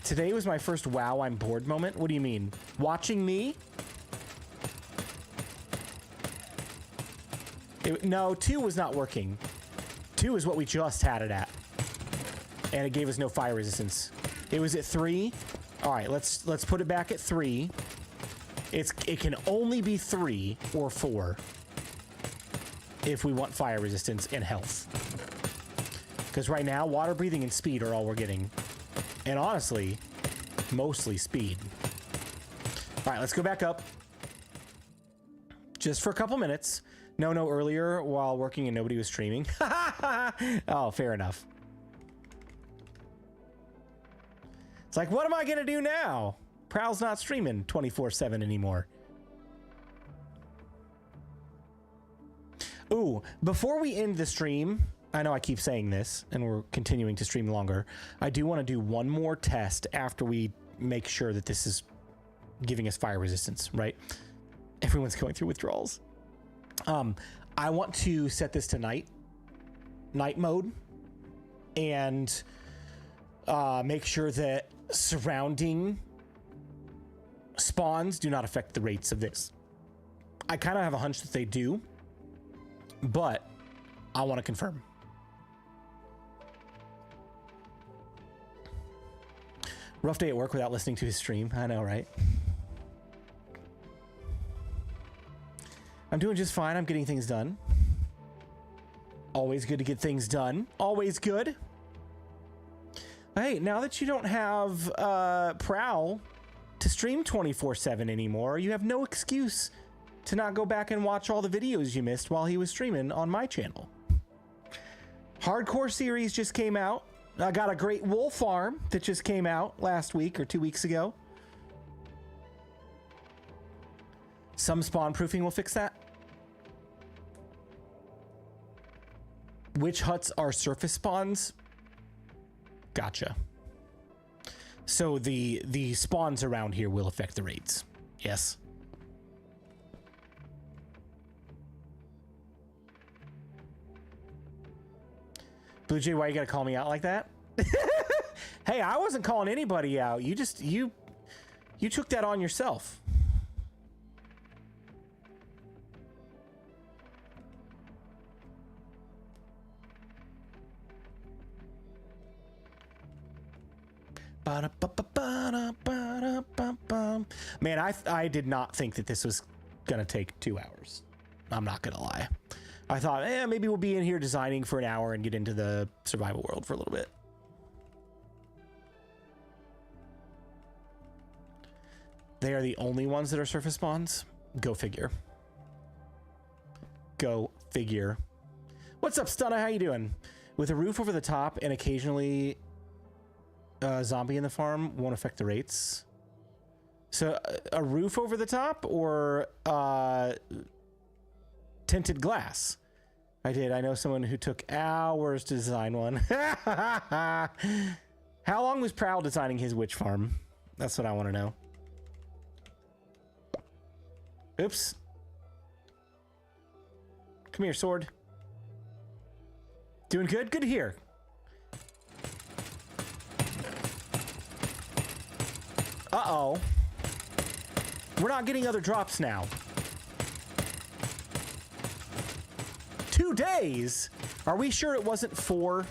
Today was my first wow, I'm bored moment. What do you mean? Watching me? No, 2 was not working. 2 is what we just had it at. And it gave us no fire resistance. It was at 3. All right, let's put it back at 3. It can only be 3 or 4 if we want fire resistance and health. Because right now, water breathing and speed are all we're getting. And honestly, mostly speed. All right, let's go back up. Just for a couple minutes. No, earlier while working and nobody was streaming. Oh, fair enough. It's like, what am I gonna do now? Prowl's not streaming 24/7 anymore. Ooh, before we end the stream, I know I keep saying this and we're continuing to stream longer. I do want to do one more test after we make sure that this is giving us fire resistance, right? Everyone's going through withdrawals. I want to set this to night mode, and make sure that surrounding spawns do not affect the rates of this. I kind of have a hunch that they do, but I want to confirm. Rough day at work without listening to his stream. I know, right? I'm doing just fine. I'm getting things done. Always good to get things done. Always good. Hey, now that you don't have Prowl to stream 24/7 anymore, you have no excuse to not go back and watch all the videos you missed while he was streaming on my channel. Hardcore series just came out. I got a great wool farm that just came out last week or 2 weeks ago. Some spawn proofing will fix that. Which huts are surface spawns? Gotcha. So the spawns around here will affect the rates. Yes. BluJay, why you gotta call me out like that? Hey, I wasn't calling anybody out. You just you took that on yourself. Man, I did not think that this was gonna take 2 hours. I'm not gonna lie. I thought, maybe we'll be in here designing for an hour and get into the survival world for a little bit. They are the only ones that are surface spawns? Go figure. Go figure. What's up, Stunna? How you doing? With a roof over the top and occasionally zombie in the farm won't affect the rates. So a roof over the top or tinted glass? I did. I know someone who took hours to design one. How long was Prowl designing his witch farm? That's what I want to know. Oops. Come here, sword. Doing good? Good to hear. Uh-oh. We're not getting other drops now. 2 days? Are we sure it wasn't 4?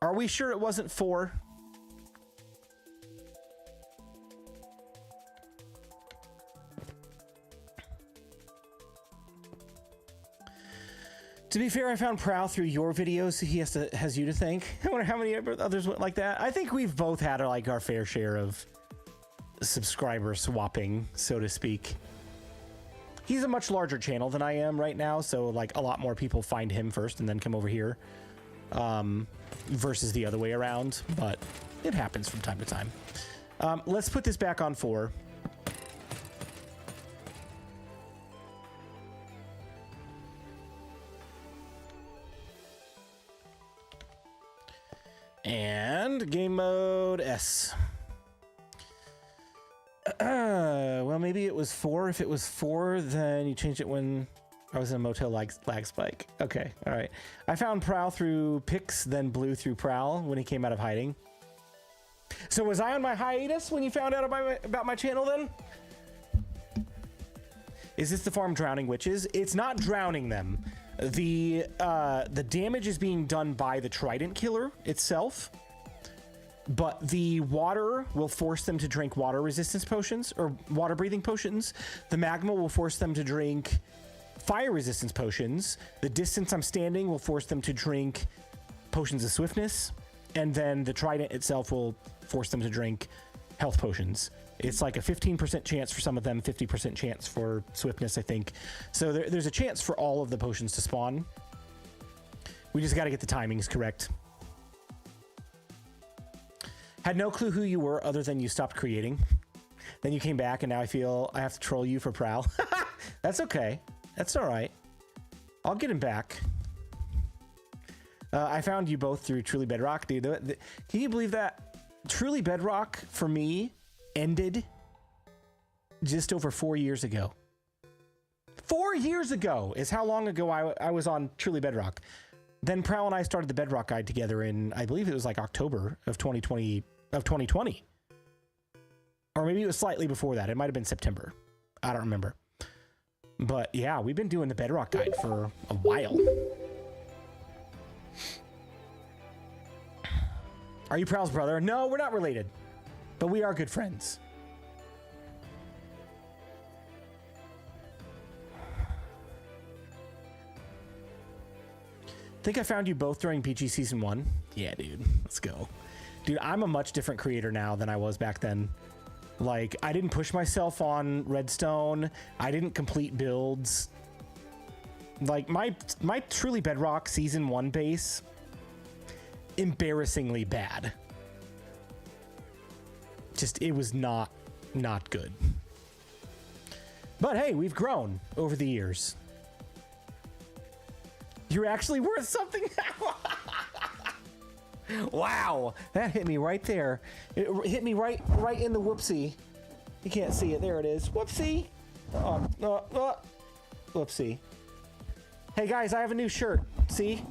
Are we sure it wasn't 4? To be fair, I found Prowl through your videos, so he has you to thank. I wonder how many others went like that. I think we've both had like our fair share of subscriber swapping, so to speak. He's a much larger channel than I am right now, so like a lot more people find him first and then come over here, versus the other way around, but it happens from time to time. Let's put this back on 4. And game mode S. Well, maybe it was 4. If it was 4, then you changed it when I was in a motel lag spike. Okay, all right. I found Prowl through Pix, then Blue through Prowl when he came out of hiding. So was I on my hiatus when you found out about my channel then? Is this the farm drowning witches? It's not drowning them. The damage is being done by the trident killer itself, but the water will force them to drink water resistance potions or water breathing potions. The magma will force them to drink fire resistance potions. The distance I'm standing will force them to drink potions of swiftness, and then the trident itself will force them to drink health potions. It's like a 15% chance for some of them, 50% chance for swiftness, I think. So there's a chance for all of the potions to spawn. We just got to get the timings correct. Had no clue who you were other than you stopped creating. Then you came back and now I feel I have to troll you for Prowl. That's okay. That's all right. I'll get him back. I found you both through Truly Bedrock, dude. Can you believe that? Truly Bedrock, for me, ended just over 4 years ago. 4 years ago is how long ago I was on Truly Bedrock. Then Prowl and I started the Bedrock Guide together in, I believe it was like October of 2020. Or maybe it was slightly before that. It might have been September. I don't remember. But yeah, we've been doing the Bedrock Guide for a while. Are you Prowl's brother? No, we're not related. But we are good friends. Think I found you both during PG Season 1? Yeah, dude. Let's go. Dude, I'm a much different creator now than I was back then. Like, I didn't push myself on Redstone. I didn't complete builds. Like, my Truly Bedrock Season 1 base, embarrassingly bad. Just, it was not good. But hey, we've grown over the years. You're actually worth something. Wow, that hit me right there. It hit me right in the whoopsie. You can't see it. There it is. Whoopsie. Whoopsie. Hey guys, I have a new shirt. See?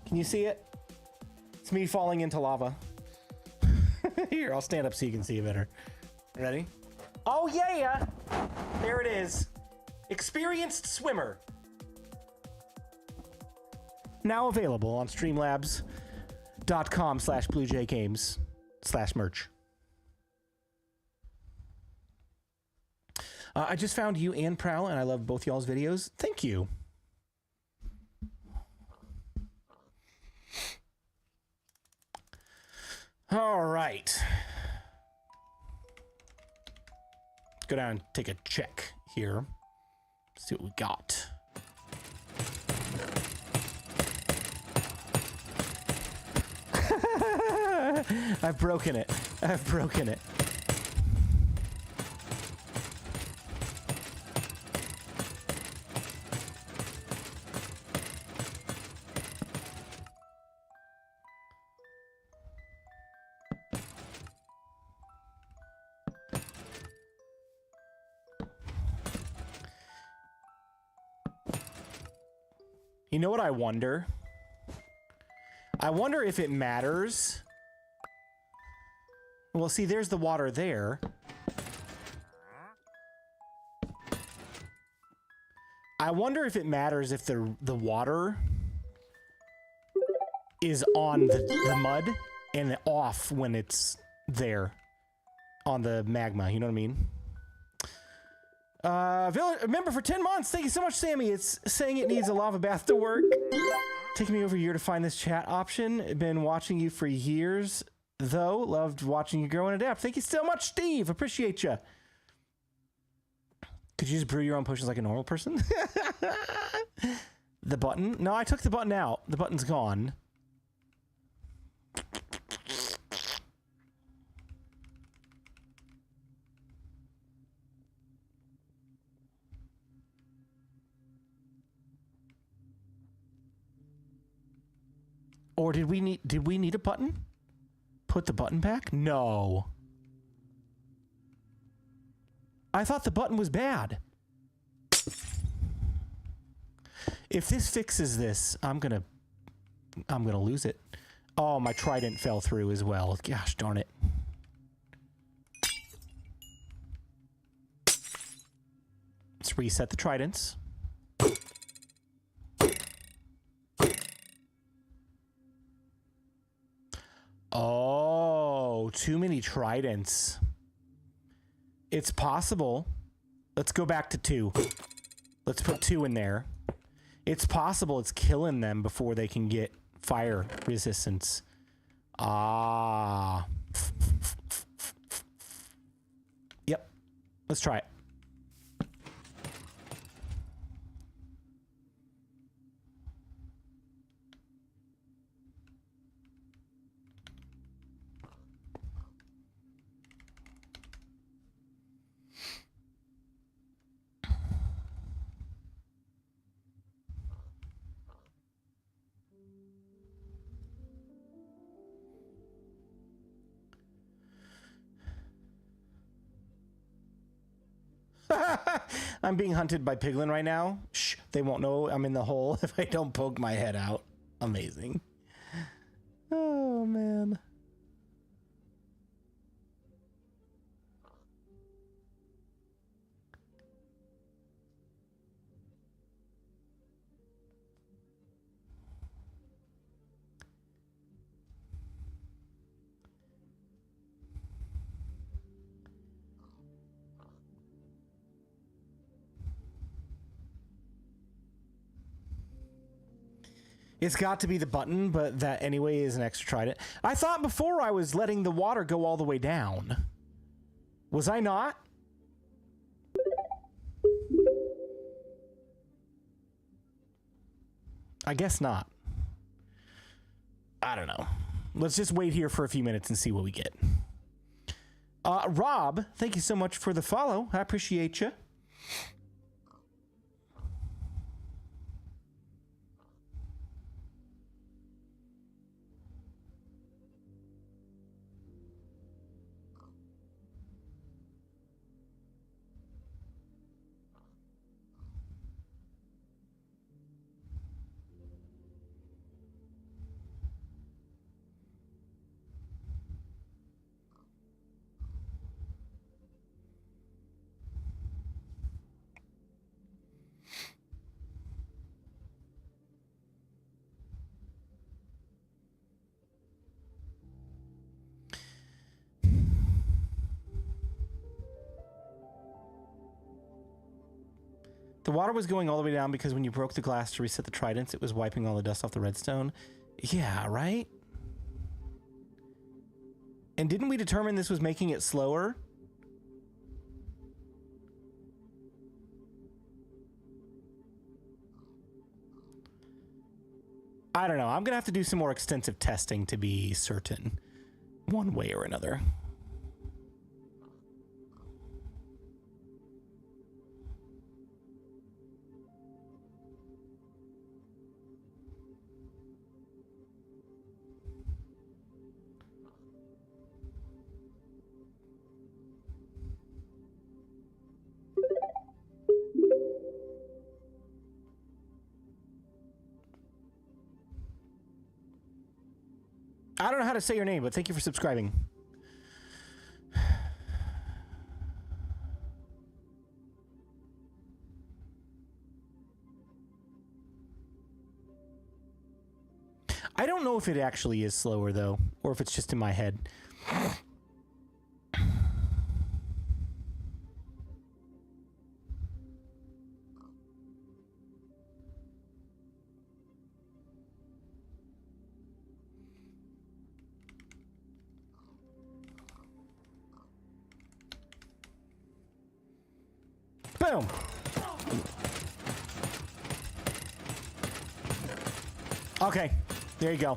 Can you see it? It's me falling into lava. Here, I'll stand up so you can see it better. Ready? Oh yeah! There it is. Experienced swimmer. Now available on streamlabs.com/blujaygames/merch. I just found you and Prowl, and I love both y'all's videos. Thank you. All right. Go down and take a check here. See what we got. I've broken it. I've broken it. You know what I wonder? I wonder if it matters. Well, see, there's the water there. I wonder if it matters if the water is on the mud and off when it's there on the magma. You know what I mean? Member for 10 months. Thank you so much, Sammy. It's saying it needs a lava bath to work. Taking me over a year to find this chat option. Been watching you for years, though. Loved watching you grow and adapt. Thank you so much, Steve. Appreciate you. Could you just brew your own potions like a normal person? The button? No, I took the button out. The button's gone. Or did we need a button? Put the button back? No. I thought the button was bad. If this fixes this, I'm gonna lose it. Oh, my trident fell through as well. Gosh darn it. Let's reset the tridents. Oh, too many tridents. It's possible. Let's go back to 2. Let's put 2 in there. It's possible it's killing them before they can get fire resistance. Ah. Yep. Let's try it. I'm being hunted by piglin right now. Shh, they won't know I'm in the hole if I don't poke my head out. Amazing. Oh, man. It's got to be the button, but that anyway is an extra trident. I thought before I was letting the water go all the way down. Was I not? I guess not. I don't know. Let's just wait here for a few minutes and see what we get. Rob, thank you so much for the follow. I appreciate you. The water was going all the way down because when you broke the glass to reset the tridents, it was wiping all the dust off the redstone. Yeah, right? And didn't we determine this was making it slower? I don't know. I'm going to have to do some more extensive testing to be certain, one way or another. I don't know how to say your name, but thank you for subscribing. I don't know if it actually is slower, though, or if it's just in my head. Boom! Okay, there you go.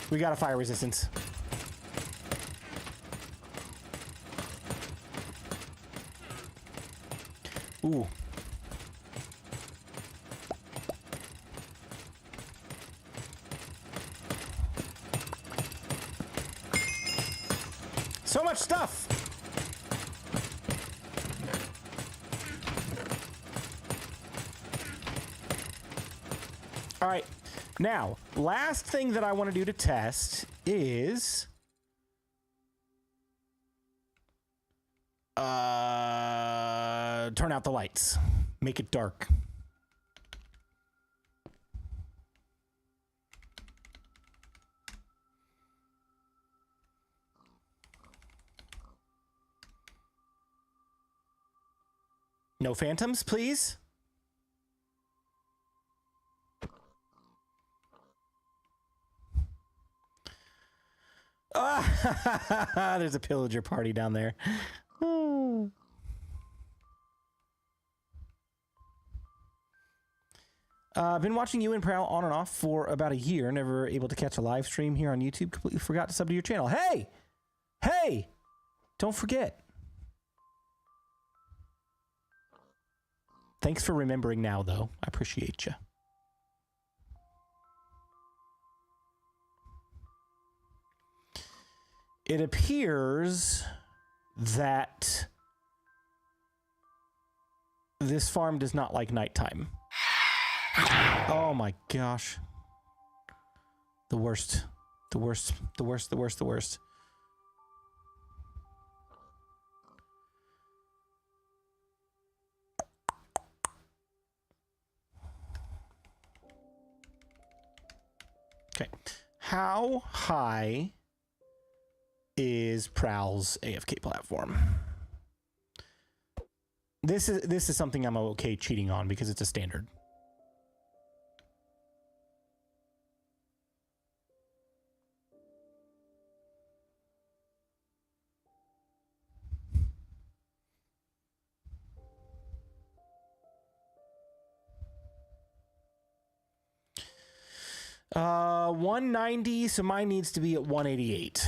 We got a fire resistance. Ooh. So much stuff! All right, now, last thing that I want to do to test is... turn out the lights. Make it dark. No phantoms, please. There's a pillager party down there. I've been watching you and Prowl on and off for about a year. Never able to catch a live stream here on YouTube. Completely forgot to sub to your channel. Hey! Hey! Don't forget. Thanks for remembering now, though. I appreciate you. It appears that this farm does not like nighttime. Oh my gosh. The worst. The worst. The worst. The worst. The worst. Okay. How high is Prowl's AFK platform? This is something I'm okay cheating on because it's a standard. Uh, 190, so mine needs to be at 188.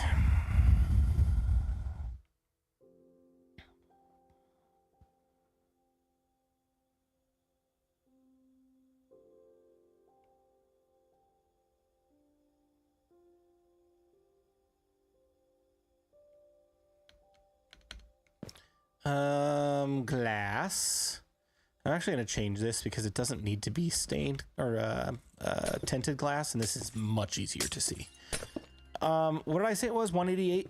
Glass. I'm actually going to change this because it doesn't need to be stained or tinted glass, and this is much easier to see. What did I say it was? 188?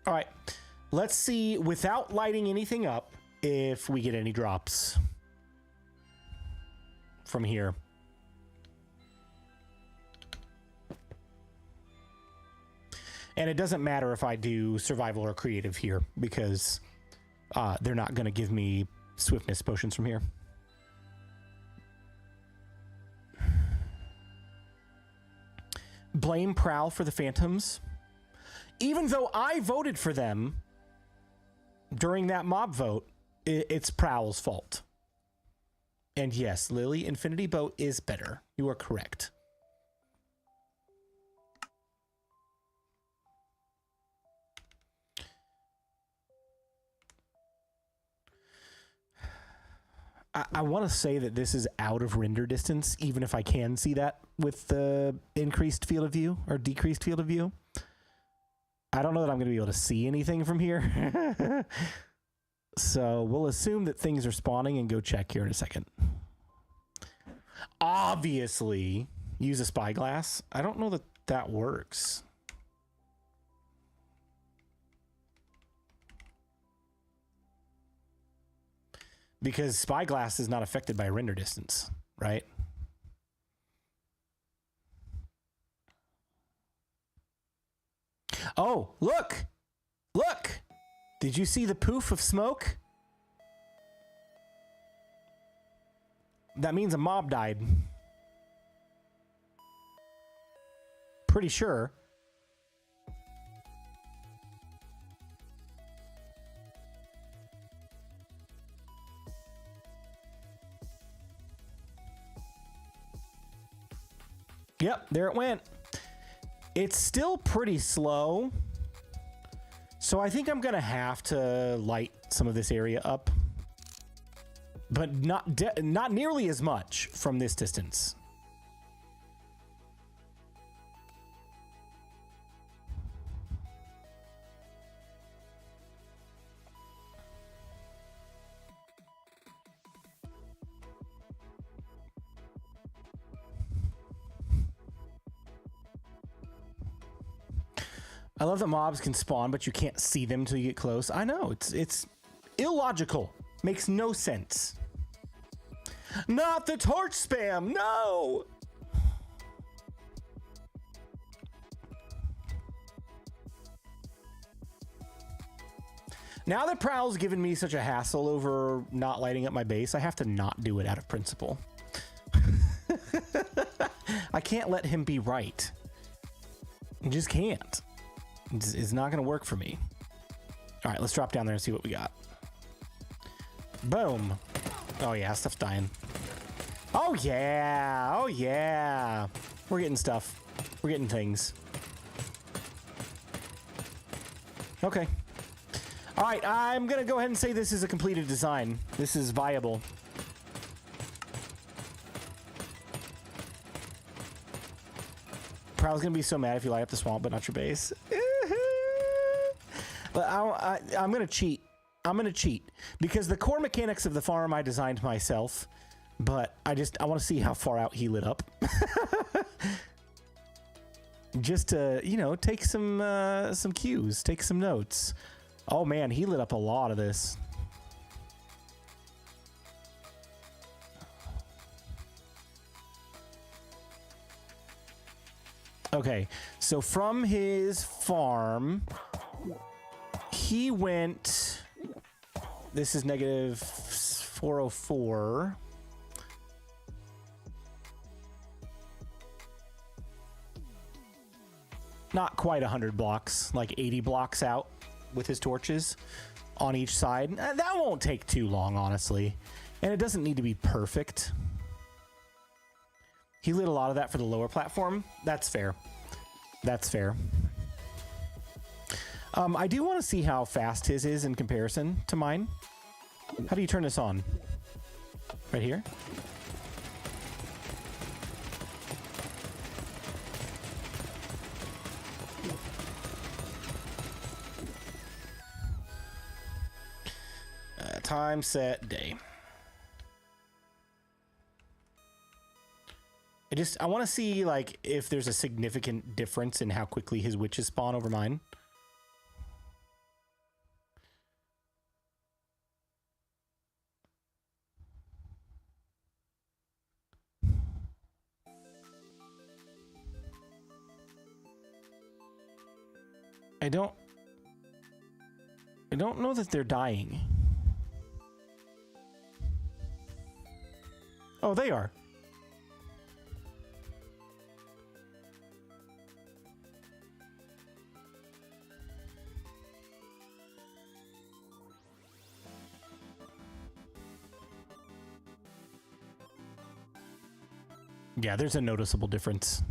All right, let's see, without lighting anything up, if we get any drops from here. And it doesn't matter if I do survival or creative here, because they're not going to give me swiftness potions from here. Blame Prowl for the phantoms. Even though I voted for them during that mob vote, it's Prowl's fault. And yes, Lily, Infinity Boat is better. You are correct. I want to say that this is out of render distance, even if I can see that with the increased field of view or decreased field of view. I don't know that I'm going to be able to see anything from here. So we'll assume that things are spawning and go check here in a second. Obviously, use a spyglass. I don't know that that works. Because spyglass is not affected by render distance, right? Oh, look! Look! Did you see the poof of smoke? That means a mob died. Pretty sure. Yep, there it went. It's still pretty slow, so I think I'm gonna have to light some of this area up, but not nearly as much from this distance. I love that mobs can spawn, but you can't see them until you get close. I know, it's illogical. Makes no sense. Not the torch spam, no! Now that Prowl's given me such a hassle over not lighting up my base, I have to not do it out of principle. I can't let him be right. I just can't. It's not going to work for me. All right, let's drop down there and see what we got. Boom. Oh, yeah, stuff's dying. Oh, yeah. Oh, yeah. We're getting stuff. We're getting things. Okay. All right, I'm going to go ahead and say this is a completed design. This is viable. Prowl's going to be so mad if you light up the swamp, but not your base. But I'm going to cheat. I'm going to cheat. Because the core mechanics of the farm I designed myself, but I want to see how far out he lit up. Just to, you know, take some cues, take some notes. Oh man, he lit up a lot of this. Okay, so from his farm, he went, this is negative 404. Not quite 100 blocks, like 80 blocks out with his torches on each side. That won't take too long, honestly. And it doesn't need to be perfect. He lit a lot of that for the lower platform. That's fair. That's fair. I do want to see how fast his is in comparison to mine. How do you turn this on? Right here? Time, set, day. I want to see, like, if there's a significant difference in how quickly his witches spawn over mine. I don't know that they're dying. Oh, they are. Yeah, there's a noticeable difference.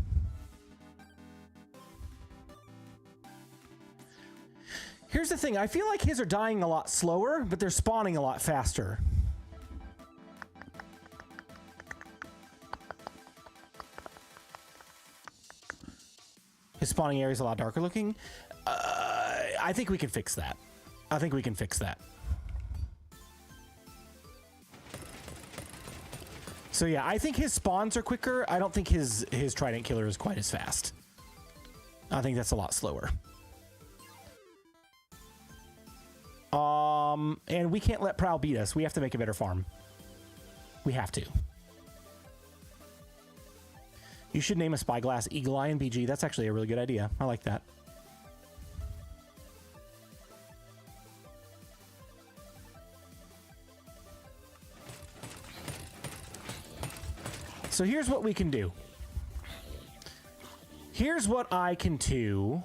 Here's the thing. I feel like his are dying a lot slower, but they're spawning a lot faster. His spawning area is a lot darker looking. I think we can fix that. I think we can fix that. So yeah, I think his spawns are quicker. I don't think his trident killer is quite as fast. I think that's a lot slower. And we can't let Prowl beat us. We have to make a better farm. We have to. You should name a spyglass Eagle Eye and BG. That's actually a really good idea. I like that. So here's what we can do. Here's what I can do.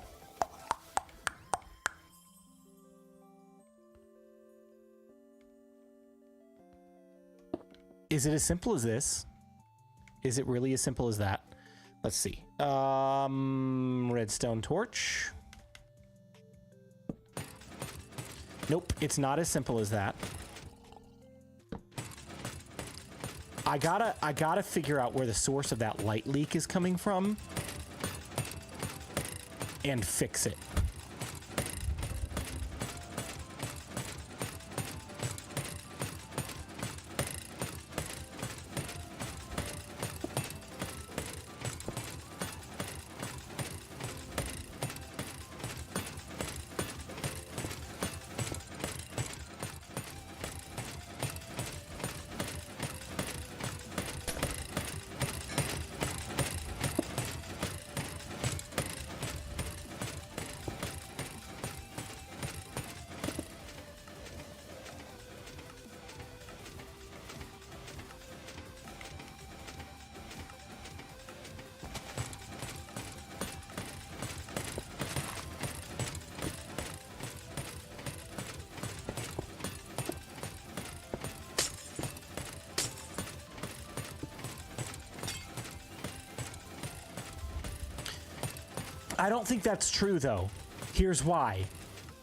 Is it as simple as this? Is it really as simple as that? Let's see. Redstone torch. Nope, it's not as simple as that. I gotta figure out where the source of that light leak is coming from and fix it. I don't think that's true, though. Here's why.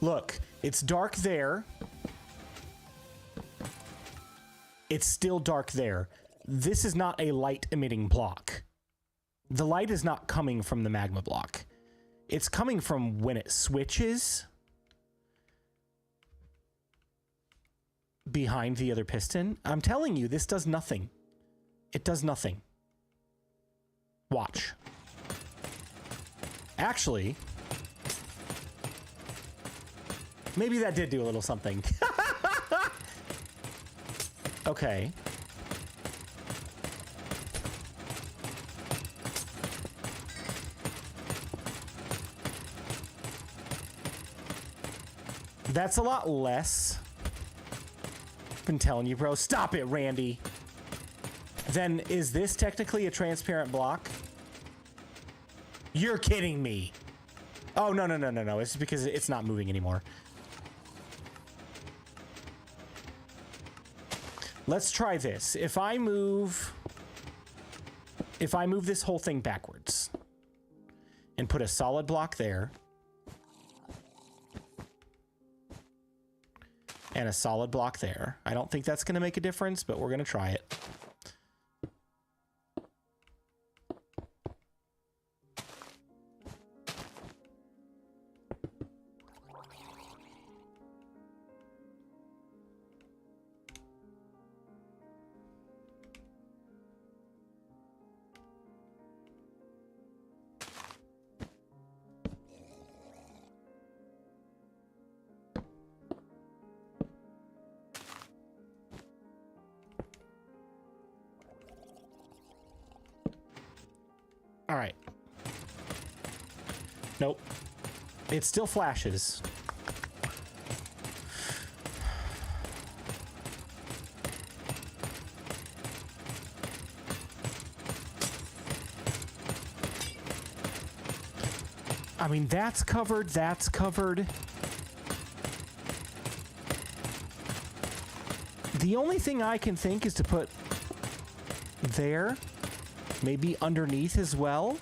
Look, it's dark there. It's still dark there. This is not a light-emitting block. The light is not coming from the magma block. It's coming from when it switches behind the other piston. I'm telling you, this does nothing. It does nothing. Watch. Actually, maybe that did do a little something. Okay. That's a lot less. Been telling you, bro. Stop it, Randy. Then is this technically a transparent block? You're kidding me. Oh, no, no, no, no, no. It's because it's not moving anymore. Let's try this. If I move this whole thing backwards and put a solid block there and a solid block there, I don't think that's going to make a difference, but we're going to try it. All right. Nope. It still flashes. I mean, that's covered, that's covered. The only thing I can think is to put there. Maybe underneath as well.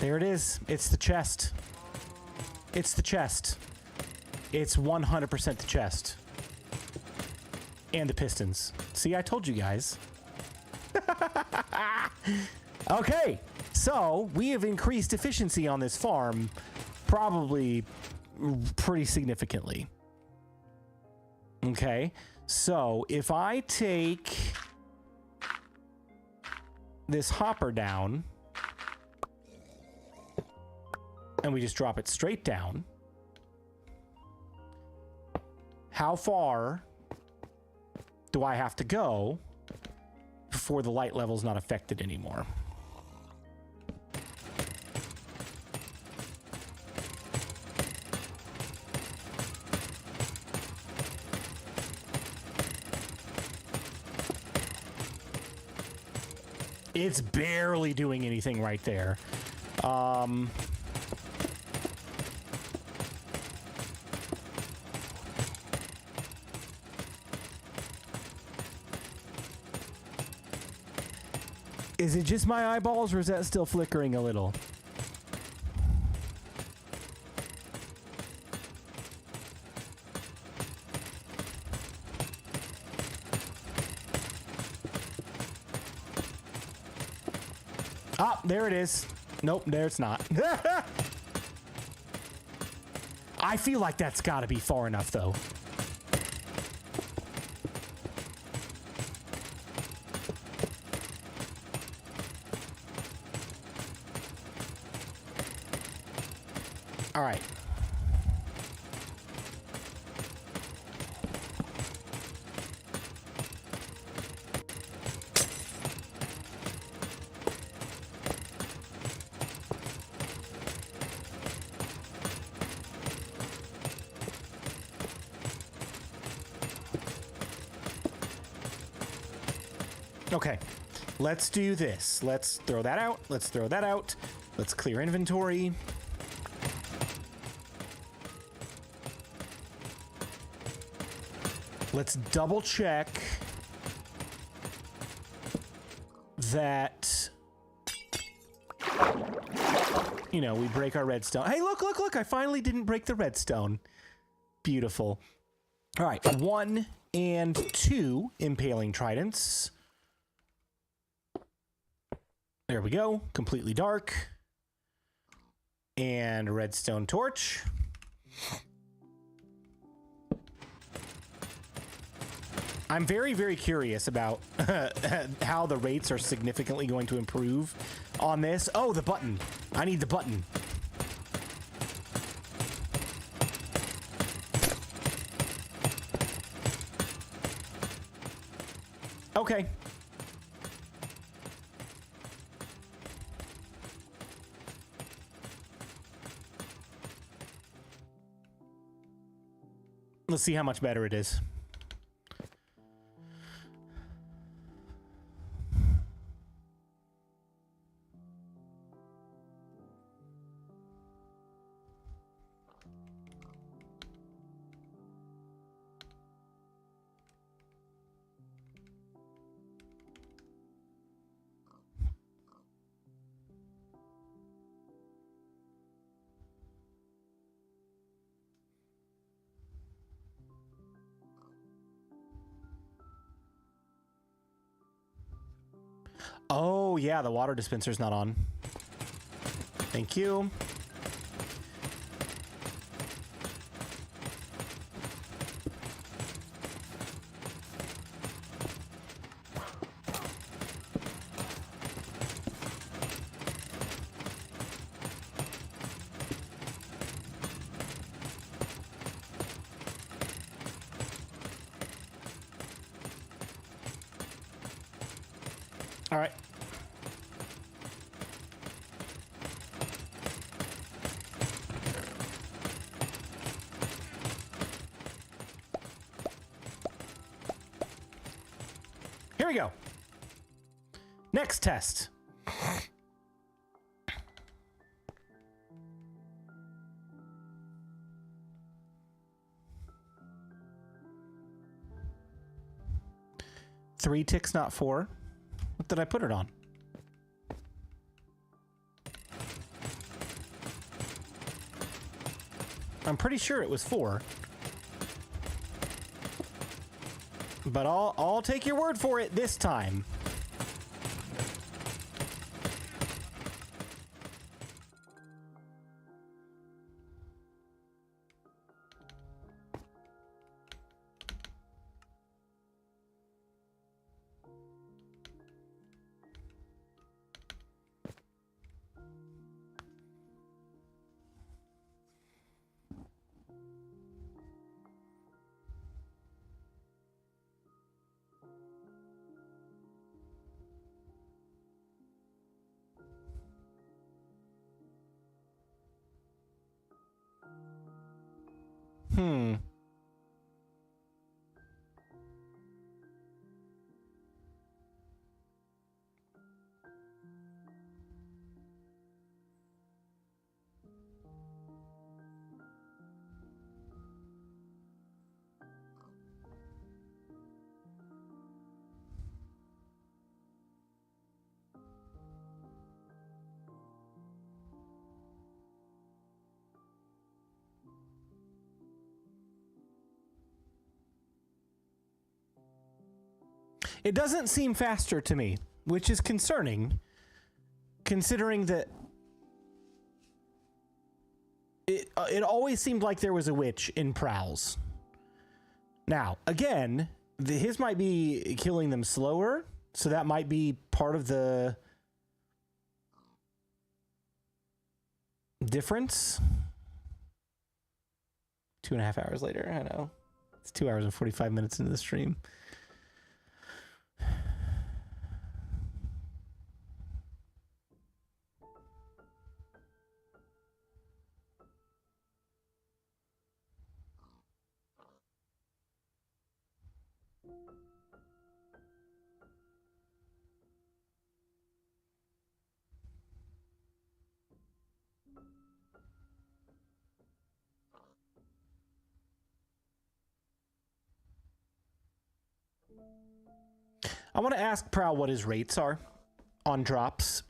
There it is. It's the chest. It's the chest. It's 100% the chest. And the pistons. See, I told you guys. Okay, so we have increased efficiency on this farm probably pretty significantly. Okay, so if I take this hopper down and we just drop it straight down, how far do I have to go before the light level's not affected anymore? It's barely doing anything right there. Is it just my eyeballs, or is that still flickering a little? Ah, there it is. Nope, there it's not. I feel like that's got to be far enough, though. All right. Okay, let's do this. Let's throw that out. Let's throw that out. Let's clear inventory. Let's double check that, you know, we break our redstone. Hey, look, look, look. I finally didn't break the redstone. Beautiful. All right, 1 and 2 impaling tridents. There we go. Completely dark. And a redstone torch. I'm very, very curious about how the rates are significantly going to improve on this. Oh, the button. I need the button. Okay. Let's see how much better it is. Oh, yeah, the water dispenser's not on. Thank you. All right. Here we go. Next test. Three ticks, not 4. What did I put it on? I'm pretty sure it was 4. But I'll take your word for it this time. Hmm. It doesn't seem faster to me, which is concerning, considering that it always seemed like there was a witch in Prowls. Now, again, his might be killing them slower, so that might be part of the difference. 2.5 hours later, I know. It's 2 hours and 45 minutes into the stream. I want to ask Prowl what his rates are on drops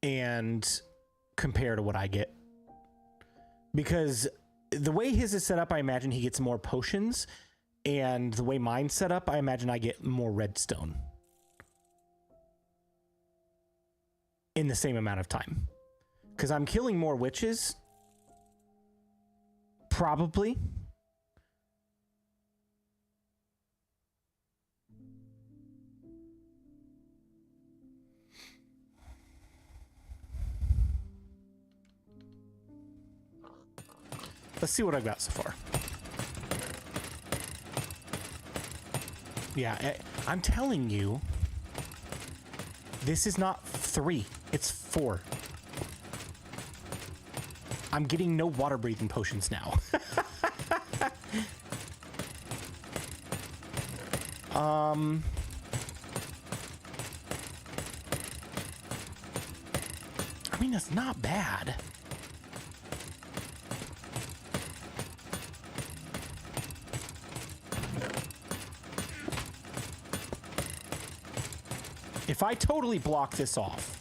and compare to what I get. Because the way his is set up, I imagine he gets more potions. And the way mine's set up, I imagine I get more redstone. In the same amount of time. Because I'm killing more witches. Probably. Let's see what I've got so far. Yeah, I'm telling you, this is not 3, it's 4. I'm getting no water breathing potions now. I mean, that's not bad. If I totally block this off,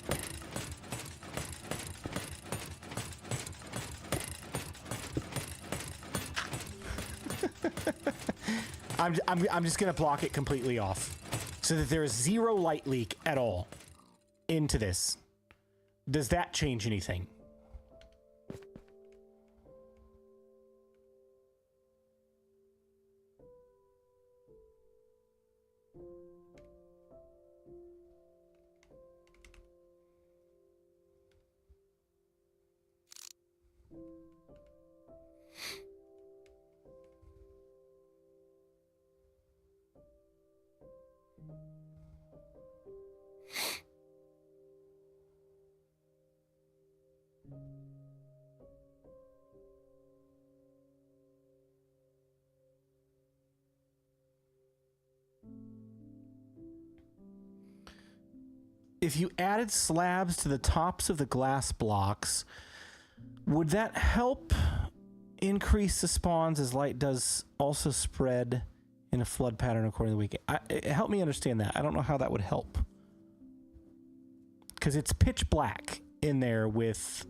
I'm just gonna block it completely off so that there is 0 light leak at all into this. Does that change anything? If you added slabs to the tops of the glass blocks, would that help increase the spawns as light does also spread in a flood pattern according to the weekend? Help me understand that. I don't know how that would help. Because it's pitch black in there with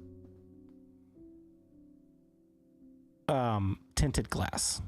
tinted glass.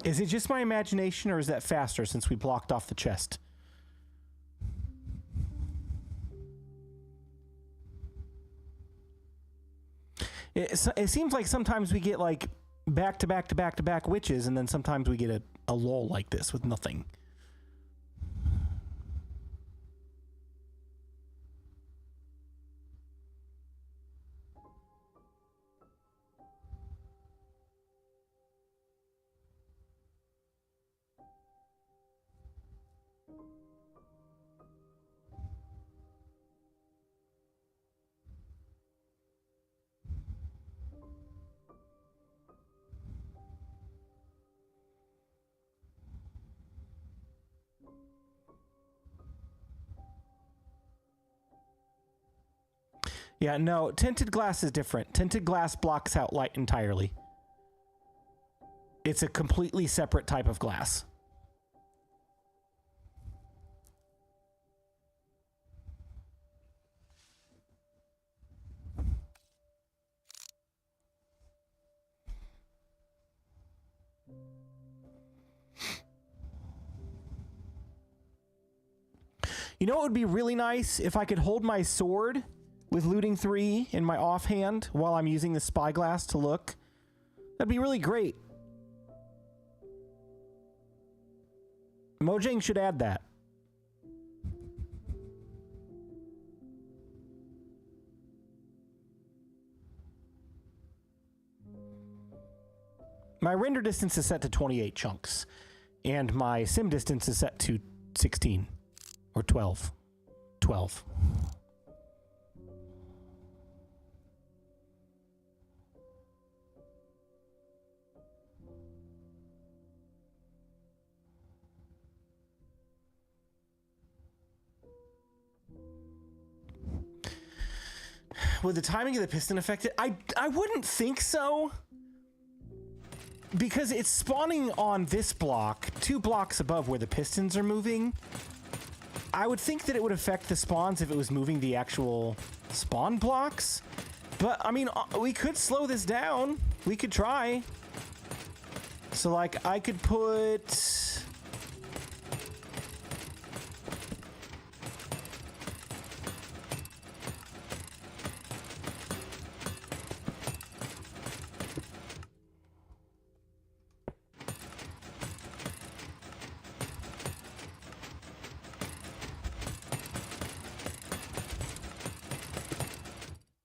Is it just my imagination, or is that faster since we blocked off the chest? It seems like sometimes we get like back to back to back to back witches, and then sometimes we get a lull like this with nothing. Yeah, no, tinted glass is different. Tinted glass blocks out light entirely. It's a completely separate type of glass. You know what would be really nice? If I could hold my sword with looting 3 in my offhand while I'm using the spyglass to look. That'd be really great. Mojang should add that. My render distance is set to 28 chunks, and my sim distance is set to 16 or 12. 12. would the timing of the piston affect it? I wouldn't think so. Because it's spawning on this block, 2 blocks above where the pistons are moving. I would think that it would affect the spawns if it was moving the actual spawn blocks. But, I mean, we could slow this down. We could try. So, like, I could put...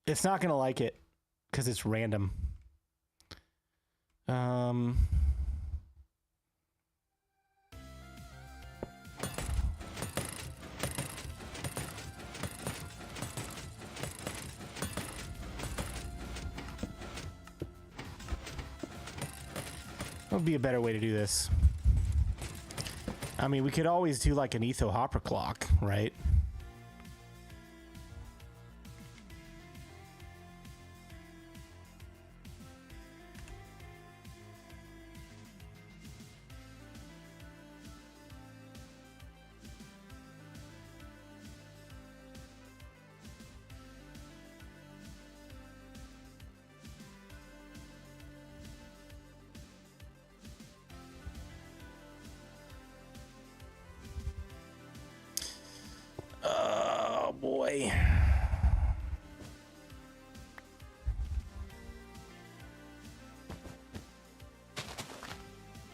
It's not gonna like it because it's random. What would be a better way to do this? I mean, we could always do like an etho hopper clock, right? Boy.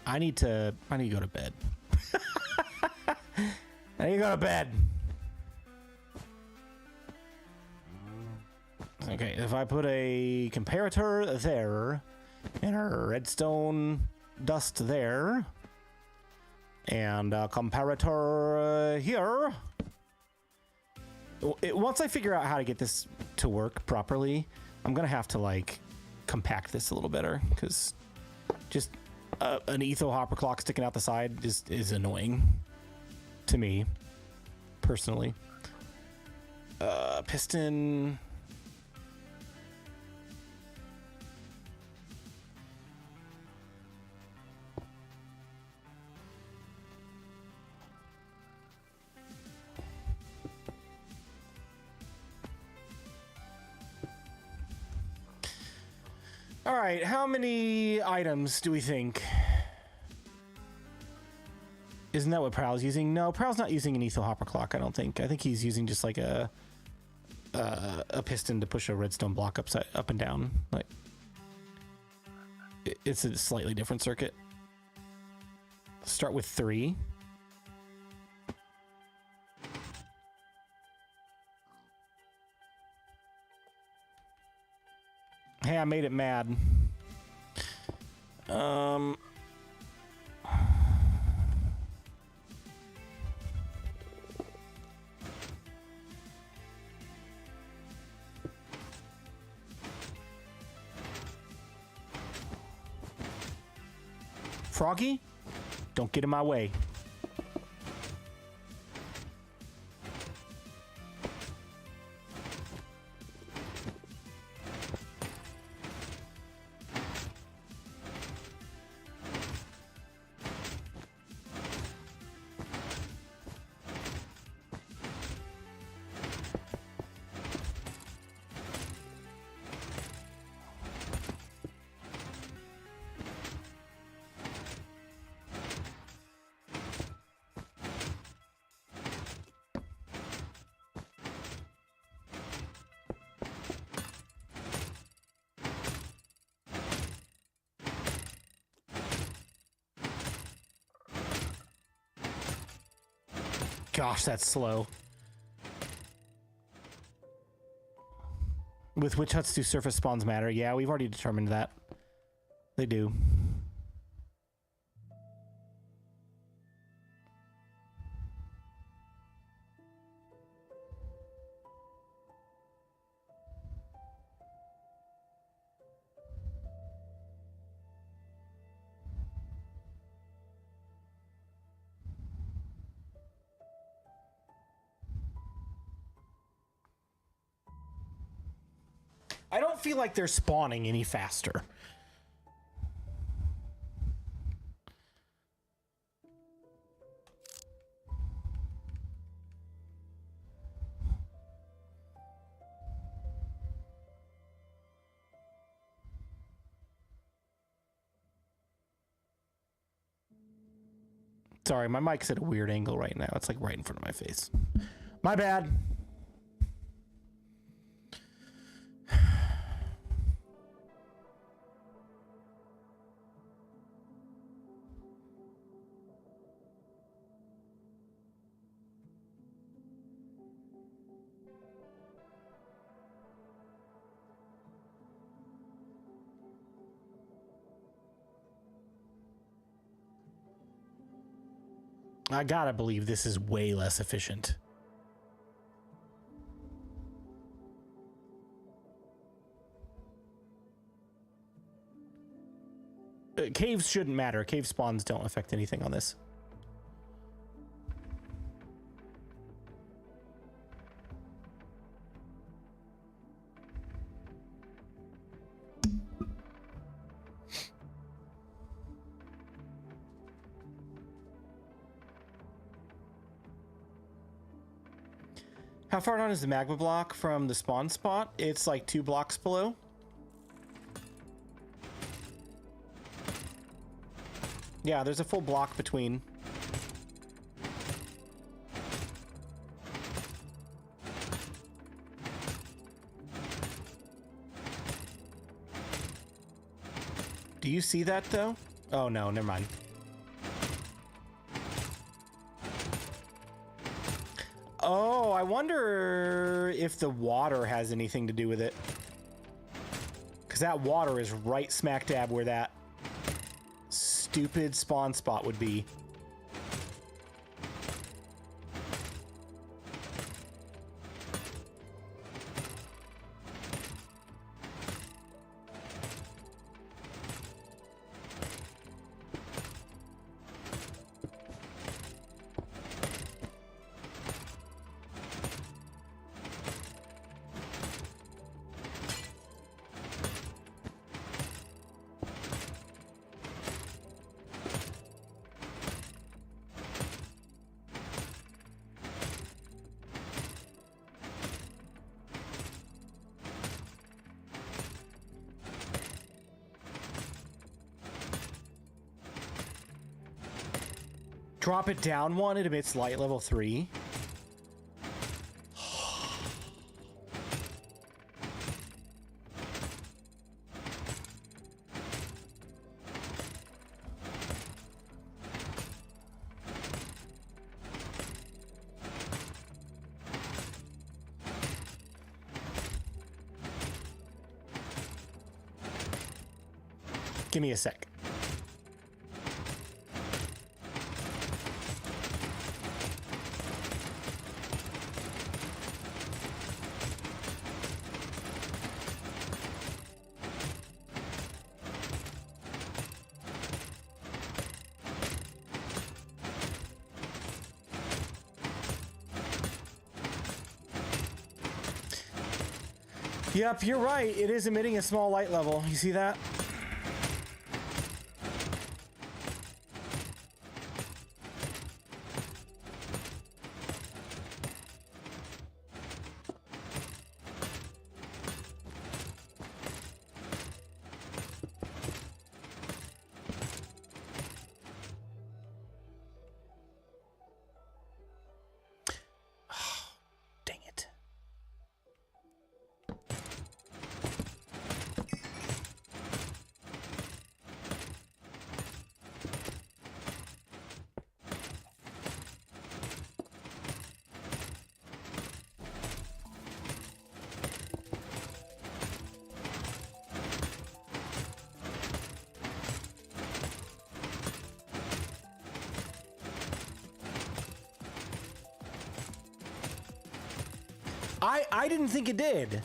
I need to go to bed. I need to go to bed. Okay, if I put a comparator there and a redstone dust there and a comparator here. Once I figure out how to get this to work properly, I'm gonna have to like compact this a little better because just an etho hopper clock sticking out the side is annoying to me personally. Piston. All right, how many items do we think? Isn't that what Prowl's using? No, Prowl's not using an etho hopper clock, I don't think. I think he's using just like a piston to push a redstone block up and down. Like, it's a slightly different circuit. Start with 3. Hey, I made it mad. Froggy, don't get in my way. Gosh, that's slow. With which huts do surface spawns matter? Yeah, we've already determined that. They do. I don't feel like they're spawning any faster. Sorry, my mic's at a weird angle right now. It's like right in front of my face. My bad. I gotta believe this is way less efficient. Caves shouldn't matter. Cave spawns don't affect anything on this. How far down is the magma block from the spawn spot? It's like 2 blocks below. Yeah, there's a full block between. Do you see that though? Oh no, never mind. Oh, I wonder if the water has anything to do with it. Because that water is right smack dab where that stupid spawn spot would be. Drop it down one, it emits light level 3. Give me a sec. Yep, you're right. It is emitting a small light level. You see that? I didn't think it did.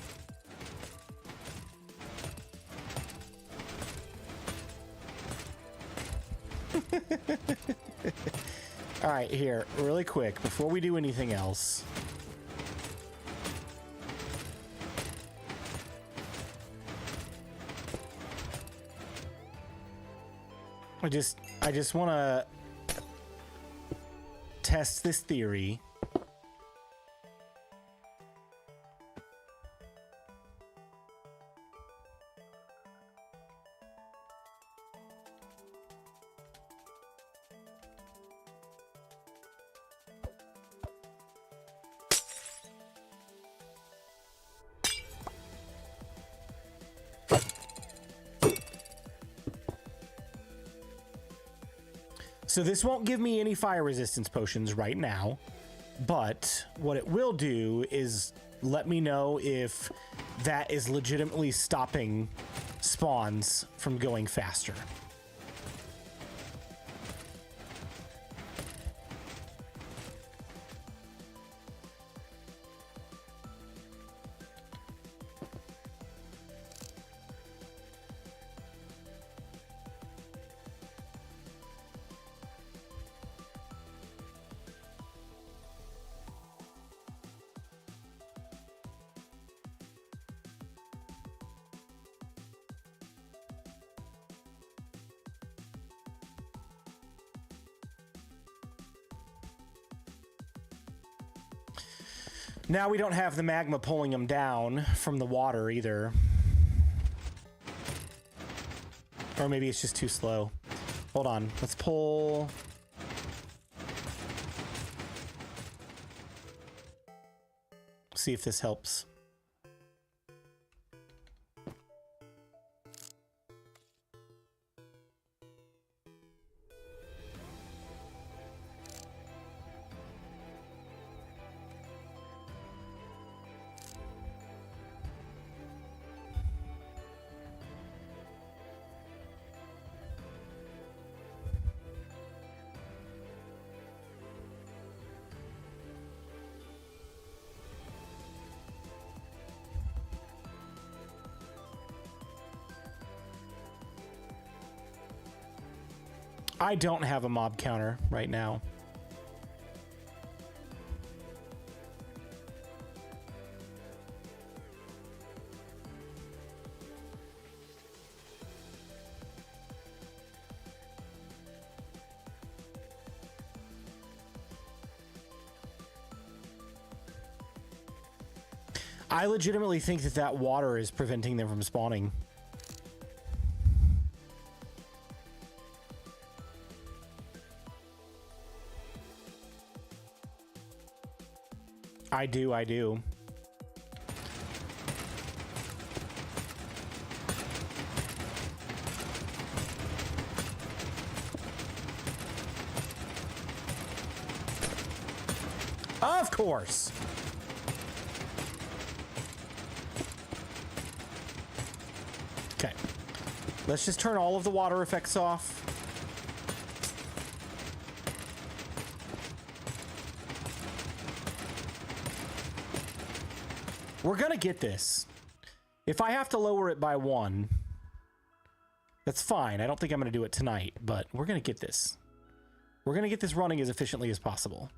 All right, here, really quick, before we do anything else. I just want to test this theory. So this won't give me any fire resistance potions right now, but what it will do is let me know if that is legitimately stopping spawns from going faster. Now we don't have the magma pulling them down from the water either. Or maybe it's just too slow. Hold on, let's pull. See if this helps. I don't have a mob counter right now. I legitimately think that that water is preventing them from spawning. I do. Of course. Okay. Let's just turn all of the water effects off. We're gonna get this. If I have to lower it by 1, that's fine. I don't think I'm gonna do it tonight, but we're gonna get this. We're gonna get this running as efficiently as possible.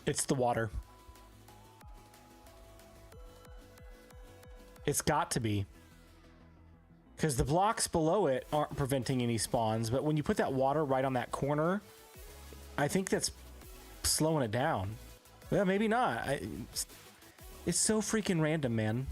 It's the water. It's got to be. Because the blocks below it aren't preventing any spawns, but when you put that water right on that corner, I think that's slowing it down. Well, maybe not. It's so freaking random, man.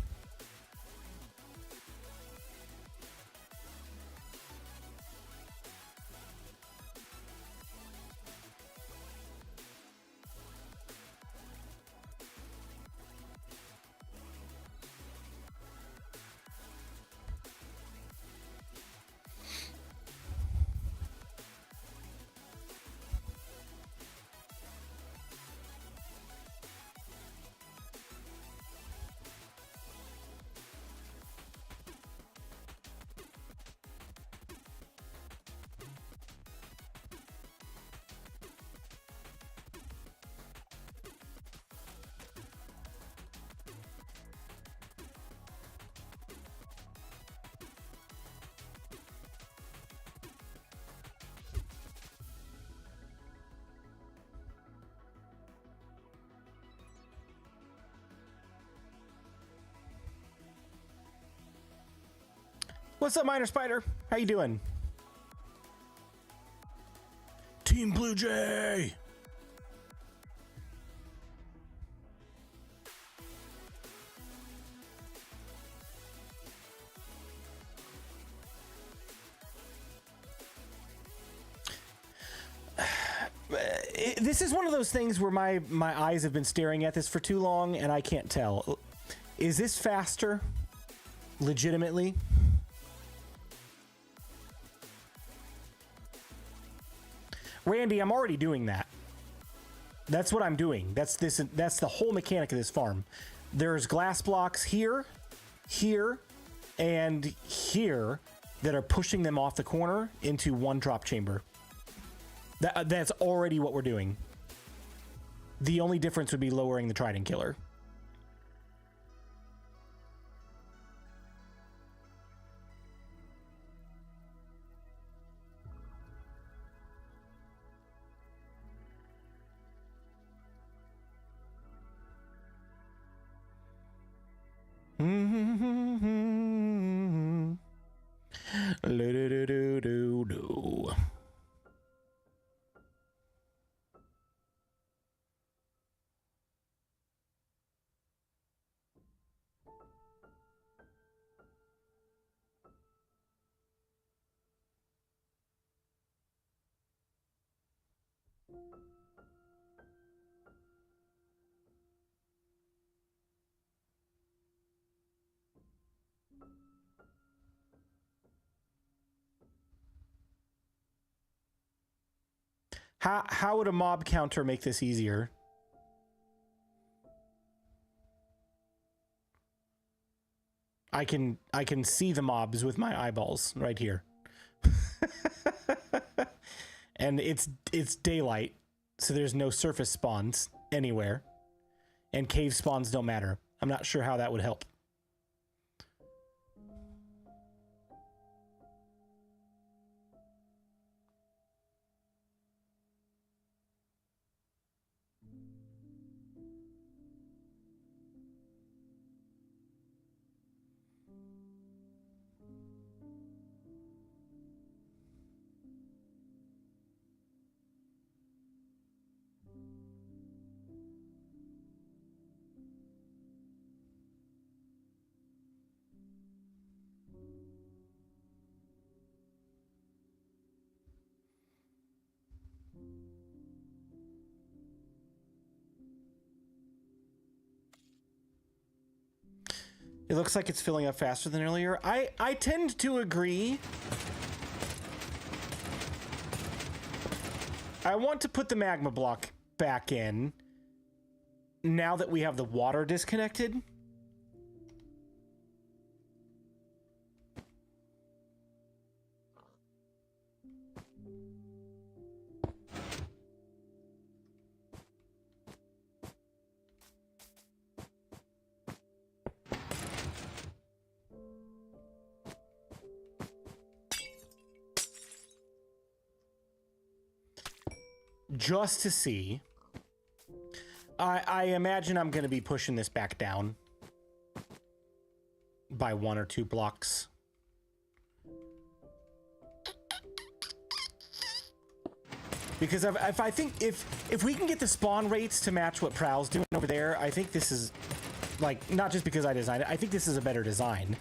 What's up, Miner Spider? How you doing? Team BluJay. This is one of those things where my eyes have been staring at this for too long and I can't tell. Is this faster? Legitimately? Randy, I'm already doing that. That's what I'm doing. That's the whole mechanic of this farm. There's glass blocks here, here, and here that are pushing them off the corner into one drop chamber. That's already what we're doing. The only difference would be lowering the trident killer. How would a mob counter make this easier? I can see the mobs with my eyeballs right here. And it's daylight, so there's no surface spawns anywhere. And cave spawns don't matter. I'm not sure how that would help. It looks like it's filling up faster than earlier. I tend to agree. I want to put the magma block back in now that we have the water disconnected. Just to see. I imagine I'm going to be pushing this back down by 1 or 2 blocks. Because if we can get the spawn rates to match what Prowl's doing over there, I think this is, like, not just because I designed it, I think this is a better design.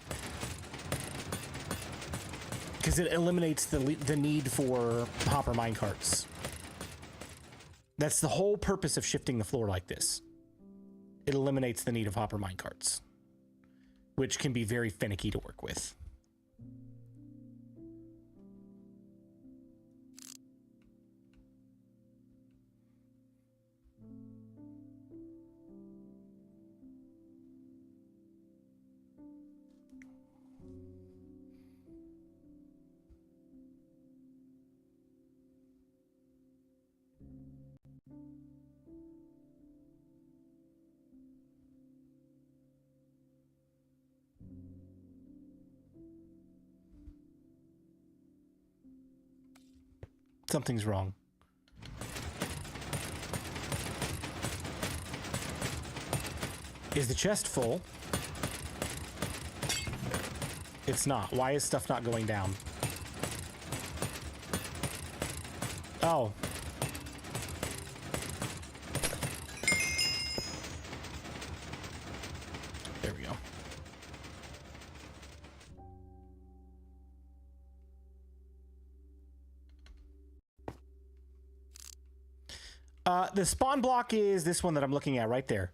Because it eliminates the need for hopper minecarts. That's the whole purpose of shifting the floor like this. It eliminates the need of hopper minecarts, which can be very finicky to work with. Something's wrong. Is the chest full? It's not. Why is stuff not going down? Oh. There we go. The spawn block is this one that I'm looking at right there.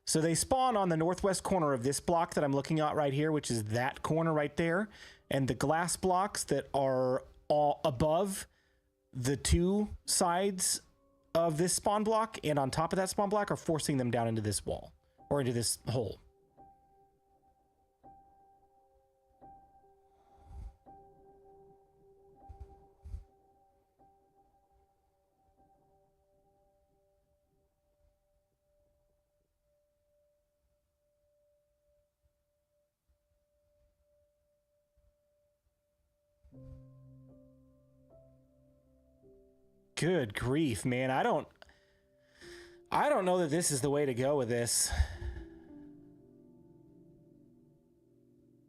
So they spawn on the northwest corner of this block that I'm looking at right here, which is that corner right there. And the glass blocks that are all above the two sides of this spawn block and on top of that spawn block are forcing them down into this wall or into this hole. Good grief, man. I don't know that this is the way to go with this.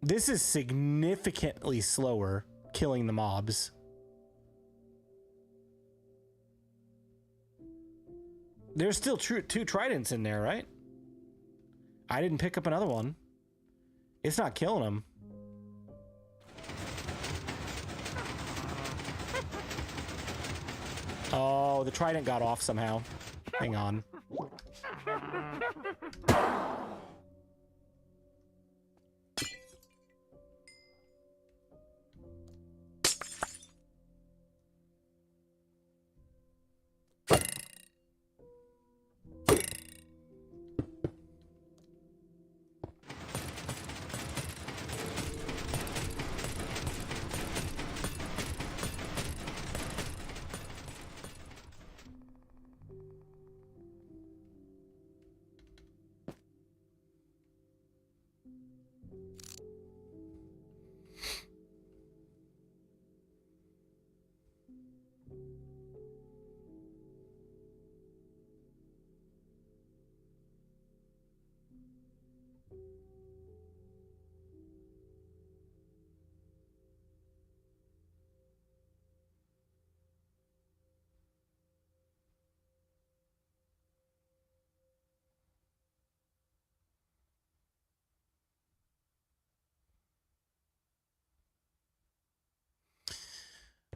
This is significantly slower killing the mobs. There's still two tridents in there, right? I didn't pick up another one. It's not killing them. Oh, the trident got off somehow. Hang on.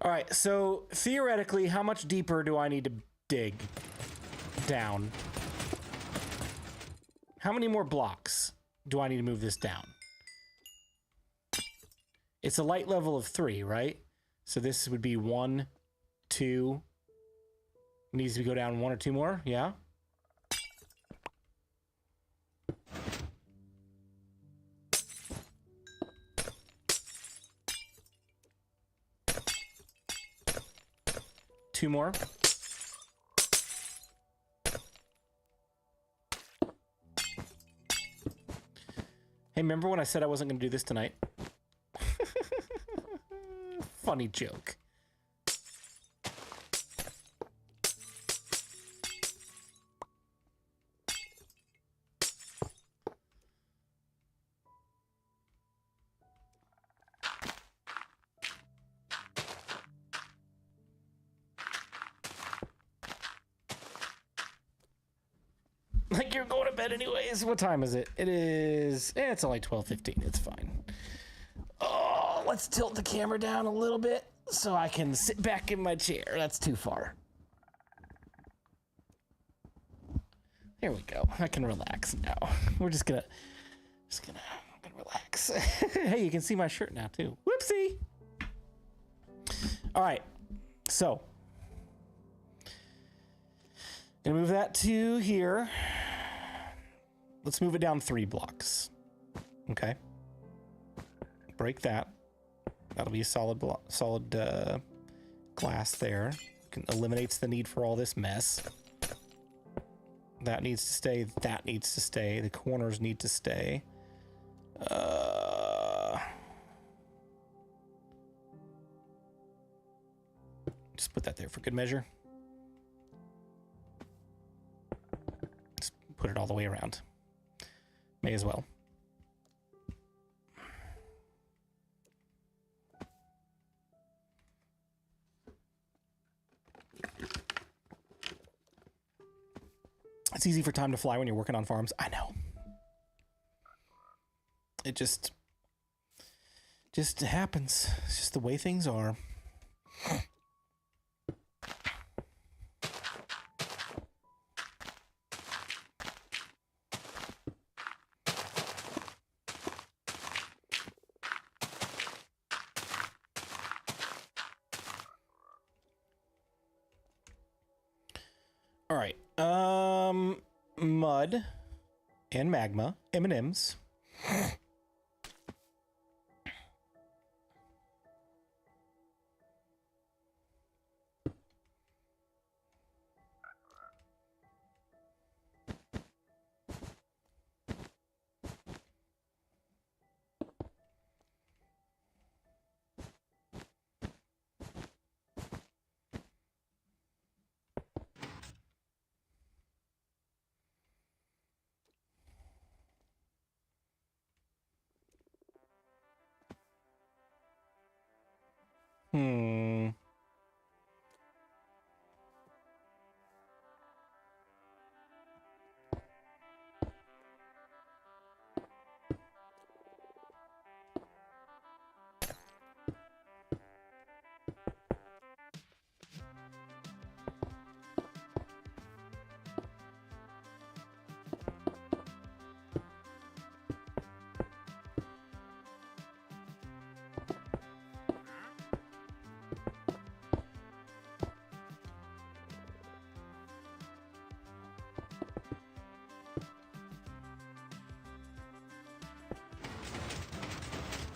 All right, so theoretically, how much deeper do I need to dig down? How many more blocks do I need to move this down? It's a light level of 3, right? So this would be 1, 2. Needs to go down 1 or 2 more, yeah? Two more. Hey, remember when I said I wasn't going to do this tonight? Funny joke. Like you're going to bed anyways. What time is it? It is... it's only 12:15. It's fine. Oh, let's tilt the camera down a little bit so I can sit back in my chair. That's too far. There we go. I can relax now. We're just gonna relax. Hey, you can see my shirt now too. Whoopsie. All right. So, gonna move that to here. Let's move it down 3 blocks. Okay. Break that. That'll be a solid glass there. Eliminates the need for all this mess. That needs to stay. That needs to stay. The corners need to stay. Just put that there for good measure. Just put it all the way around. May as well. It's easy for time to fly when you're working on farms. I know. It just happens. It's just the way things are. All right. Mud and magma, M&Ms.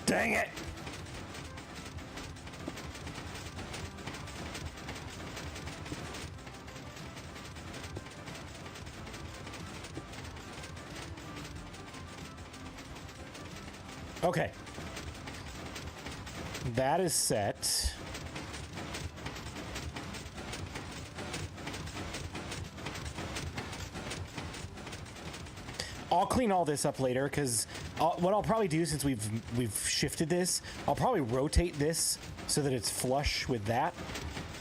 Dang it! Okay. That is set. I'll clean all this up later because what I'll probably do, since we've shifted this, I'll probably rotate this so that it's flush with that,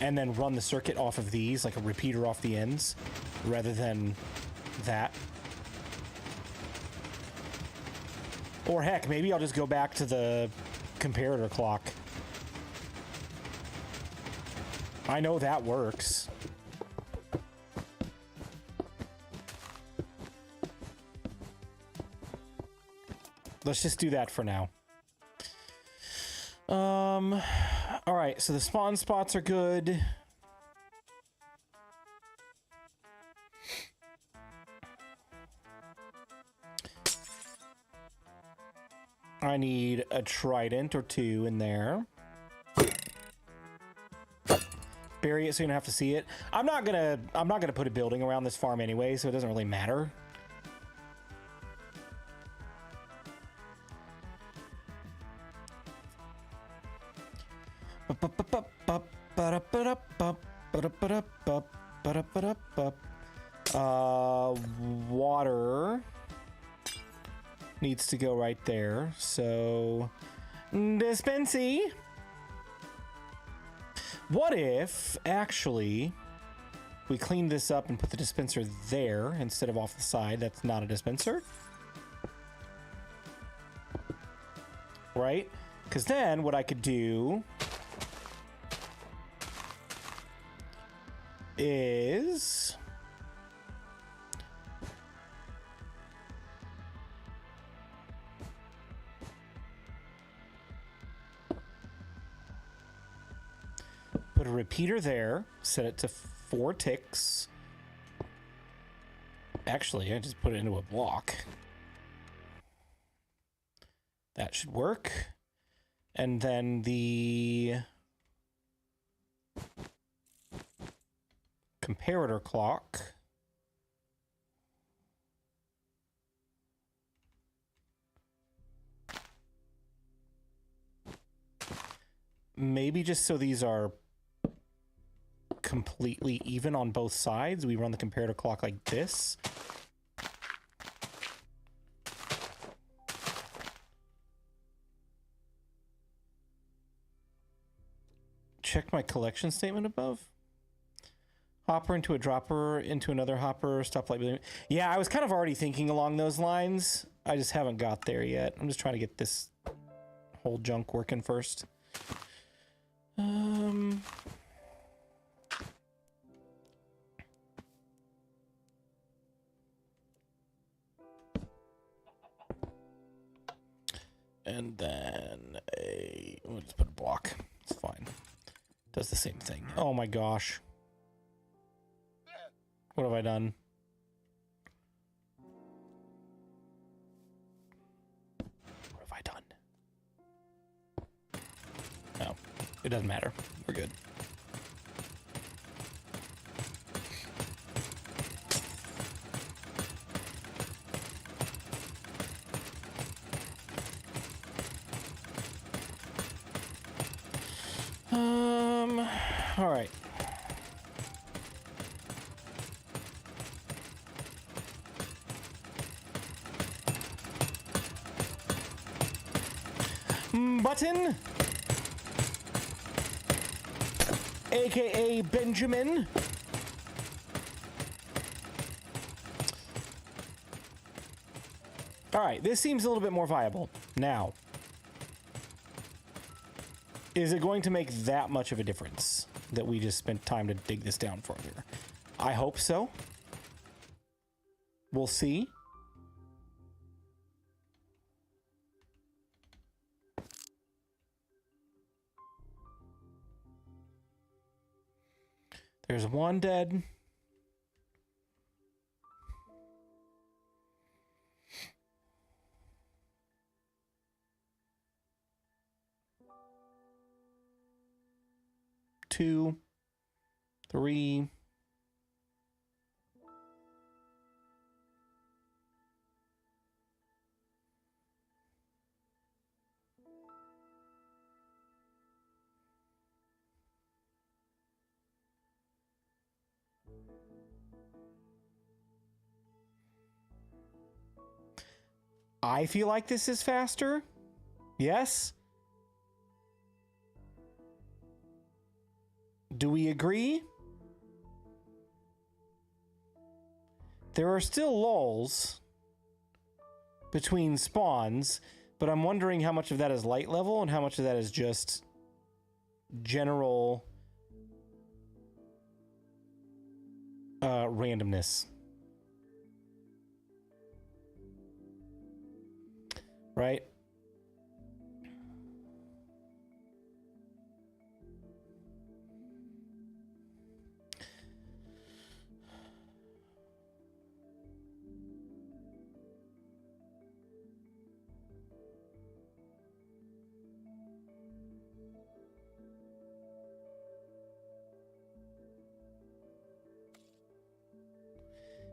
and then run the circuit off of these, like a repeater off the ends, rather than that. Or heck, maybe I'll just go back to the comparator clock. I know that works. Let's just do that for now. All right, so the spawn spots are good. I need a trident or two in there. Bury it so you don't have to see it. I'm not gonna put a building around this farm anyway, so it doesn't really matter. Water needs to go right there, so dispensy. What if actually we clean this up and put the dispenser there instead of off the side? That's not a dispenser, right? Because then what I could do is put a repeater there, set it to 4 ticks. Actually, I just put it into a block. That should work. And then the comparator clock. Maybe just so these are completely even on both sides, we run the comparator clock like this. Check my collection statement above. Hopper into a dropper, into another hopper, stoplight. Yeah, I was kind of already thinking along those lines. I just haven't got there yet. I'm just trying to get this whole junk working first. And then we'll just put a block. It's fine. Does the same thing. Oh my gosh. What have I done? What have I done? No, it doesn't matter. We're good. All right. Button, aka Benjamin. All right, this seems a little bit more viable. Now, is it going to make that much of a difference that we just spent time to dig this down further? I hope so. We'll see. There's one dead. Two, three. I feel like this is faster. Yes? Do we agree? There are still lulls between spawns, but I'm wondering how much of that is light level and how much of that is just general randomness. Right?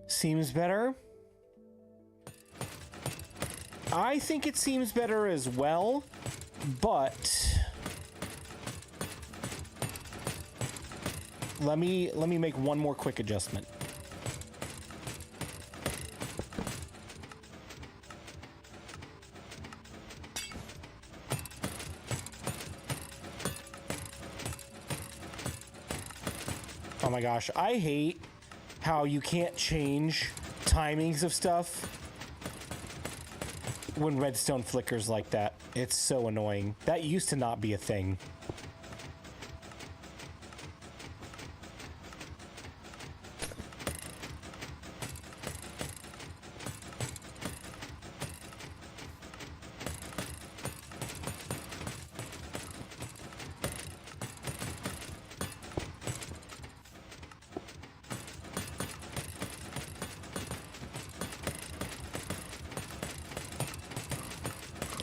Seems better. I think it seems better as well, but let me make one more quick adjustment. Oh my gosh, I hate how you can't change timings of stuff when redstone flickers like that. It's so annoying. That used to not be a thing.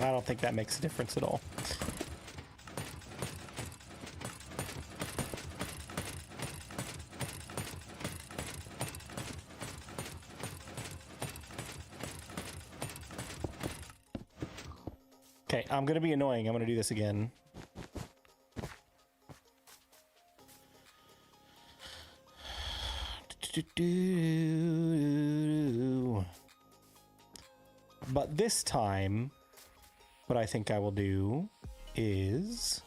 I don't think that makes a difference at all. Okay, I'm gonna be annoying. I'm gonna do this again. But this time, what I think I will do is...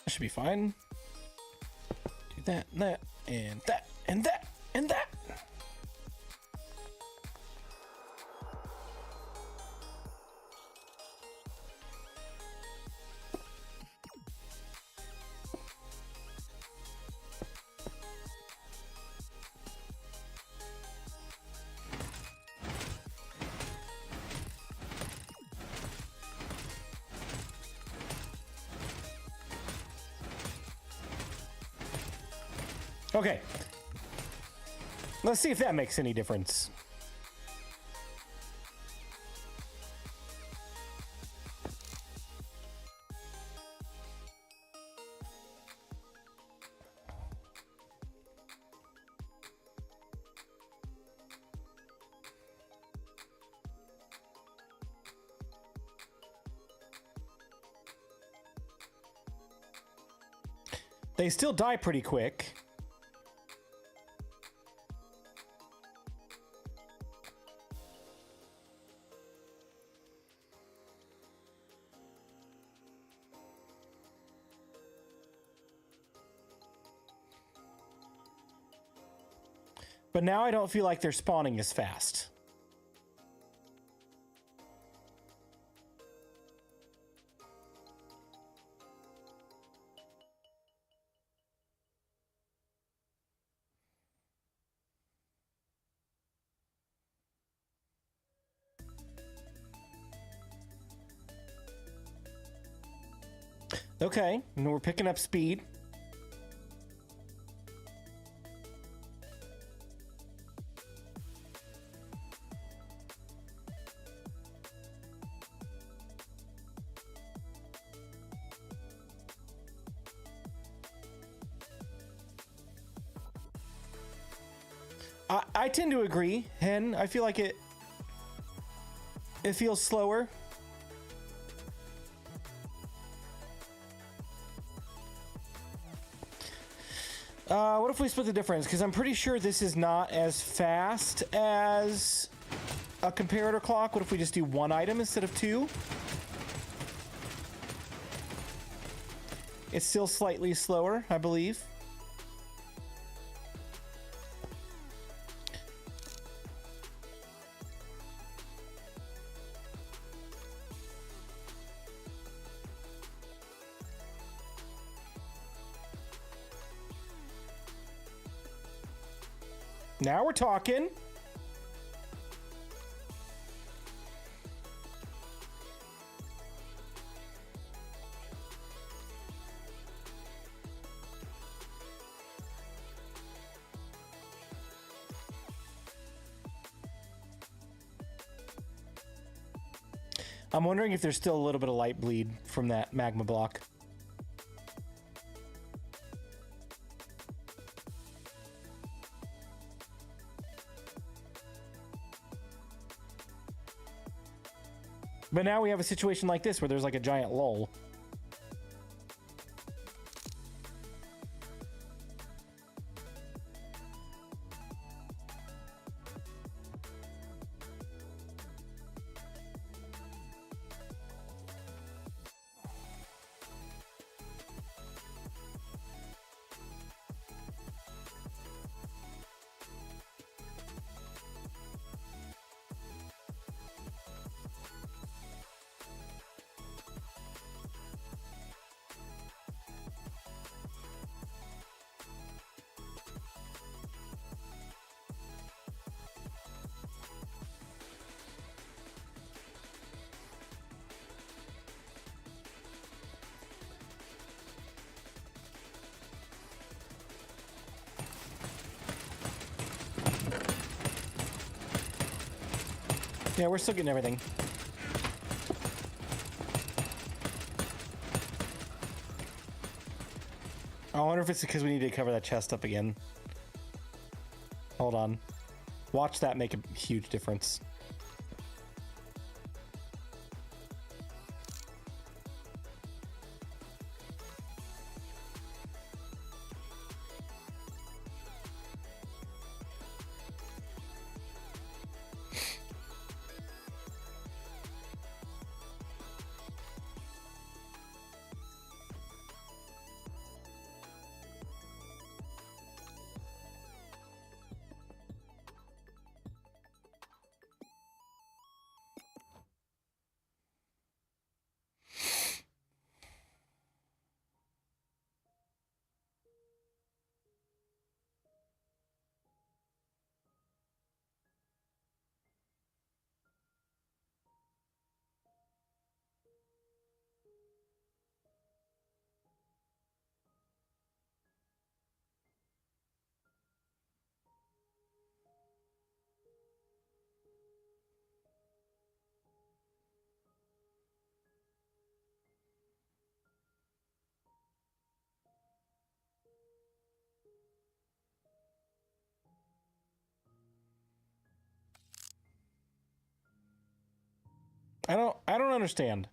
Should be fine. Do that, and that, and that, and that, and that. Okay, let's see if that makes any difference. They still die pretty quick. But now I don't feel like they're spawning as fast. Okay, and we're picking up speed. I tend to agree, Hen. I feel like it feels slower. What if we split the difference? Because I'm pretty sure this is not as fast as a comparator clock. What if we just do one item instead of two? It's still slightly slower, I believe. Now we're talking. I'm wondering if there's still a little bit of light bleed from that magma block. But now we have a situation like this where there's like a giant lull. Yeah, we're still getting everything. I wonder if it's because we need to cover that chest up again. Hold on. Watch that make a huge difference. I don't understand.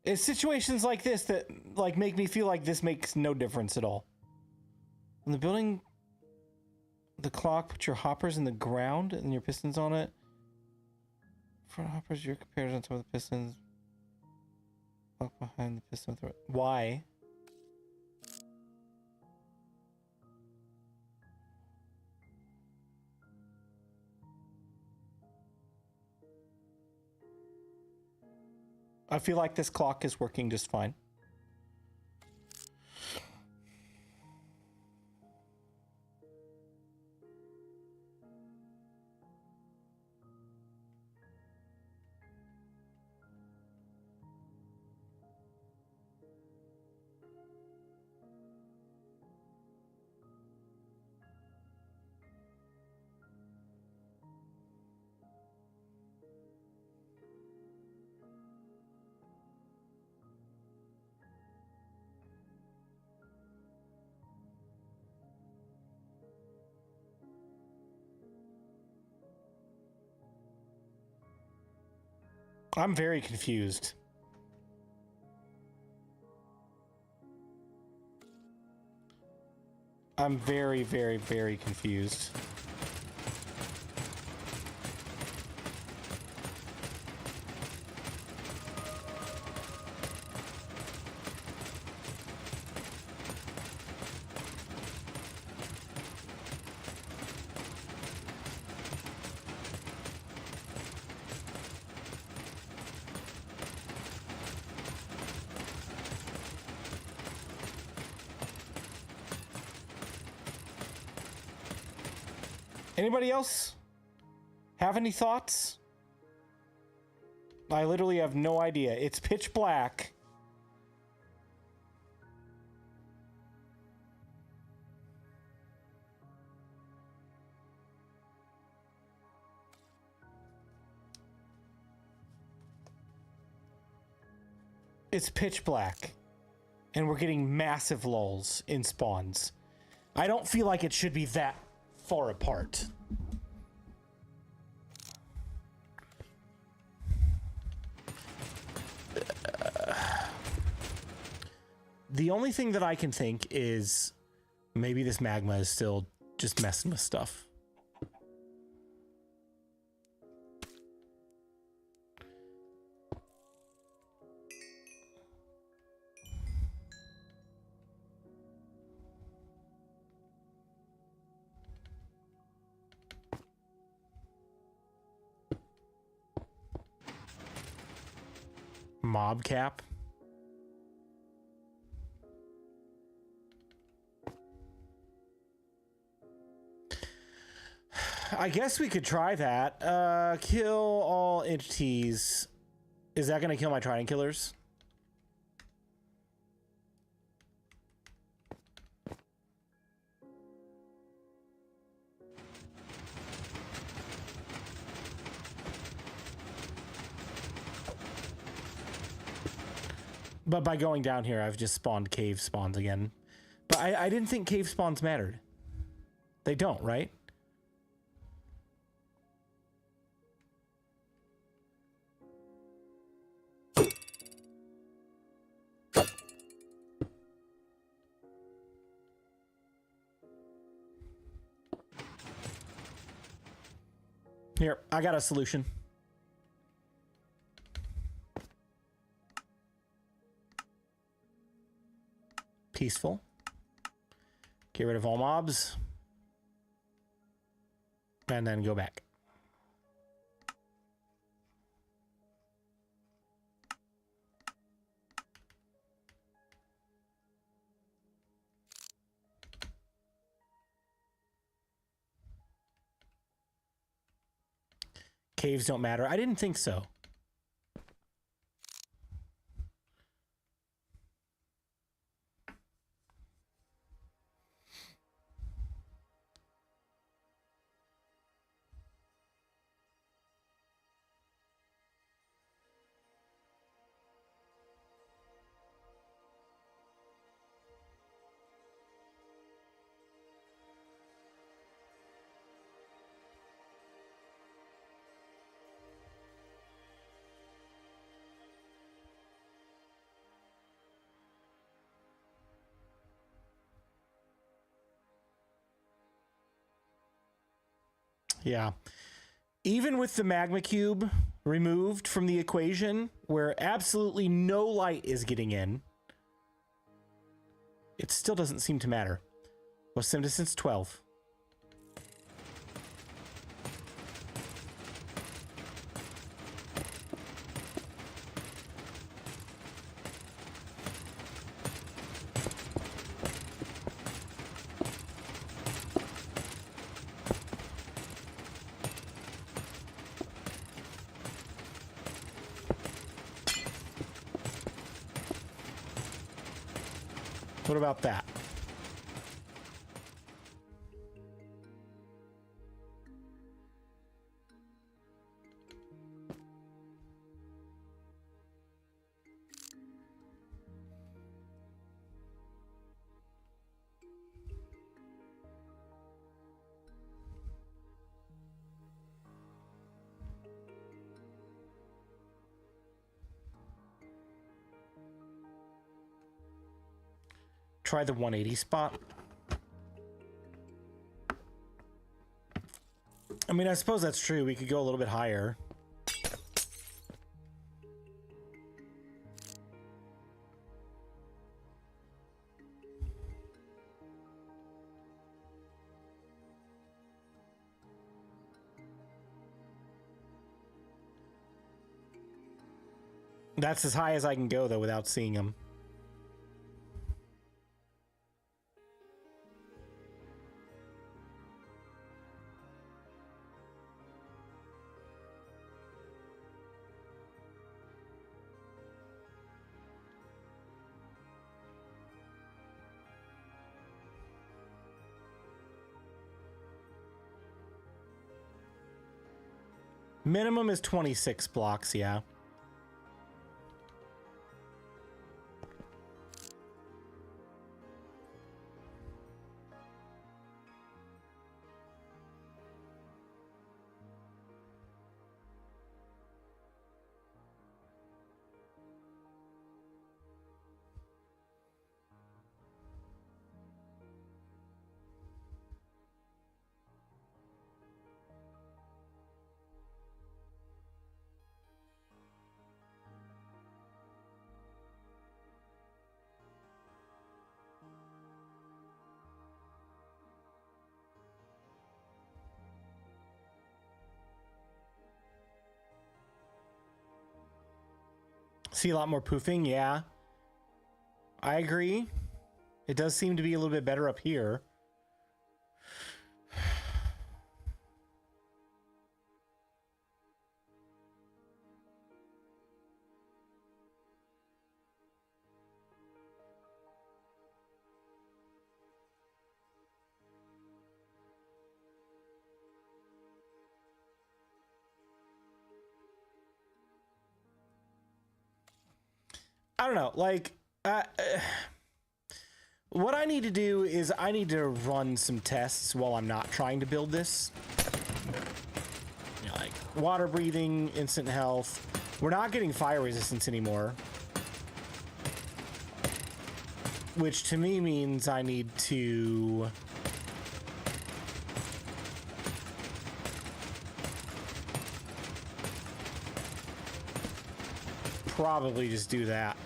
It's situations like this that like make me feel like this makes no difference at all. In the building, the clock, put your hoppers in the ground and your pistons on it. Front hoppers, your compares on top of the pistons. Clock behind the piston. Why? I feel like this clock is working just fine. I'm very confused. I'm very, very, very confused. Anybody else have any thoughts? I literally have no idea. It's pitch black. It's pitch black. And we're getting massive lulls in spawns. I don't feel like it should be that far apart. The only thing that I can think is maybe this magma is still just messing with stuff. Mob cap. I guess we could try that. Kill all entities Is that going to kill my trident killers? But by going down here, I've just spawned cave spawns again. But I didn't think cave spawns mattered. They don't, right? Here, I got a solution. Peaceful. Get rid of all mobs. And then go back. Caves don't matter. I didn't think so. Yeah. Even with the magma cube removed from the equation, where absolutely no light is getting in, it still doesn't seem to matter. Well, sim distance 12. What about that? Try the 180 spot. I mean, I suppose that's true. We could go a little bit higher. That's as high as I can go, though, without seeing them. Minimum is 26 blocks, yeah. See a lot more poofing, yeah. I agree. It does seem to be a little bit better up here. I don't know, like, what I need to do is I need to run some tests while I'm not trying to build this. You know, like water breathing, instant health. We're not getting fire resistance anymore. Which to me means I need to... probably just do that.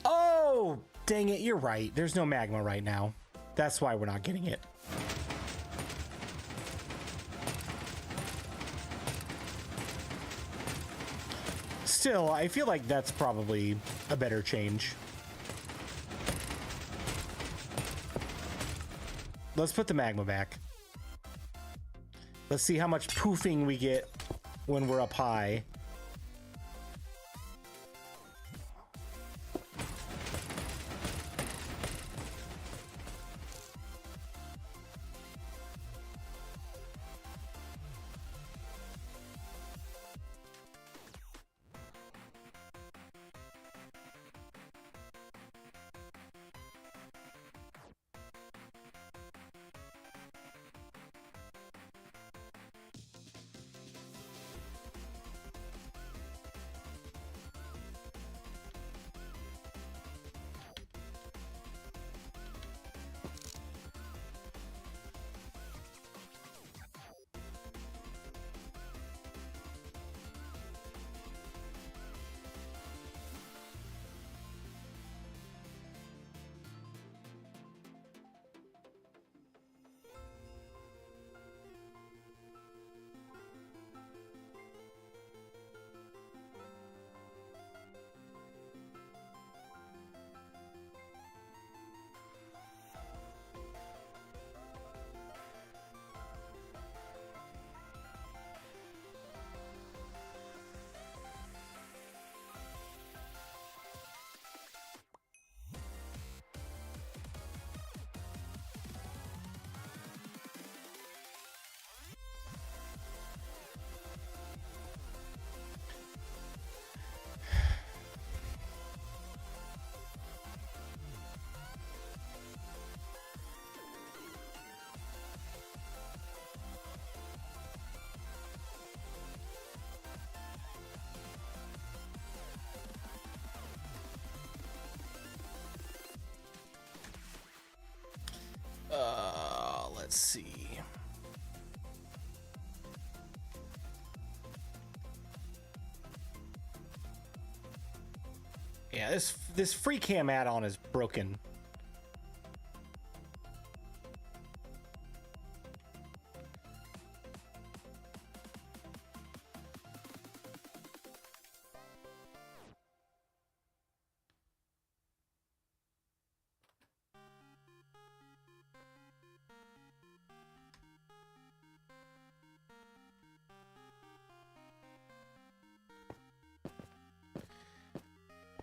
Oh, dang it, you're right. There's no magma right now. That's why we're not getting it. Still, I feel like that's probably a better change. Let's put the magma back. Let's see how much poofing we get when we're up high. Let's see. Yeah, this free cam add-on is broken.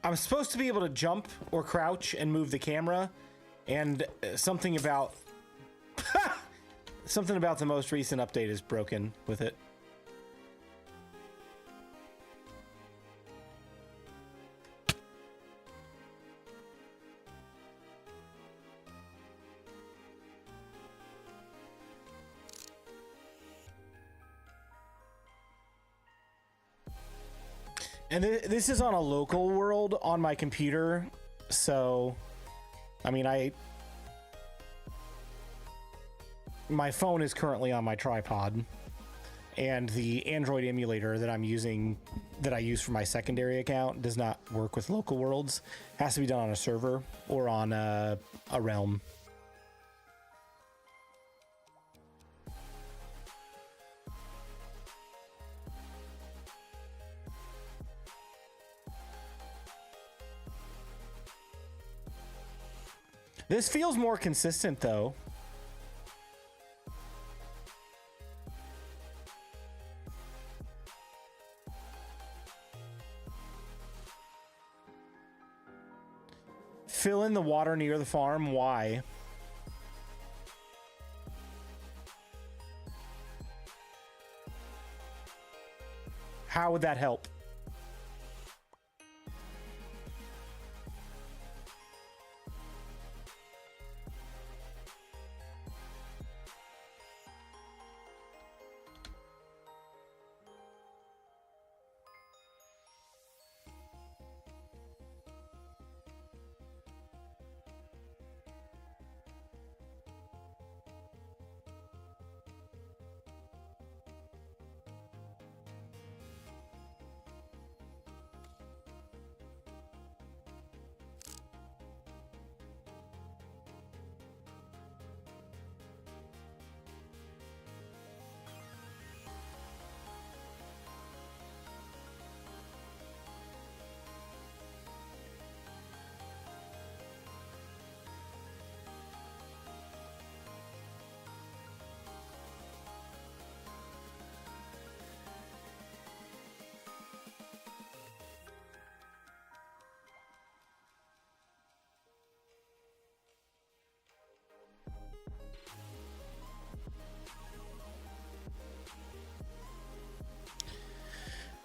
I'm supposed to be able to jump or crouch and move the camera, and something about something about the most recent update is broken with it. And this is on a local world on my computer, so, I mean, my phone is currently on my tripod, And the Android emulator that I'm using, that I use for my secondary account, does not work with local worlds. Has to be done on a server or on a realm. This feels more consistent, though. Fill in the water near the farm. Why? How would that help?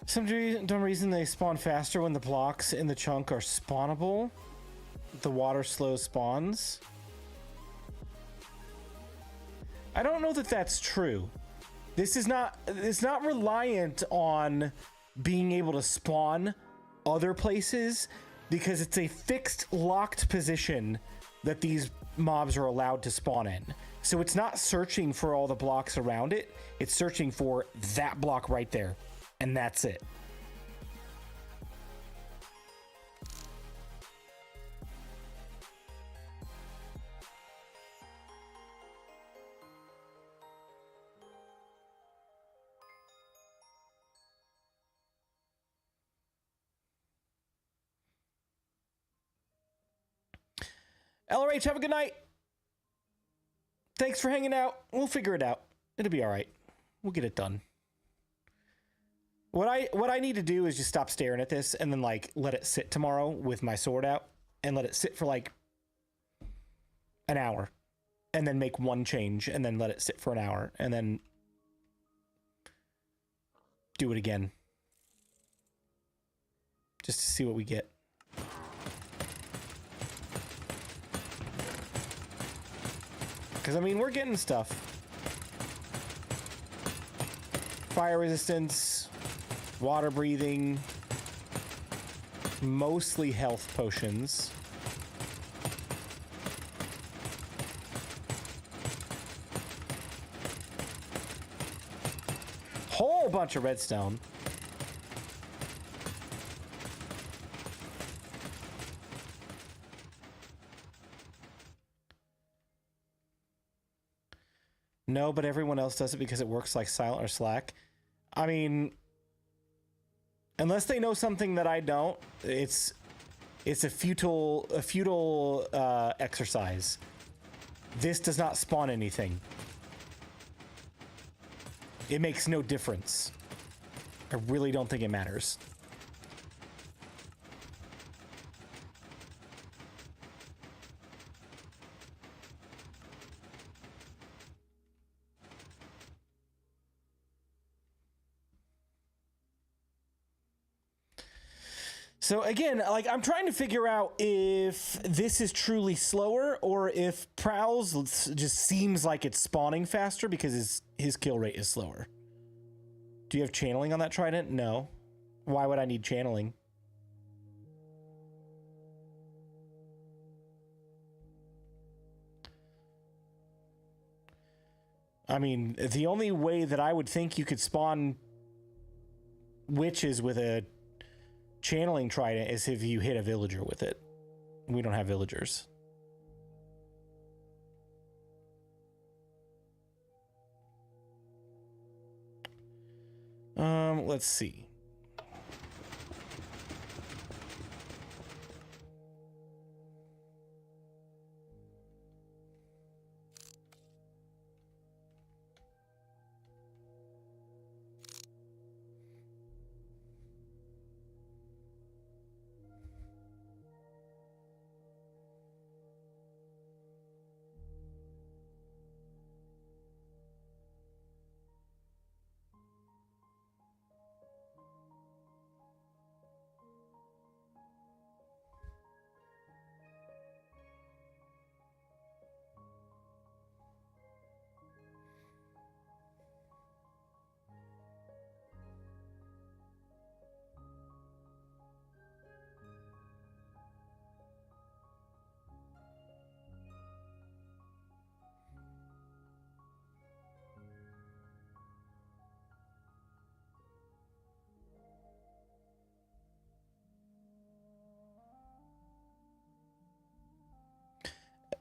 Some dumb reason they spawn faster when the blocks in the chunk are spawnable. The water slow spawns. I don't know that that's true. This is not, it's not reliant on being able to spawn other places, because it's a fixed locked position that these mobs are allowed to spawn in. So it's not searching for all the blocks around it. It's searching for that block right there. And that's it. LRH, have a good night. Thanks for hanging out. We'll figure it out. It'll be all right. We'll get it done. What I need to do is just stop staring at this and then like let it sit tomorrow with my sword out and let it sit for like an hour and then make one change and then let it sit for an hour and then do it again. Just to see what we get. Because I mean, we're getting stuff. Fire resistance, water breathing, mostly health potions. Whole bunch of redstone. No, but everyone else does it because it works like Silent or Slack. I mean, unless they know something that I don't, it's a futile exercise. This does not spawn anything. It makes no difference. I really don't think it matters. So again, like I'm trying to figure out if this is truly slower or if Prowls just seems like it's spawning faster because his kill rate is slower. Do you have channeling on that trident? No. Why would I need channeling? I mean, the only way that I would think you could spawn witches with a channeling trident is if you hit a villager with it. We don't have villagers. Let's see.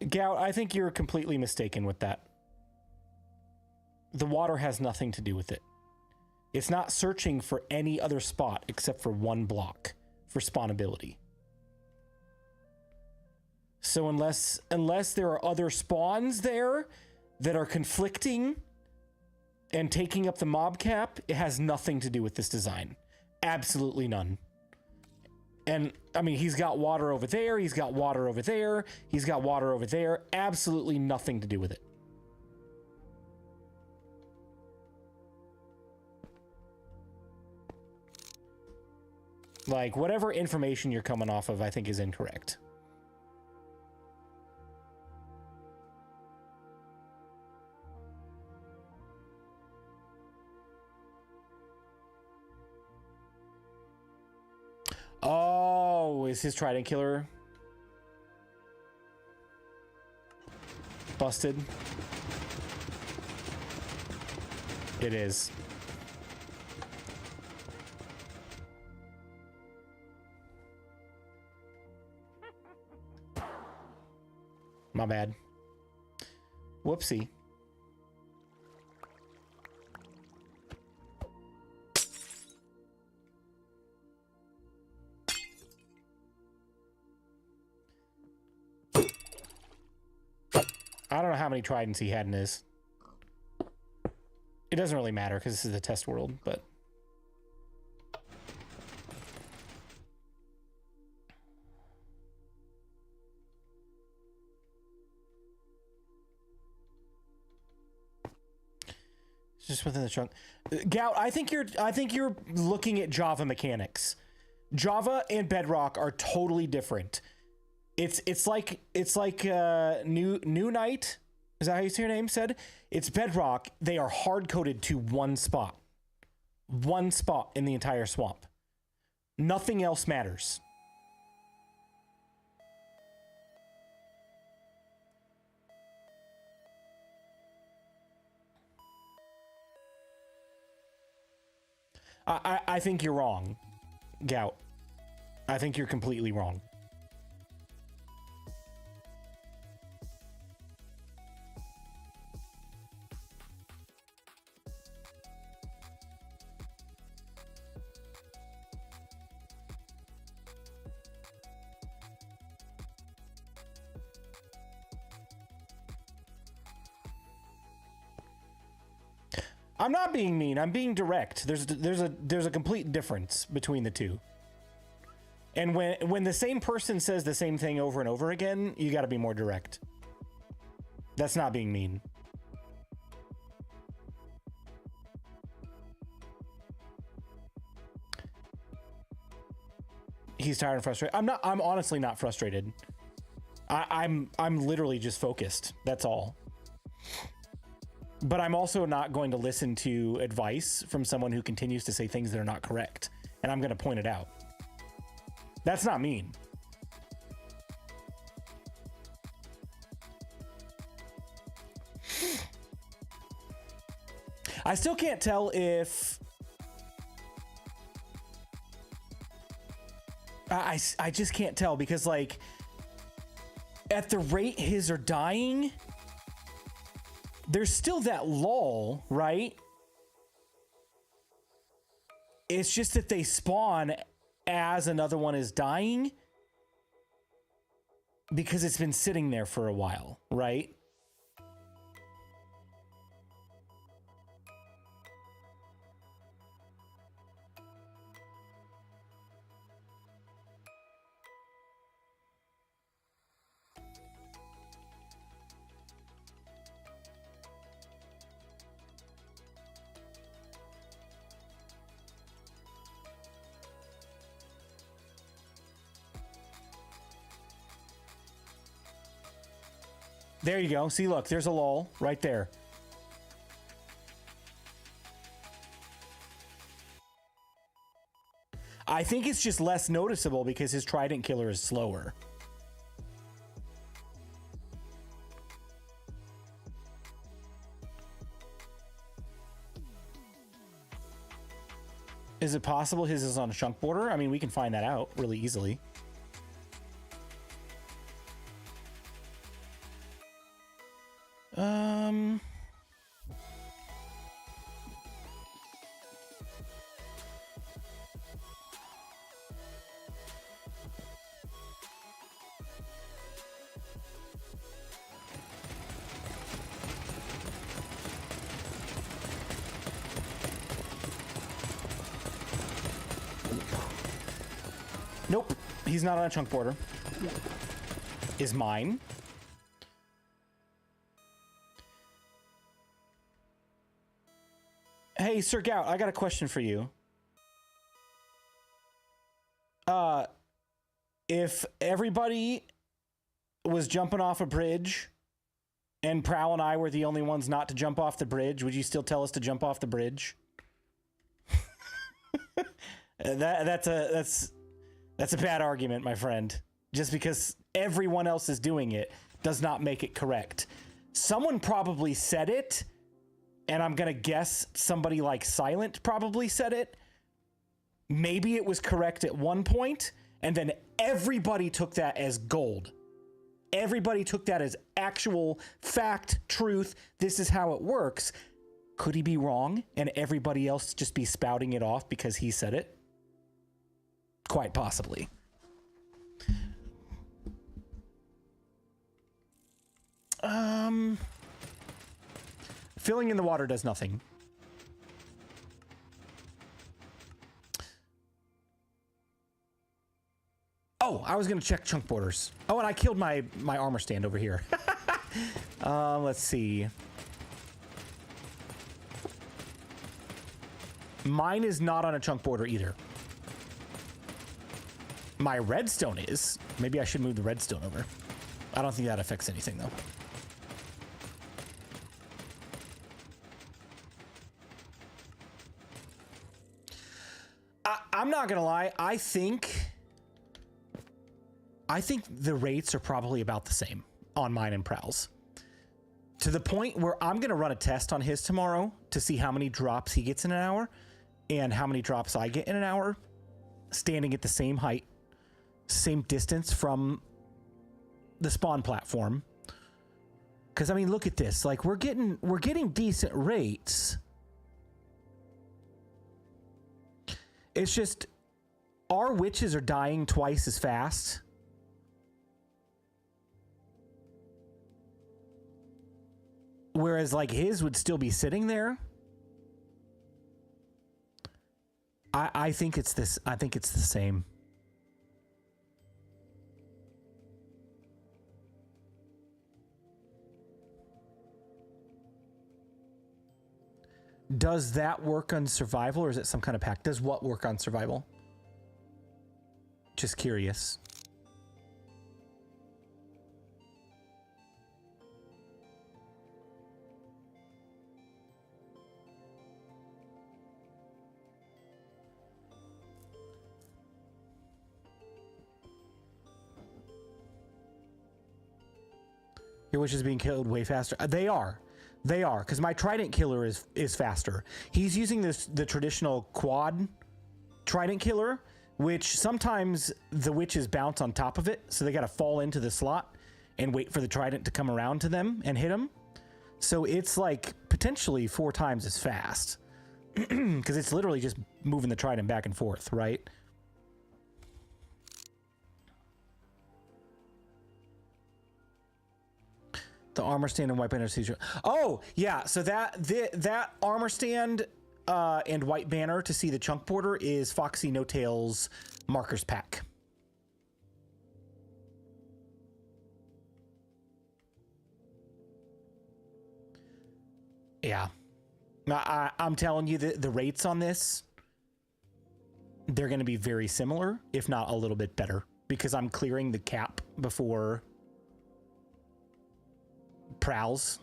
Gout, I think you're completely mistaken with that. The water has nothing to do with it. It's not searching for any other spot except for one block for spawnability. So unless there are other spawns there that are conflicting and taking up the mob cap, it has nothing to do with this design. Absolutely none. And I mean, he's got water over there, he's got water over there, he's got water over there. Absolutely nothing to do with it. Like, whatever information you're coming off of, I think is incorrect. Oh, is his trident killer busted? It is. My bad. Whoopsie. I don't know how many tridents he had in his. It doesn't really matter because this is the test world, but. Just within the trunk. Gout, I think you're looking at Java mechanics. Java and Bedrock are totally different. It's like New Night. Is that how you say your name said? It's Bedrock. They are hard coded to one spot. One spot in the entire swamp. Nothing else matters. I think you're wrong, Gout. I think you're completely wrong. I'm not being mean. I'm being direct. There's a complete difference between the two. And when the same person says the same thing over and over again, you got to be more direct. That's not being mean. He's tired and frustrated. I'm honestly not frustrated. I'm literally just focused. That's all. But I'm also not going to listen to advice from someone who continues to say things that are not correct. And I'm going to point it out. That's not mean. I still can't tell if... I just can't tell because, like, at the rate his are dying, there's still that lull, right? It's just that they spawn as another one is dying because it's been sitting there for a while, right? There you go. See, look, there's a lull right there. I think it's just less noticeable because his trident killer is slower. Is it possible his is on a chunk border? I mean, we can find that out really easily. Nope, he's not on a chunk border. Is mine. Hey, Sir Gout, I got a question for you. If everybody was jumping off a bridge and Prowl and I were the only ones not to jump off the bridge, would you still tell us to jump off the bridge? That's a bad argument, my friend. Just because everyone else is doing it does not make it correct. Someone probably said it, and I'm gonna guess somebody like Silent probably said it. Maybe it was correct at one point, and then everybody took that as gold. Everybody took that as actual fact, truth. This is how it works. Could he be wrong, and everybody else just be spouting it off because he said it? Quite possibly. Filling in the water does nothing. Oh, I was gonna check chunk borders. Oh, and I killed my armor stand over here. Let's see. Mine is not on a chunk border either. My redstone is. Maybe I should move the redstone over. I don't think that affects anything, though. I'm not gonna lie. I think the rates are probably about the same on mine and Prowl's. To the point where I'm gonna run a test on his tomorrow to see how many drops he gets in an hour and how many drops I get in an hour, standing at the same height, same distance from the spawn platform. Because I mean, look at this. Like we're getting decent rates. It's just our witches are dying twice as fast. Whereas like his would still be sitting there. I think it's this. I think it's the same. Does that work on survival, or is it some kind of pack? Does what work on survival? Just curious. Your witch is being killed way faster. They are. They are, because my trident killer is faster. He's using the traditional quad trident killer, which sometimes the witches bounce on top of it, so they got to fall into the slot and wait for the trident to come around to them and hit them. So it's like potentially 4 times as fast, because it's literally just moving the trident back and forth, right? The armor stand and white banner seizure. Oh yeah, so that armor stand and white banner to see the chunk border is Foxy No Tail's markers pack. Yeah, I'm telling you the rates on this, they're going to be very similar, if not a little bit better, because I'm clearing the cap before prowls.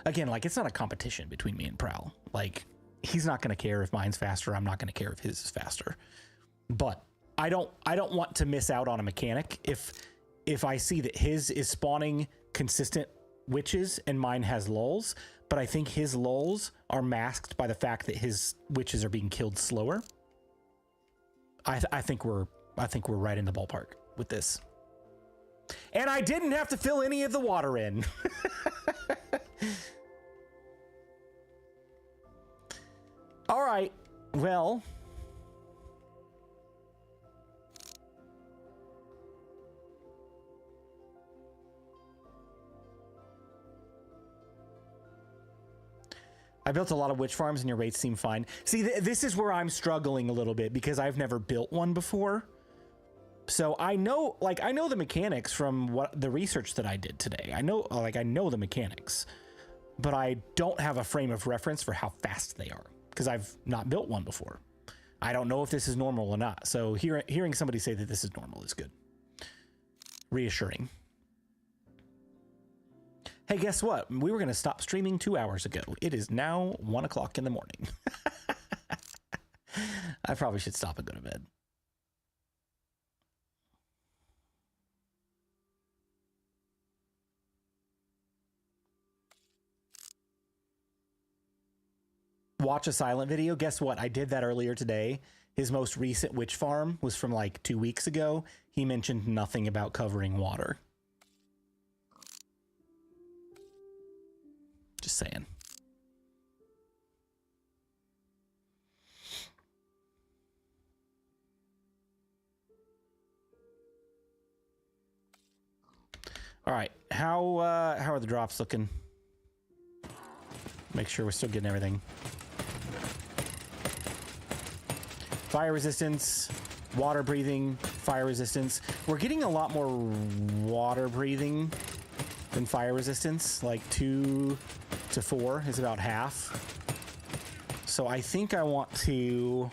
Again, like, it's not a competition between me and Prowl. Like, he's not going to care if mine's faster. I'm not going to care if his is faster. But I don't want to miss out on a mechanic if I see that his is spawning consistent witches and mine has lulls, but I think his lulls are masked by the fact that his witches are being killed slower. I think we're right in the ballpark with this. And I didn't have to fill any of the water in. All right, well. I built a lot of witch farms and your rates seem fine. See, this is where I'm struggling a little bit because I've never built one before. So I know the mechanics from what the research that I did today. I know the mechanics, but I don't have a frame of reference for how fast they are because I've not built one before. I don't know if this is normal or not. So hearing somebody say that this is normal is good. Reassuring. Hey, guess what? We were going to stop streaming 2 hours ago. It is now 1 o'clock in the morning. I probably should stop and go to bed. Watch a silent video. Guess what? I did that earlier today. His most recent witch farm was from like 2 weeks ago. He mentioned nothing about covering water. Just saying. All right, how are the drops looking? Make sure we're still getting everything. Fire resistance, water breathing, fire resistance. We're getting a lot more water breathing than fire resistance, like 2 to 4 is about half. So I think I want to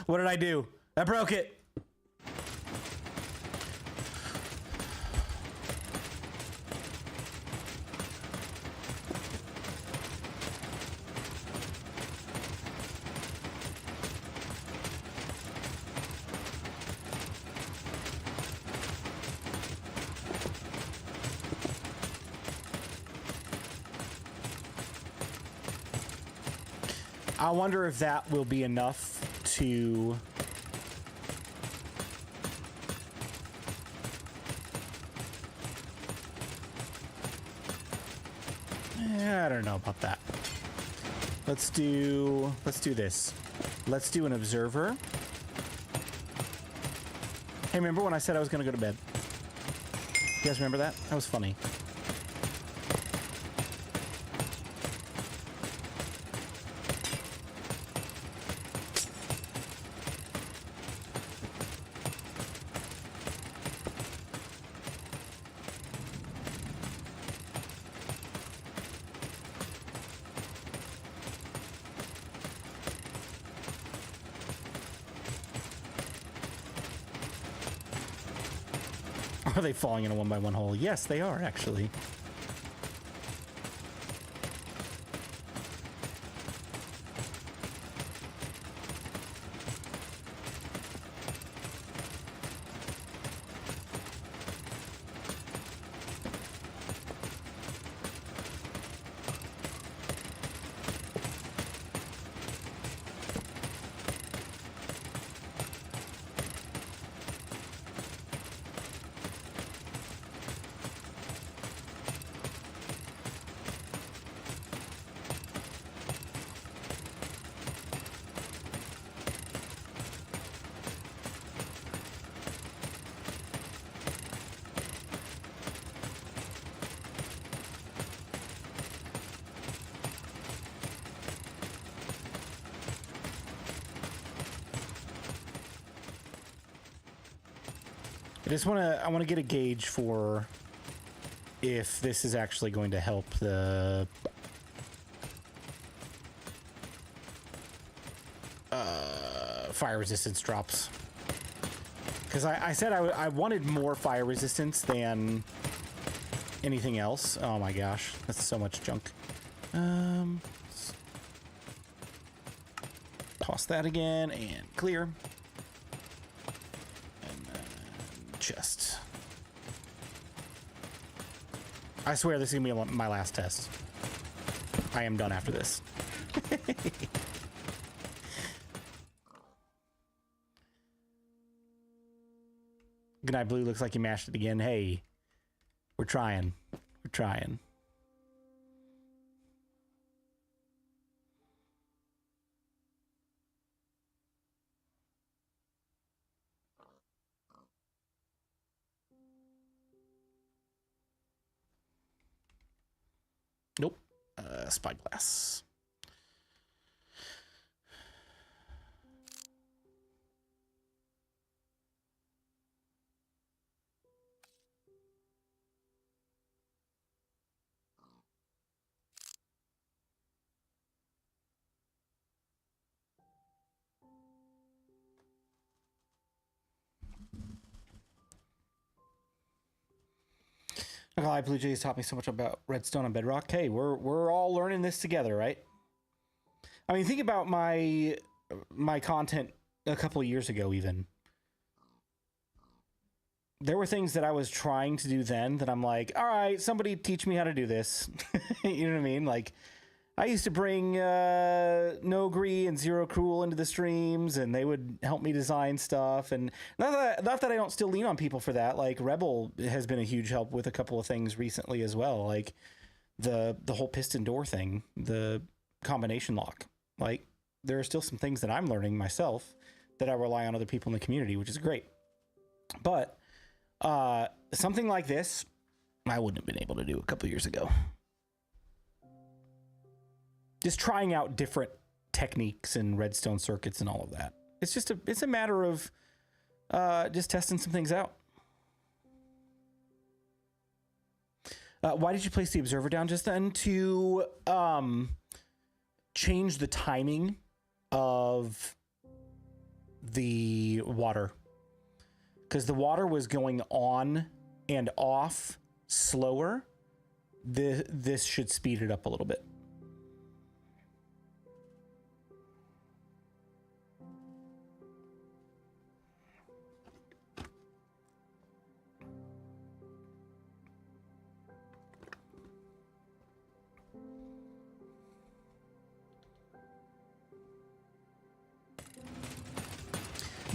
what did I do? I broke it. I wonder if that will be enough to I don't know about that. Let's do this. Let's do an observer. Hey, remember when I said I was gonna go to bed? You guys remember that? That was funny. Are they falling in a 1x1 hole? Yes, they are, actually. I want to get a gauge for if this is actually going to help the fire resistance drops. Because I said I wanted more fire resistance than anything else. Oh my gosh, that's so much junk. Toss that again and clear. Chest. I swear this is gonna be my last test. I am done after this. Good night, Blue. Looks like you mashed it again. Hey, we're trying. We're trying. Nope. Spyglass. BluJay's taught me so much about redstone and bedrock. Hey, we're all learning this together, right? I mean, think about my content a couple of years ago even. There were things that I was trying to do then that I'm like, all right, somebody teach me how to do this. You know what I mean? Like, I used to bring Nogri and Zero Cruel into the streams, and they would help me design stuff. And not that I don't still lean on people for that. Like, Rebel has been a huge help with a couple of things recently as well. Like the whole piston door thing, the combination lock. Like, there are still some things that I'm learning myself that I rely on other people in the community, which is great. But something like this, I wouldn't have been able to do a couple years ago. Just trying out different techniques and redstone circuits and all of that. It's a matter of just testing some things out. Why did you place the observer down just then? To change the timing of the water. Because the water was going on and off slower. This should speed it up a little bit.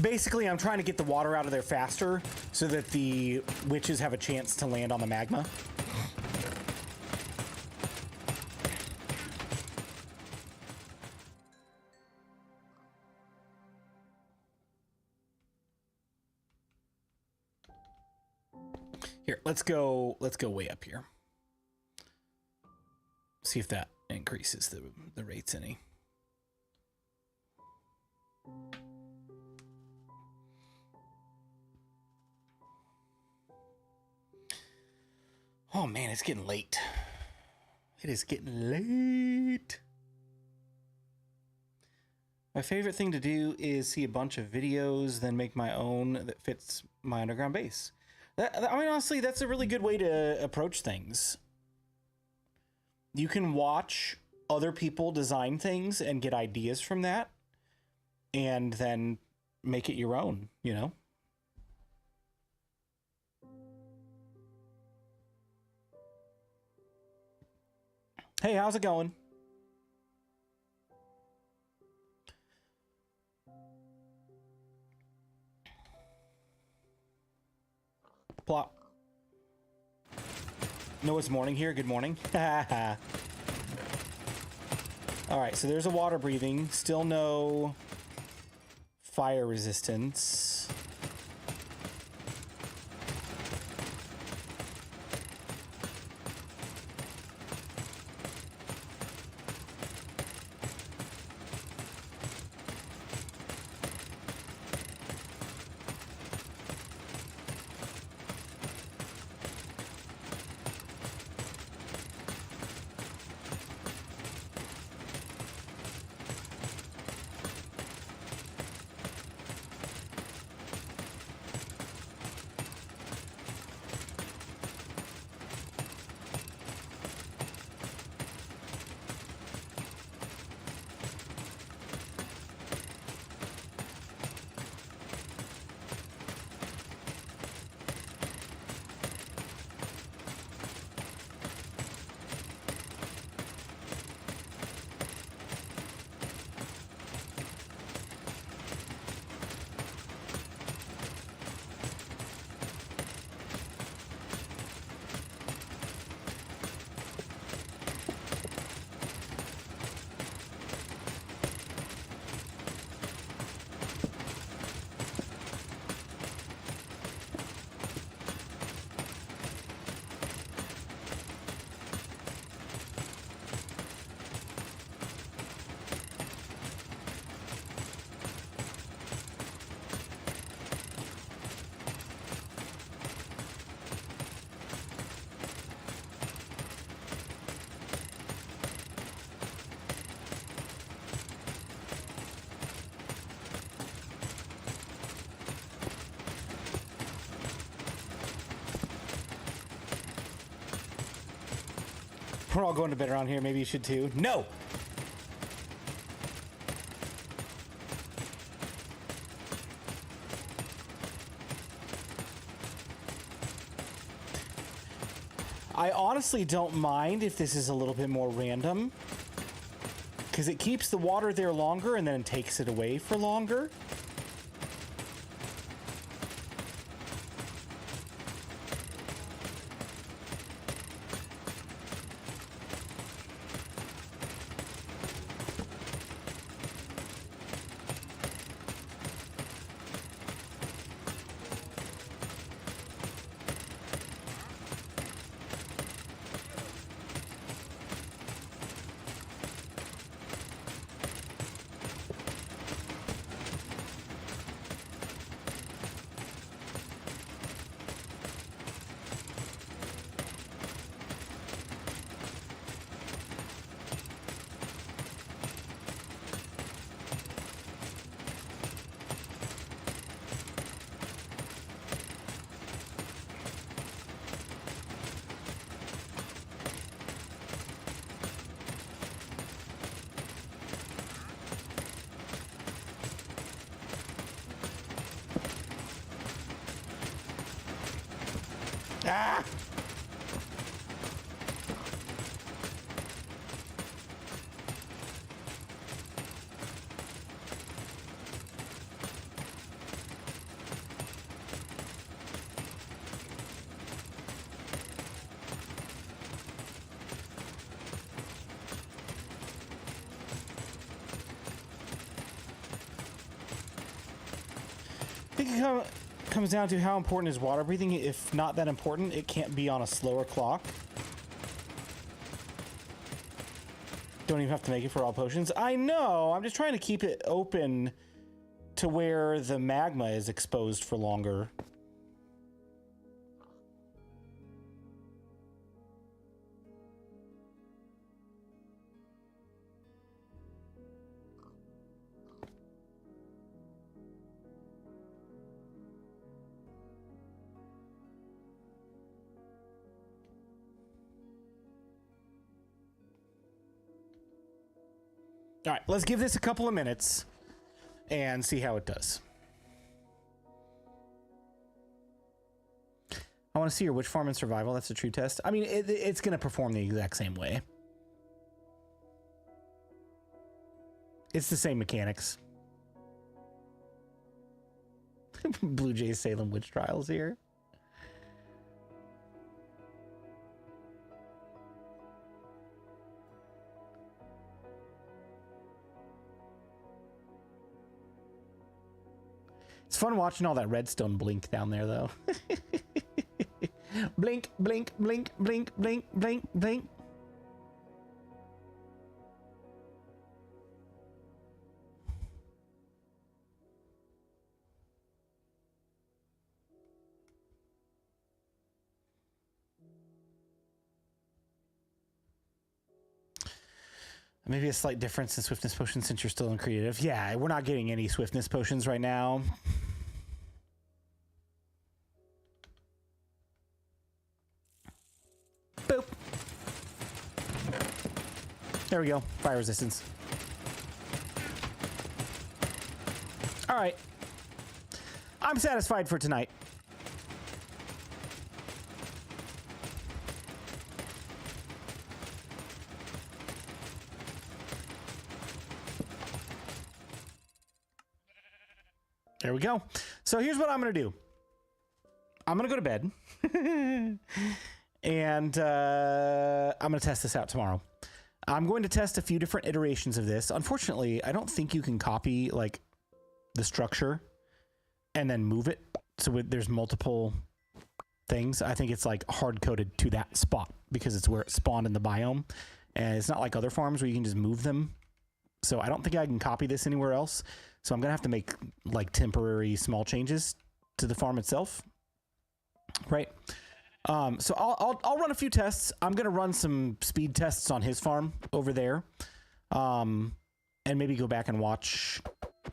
Basically, I'm trying to get the water out of there faster so that the witches have a chance to land on the magma. Here, let's go way up here. See if that increases the rates any. Oh man, it's getting late. It is getting late. My favorite thing to do is see a bunch of videos, then make my own that fits my underground base. I mean, honestly, that's a really good way to approach things. You can watch other people design things and get ideas from that, and then make it your own, you know? Hey, how's it going? Plop. No, it's morning here. Good morning. All right, so there's a water breathing. Still no fire resistance. We're all going to bed around here. Maybe you should too. No! I honestly don't mind if this is a little bit more random, because it keeps the water there longer and then takes it away for longer. Ah! I think it comes down to how important is water breathing. If not that important, it can't be on a slower clock. Don't even have to make it for all potions. I know, I'm just trying to keep it open to where the magma is exposed for longer. All right, let's give this a couple of minutes and see how it does. I want to see your witch farm in survival. That's a true test. I mean, it's going to perform the exact same way. It's the same mechanics. BluJay Salem witch trials here. It's fun watching all that redstone blink down there, though. Blink, blink, blink, blink, blink, blink, blink. Maybe a slight difference in swiftness potions since you're still in creative. Yeah, we're not getting any swiftness potions right now. Boop. There we go. Fire resistance. All right. I'm satisfied for tonight. There we go. So here's what I'm going to do. I'm going to go to bed. And I'm going to test this out tomorrow. I'm going to test a few different iterations of this. Unfortunately, I don't think you can copy like the structure and then move it. So there's multiple things. I think it's like hard coded to that spot because it's where it spawned in the biome. And it's not like other farms where you can just move them. So I don't think I can copy this anywhere else. So I'm going to have to make like temporary small changes to the farm itself. Right. So I'll run a few tests. I'm going to run some speed tests on his farm over there. And maybe go back and watch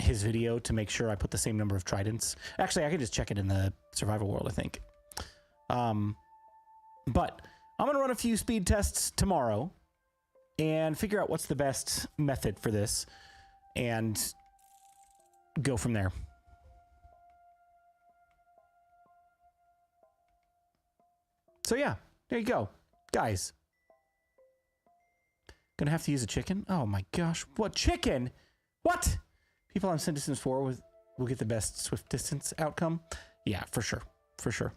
his video to make sure I put the same number of tridents. Actually, I could just check it in the survival world, I think. But I'm going to run a few speed tests tomorrow and figure out what's the best method for this and go from there. So yeah, there you go. Guys. Gonna have to use a chicken? Oh my gosh. What chicken? What? People on Sim Distance 4 will get the best swift distance outcome? Yeah, for sure. For sure.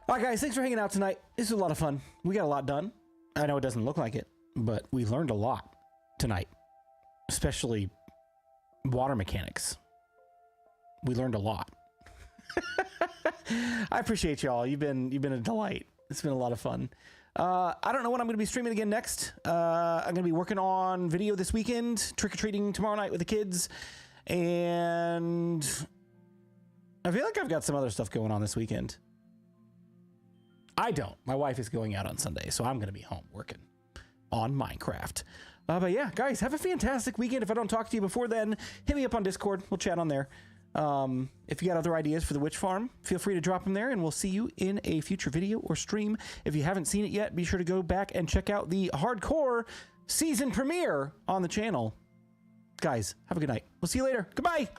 Alright guys, thanks for hanging out tonight. This was a lot of fun. We got a lot done. I know it doesn't look like it, but we learned a lot tonight. Especially water mechanics. We learned a lot. I appreciate y'all. You've been a delight. It's been a lot of fun. I don't know when I'm going to be streaming again next. I'm going to be working on video this weekend, trick-or-treating tomorrow night with the kids, and I feel like I've got some other stuff going on this weekend. I don't. My wife is going out on Sunday, so I'm going to be home working on Minecraft. But yeah, guys, have a fantastic weekend. If I don't talk to you before then, hit me up on Discord. We'll chat on there. If you got other ideas for the witch farm, feel free to drop them there, and we'll see you in a future video or stream. If you haven't seen it yet, be sure to go back and check out the hardcore season premiere on the channel. Guys, have a good night. We'll see you later. Goodbye.